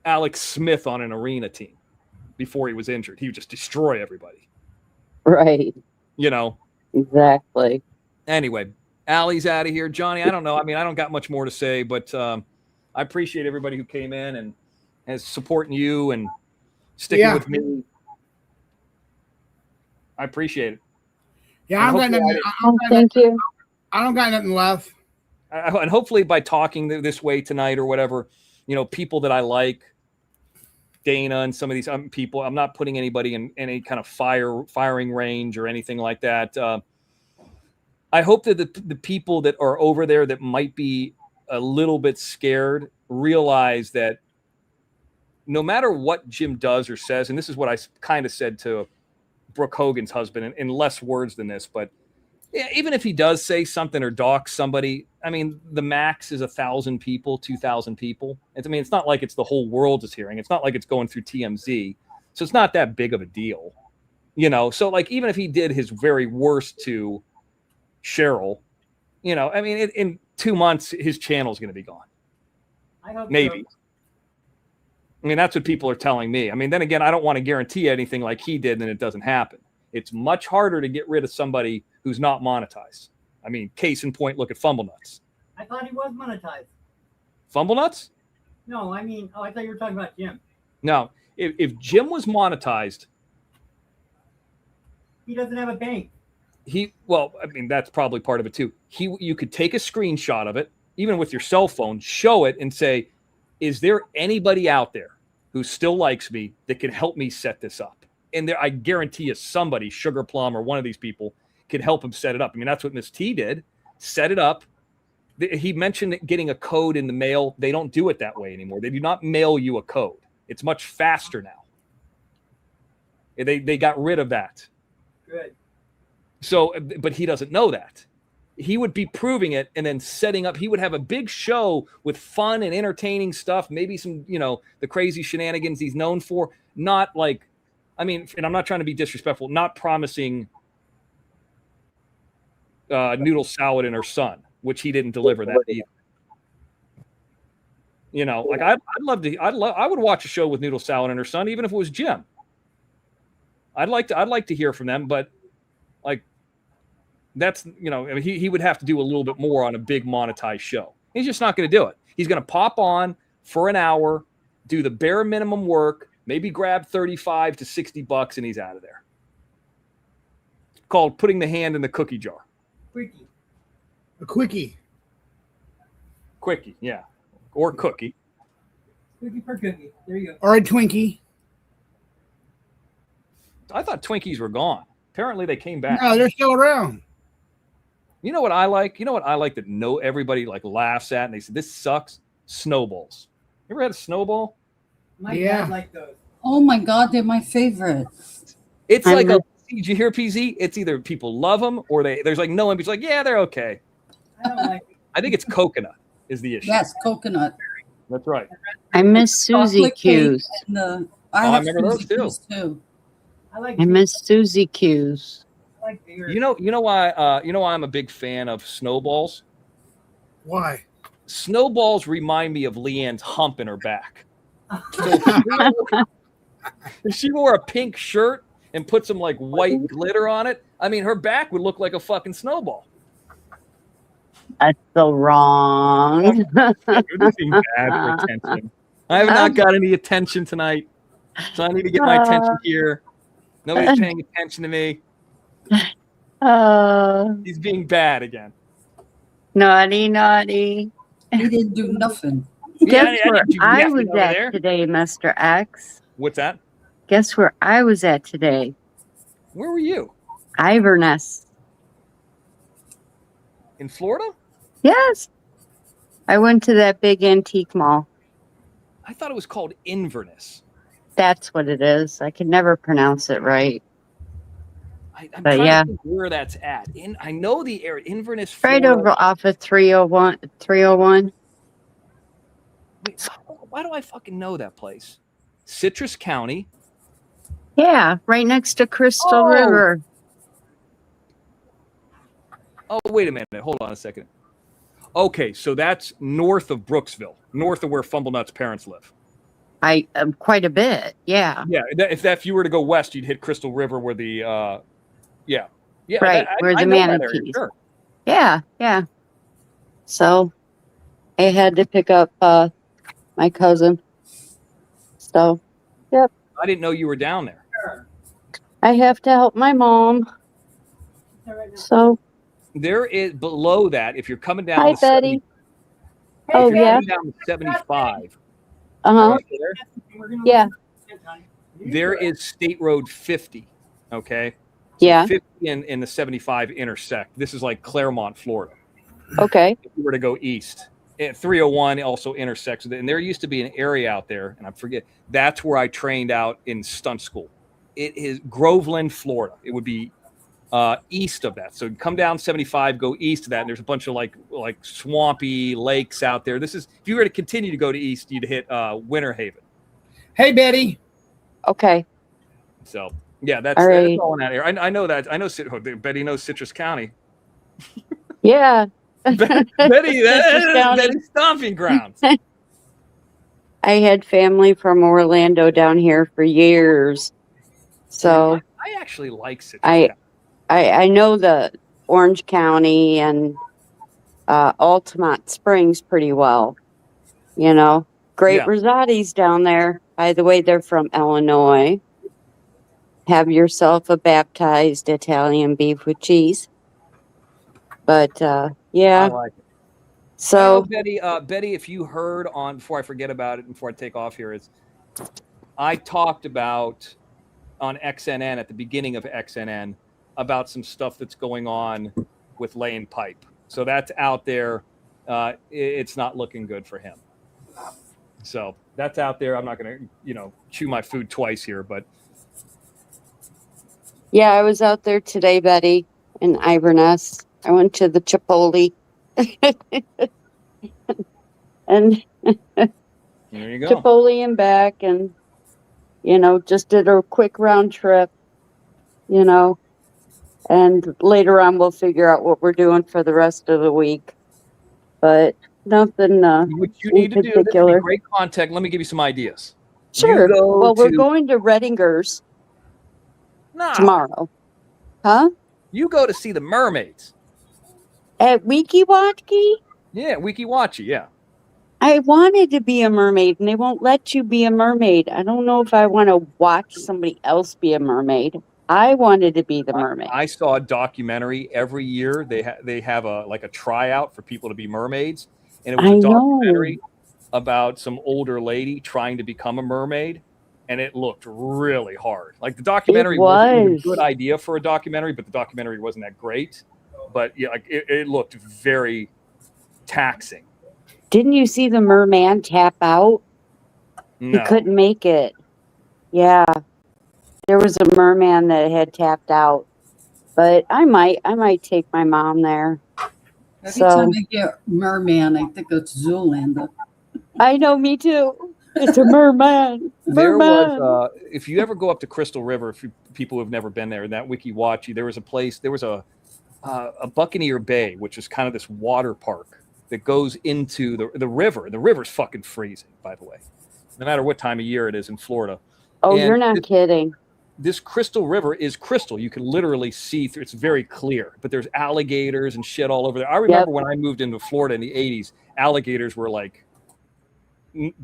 Alex Smith on an arena team before he was injured, he would just destroy everybody.
Right.
You know?
Exactly.
Anyway, Allie's out of here. Johnny, I don't know. I mean, I don't got much more to say, but I appreciate everybody who came in and is supporting you and sticking with me. I appreciate it.
Yeah,
Thank you.
I don't got nothing left.
And hopefully by talking this way tonight or whatever, you know, people that I like, Dana and some of these people, I'm not putting anybody in any kind of firing range or anything like that. I hope that the people that are over there that might be a little bit scared realize that no matter what Jim does or says, and this is what I kind of said to Brooke Hogan's husband in less words than this, but yeah, even if he does say something or dox somebody, I mean, the max is 1,000 people, 2,000 people. I mean, it's not like it's the whole world is hearing. It's not like it's going through TMZ. So it's not that big of a deal, you know? So like, even if he did his very worst to Cheryl, you know, I mean, in 2 months, his channel is going to be gone.
I hope
maybe.
So.
I mean, that's what people are telling me. I mean, then again, I don't want to guarantee anything like he did and it doesn't happen. It's much harder to get rid of somebody who's not monetized. I mean, case in point, look at Fumble Nuts.
I thought he was monetized.
Fumble Nuts?
No, I mean, I thought you were talking about Jim.
No, if Jim was monetized,
he doesn't have a bank.
Well, I mean, that's probably part of it too. You could take a screenshot of it, even with your cell phone, show it and say, is there anybody out there who still likes me that can help me set this up? And I guarantee you somebody, Sugar Plum or one of these people, could help him set it up. I mean, that's what Miss T did, set it up. He mentioned getting a code in the mail. They don't do it that way anymore. They do not mail you a code. It's much faster now. They got rid of that.
Good.
So, but he doesn't know that. He would be proving it and then setting up. He would have a big show with fun and entertaining stuff, maybe some, you know, the crazy shenanigans he's known for. Not like, I mean, and I'm not trying to be disrespectful, not promising noodle salad and her son, which he didn't deliver that either. You know, like I would watch a show with noodle salad and her son, even if it was Jim. I'd like to hear from them, but like that's, you know, I mean, he would have to do a little bit more on a big monetized show. He's just not going to do it. He's going to pop on for an hour, do the bare minimum work, maybe grab $35 to $60 and he's out of there. It's called putting the hand in the cookie jar.
Quickie.
A quickie.
Quickie, yeah. Or cookie.
Quickie per cookie. There you go.
Or a Twinkie.
I thought Twinkies were gone. Apparently, they came back.
No, they're still around.
You know what I like? You know what I like that everybody like laughs at and they say this sucks? Snowballs. You ever had a snowball?
My
Yeah.
dad liked those.
Oh my God, they're my favorite.
It's
I'm
like
the-
did you hear PZ? It's either people love them or there's like no one. It's like, yeah, they're okay.
I don't like it.
I think it's coconut is the issue.
Yes, coconut.
That's right.
I miss Susie
Chocolate cake
Q's.
and
I
have
remember those
Suzy
too.
Q's too.
I like.
I miss Susie Q's.
I like bigger.
You know why I'm a big fan of snowballs?
Why?
Snowballs remind me of Leanne's hump in her back. So if she wore a pink shirt and put some like white glitter on it, I mean, her back would look like a fucking snowball.
That's so wrong.
You're just being bad for attention. I have not got any attention tonight, so I need to get my attention here. Nobody's paying attention to me. He's being bad again.
Naughty, naughty.
He didn't do nothing.
Guess
Yeah,
where
did you
I
yapping
was
over
at
there?
today, Mr. X?
What's that?
Guess where I was at today?
Where were you?
Iverness.
In Florida?
Yes. I went to that big antique mall.
I thought it was called Inverness.
That's what it is. I can never pronounce it right.
I'm
But
trying
yeah.
to think where that's at. I know the area. Inverness,
Right
Florida.
over off of 301. 301.
Wait, why do I fucking know that place? Citrus County.
Yeah, right next to Crystal
Oh.
River.
Oh, wait a minute. Hold on a second. Okay, so that's north of Brooksville, north of where Fumblenut's parents live.
I quite a bit. Yeah.
Yeah, if you were to go west, you'd hit Crystal River, where the yeah,
Right, where the
know that area,
manatees.
sure.
Yeah, yeah. So I had to pick up my cousin. So
I didn't know you were down there.
I have to help my mom. So
There is below that. If you're coming down,
hi,
the 70
Betty.
if
Oh
you're
yeah.
coming down to 75.
Uh-huh.
right there,
Yeah.
there is State Road 50. Okay.
Yeah.
50 and the 75 intersect. This is like Claremont, Florida.
Okay.
If you were to go east, and 301 also intersects with it. And there used to be an area out there, and I forget. That's where I trained out in stunt school. It is Groveland, Florida. It would be east of that. So come down 75, go east of that, and there's a bunch of like swampy lakes out there. This is if you were to continue to go to east, you'd hit Winter Haven.
Hey, Betty.
Okay.
So yeah, that's
All right.
that's all in that area. I know that. I know Betty knows Citrus County.
Yeah.
Betty,
Citrus County.
Betty's stomping grounds.
I had family from Orlando down here for years. So
I actually like Citrus
I-
County.
I know the Orange County and Altamont Springs pretty well. You know, Great
Yeah.
Rosati's down there. By the way, they're from Illinois. Have yourself a baptized Italian beef with cheese. But
I
yeah,
like it.
so
Betty, Betty, if you heard on before I forget about it, before I take off here, is I talked about on XNN at the beginning of XNN about some stuff that's going on with laying pipe. So that's out there. It's not looking good for him. So that's out there. I'm not going to, chew my food twice here, but
yeah, I was out there today, Betty, in Iverness. I went to the Chipotle. And
there you go.
Chipotle and back, and just did a quick round trip, and later on we'll figure out what we're doing for the rest of the week, but nothing
What you need to do, this would be
particular.
great content. Let me give you some ideas.
Sure.
You go
Well, we're
to-
going to Redinger's
No,
tomorrow. Huh?
you go to see the mermaids.
At Weekiwatki?
Yeah, Wikiwachi, yeah.
I wanted to be a mermaid, and they won't let you be a mermaid. I don't know if I want to watch somebody else be a mermaid. I wanted to be the mermaid.
I saw a documentary every year. They have a tryout for people to be mermaids, and it was
I
a
know.
documentary about some older lady trying to become a mermaid, and it looked really hard. Like the documentary
It
was a
was.
good idea for a documentary, but the documentary wasn't that great. But yeah, like it looked very taxing.
Didn't you see the merman tap out?
No.
He couldn't make it. Yeah. There was a merman that had tapped out. But I might take my mom there.
Every
So-
time I hear merman, I think it's Zoolander.
I know, me too. It's a merman.
There
Merman.
was, if you ever go up to Crystal River, if people who've never been there, in that Wiki Watchy, there was a Buccaneer Bay, which is kind of this water park that goes into the river. The river's fucking freezing, by the way, no matter what time of year it is in Florida.
Oh,
and
you're not kidding.
This Crystal River is crystal. You can literally see through. It's very clear, but there's alligators and shit all over there. I remember when I moved into Florida in the 80s, alligators were like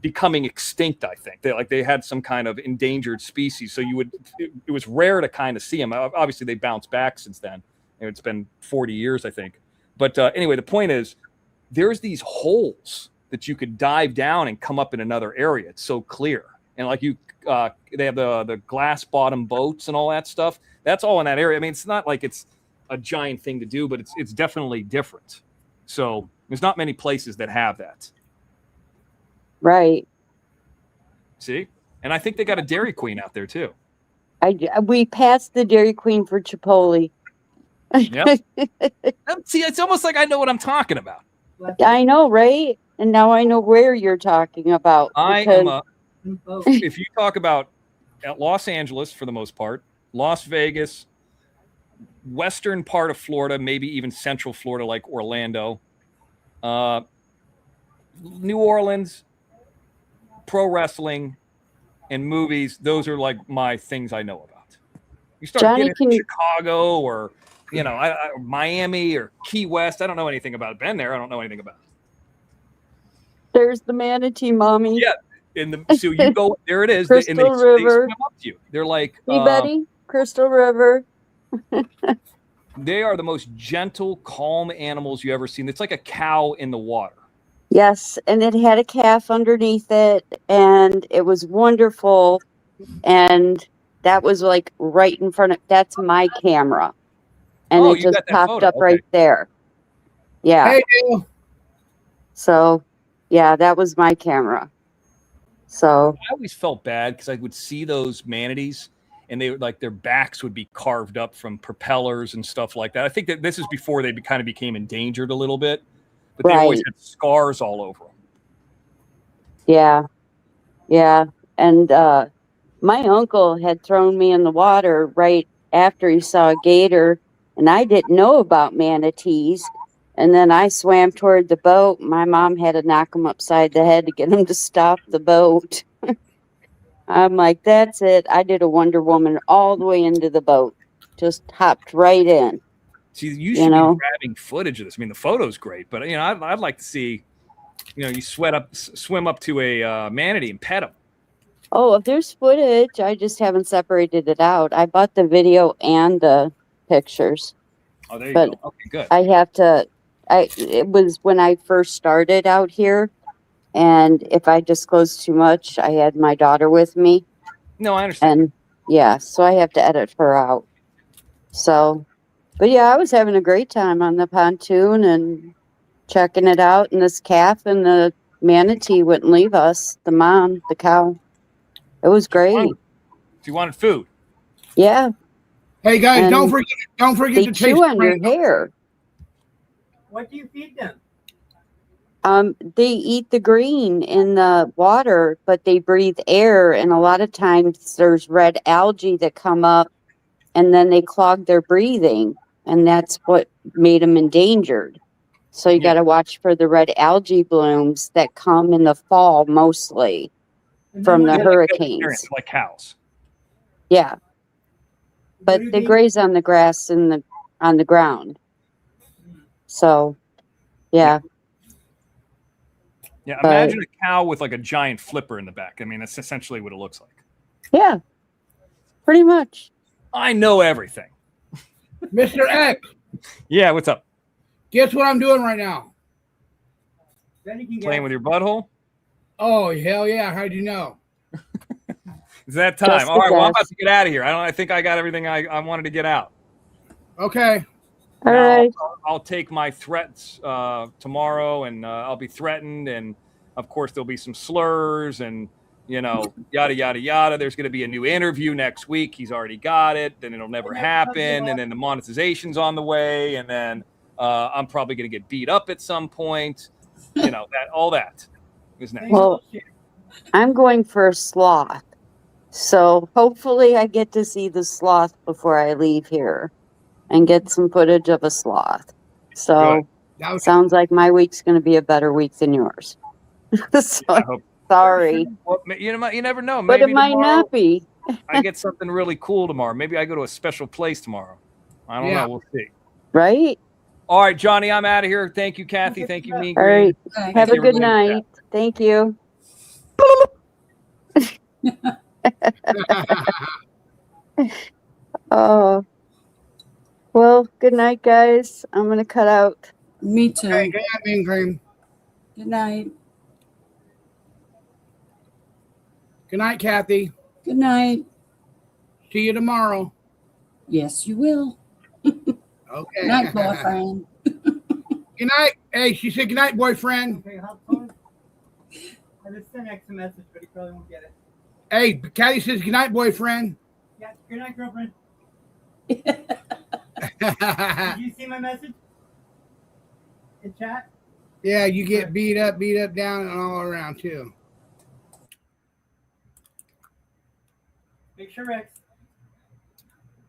becoming extinct. I think they had some kind of endangered species. So it was rare to kind of see them. Obviously they bounced back since then. It's been 40 years, I think. But anyway, the point is there's these holes that you could dive down and come up in another area. It's so clear. And like they have the glass bottom boats and all that stuff. That's all in that area. I mean, it's not like it's a giant thing to do, but it's definitely different. So there's not many places that have that.
Right.
See? And I think they got a Dairy Queen out there too.
We passed the Dairy Queen for Chipotle.
Yep. See, it's almost like I know what I'm talking about.
I know, right? And now I know where you're talking about.
If you talk about Los Angeles for the most part, Las Vegas, western part of Florida, maybe even central Florida like Orlando, New Orleans, pro wrestling, and movies, those are like my things I know about. You start
Johnny,
getting into Chicago or Miami or Key West, I don't know anything about it. Been there, I don't know anything about it.
There's the manatee, mommy.
Yeah. So you go there. It is,
Crystal
and they
River.
swim up to you. They're like,
Hey, Betty, Crystal River.
they are the most gentle, calm animals you ever seen. It's like a cow in the water.
Yes, and it had a calf underneath it, and it was wonderful. And that was like right in front of. That's my camera, and
Oh,
it
you
just
got that
popped
photo.
up right there. Yeah.
Hey, Dale.
So, yeah, that was my camera. So
I always felt bad because I would see those manatees and they would like their backs would be carved up from propellers and stuff like that. I think that this is before they kind of became endangered a little bit, but they always had scars all over them.
yeah, yeah. And my uncle had thrown me in the water right after he saw a gator, and I didn't know about manatees. And then I swam toward the boat. My mom had to knock him upside the head to get him to stop the boat. I'm like, that's it. I did a Wonder Woman all the way into the boat. Just hopped right in.
See, you should be grabbing footage of this. I mean, the photo's great, but I'd like to see, you swim up to a manatee and pet him.
Oh, if there's footage, I just haven't separated it out. I bought the video and the pictures.
Oh, there you go. Okay, good.
I have to. It was when I first started out here, and if I disclose too much, I had my daughter with me.
No, I understand.
And yeah, so I have to edit her out. So, but yeah, I was having a great time on the pontoon and checking it out. And this calf and the manatee wouldn't leave us. The mom, the cow. It was great.
If you wanted food.
Yeah.
Hey guys,
And
don't forget
they
to taste
chew on your
the
hair.
What do you feed them?
They eat the green in the water, but they breathe air, and a lot of times there's red algae that come up, and then they clog their breathing, and that's what made them endangered. So you got to watch for the red algae blooms that come in the fall, mostly from the hurricanes.
Like cows.
Yeah, but they graze on the grass and on the ground. So, yeah.
Yeah, imagine a cow with like a giant flipper in the back. I mean, that's essentially what it looks like.
Yeah, pretty much.
I know everything.
Mr. X,
Yeah, what's up?
guess what I'm doing right now?
Playing with your butthole?
Oh, hell yeah. How'd you know?
It's that time.
Just
All right,
a
well, I'm about
guess.
to get out of here. I think I got everything I wanted to get out.
Okay.
All
Now,
right.
I'll take my threats tomorrow, and I'll be threatened, and of course there'll be some slurs, and yada yada yada. There's going to be a new interview next week. He's already got it. Then it'll never happen, and then the monetization's on the way, and then I'm probably going to get beat up at some point. That all that is next.
Well, I'm going for a sloth. So hopefully I get to see the sloth before I leave here and get some footage of a sloth. So
That was,
sounds like my week's going to be a better week than yours. So
I hope.
sorry,
Well, you never know.
but
Maybe
it might
tomorrow
not be.
I get something really cool tomorrow. Maybe I go to a special place tomorrow. I don't
Yeah.
know. We'll see.
Right?
All right, Johnny, I'm out of here. Thank you, Kathy. Thank you, Mean
All
Green.
right. Have a
you,
good
everybody.
night. Thank you. Oh, well, good night, guys. I'm going to cut out.
Me too.
okay, good night, Mean Green.
Good night.
Good night, Kathy.
Good night.
See you tomorrow.
Yes, you will.
Okay.
Good night, boyfriend.
Good night. Hey, she said good night, boyfriend.
Okay, how's it going? I just sent X a message, but he probably won't get it.
Hey, Kathy says good night, boyfriend.
Yeah, good night, girlfriend.
Yeah,
Did you see my message? In chat?
you get beat up, down, and all around too.
Make sure X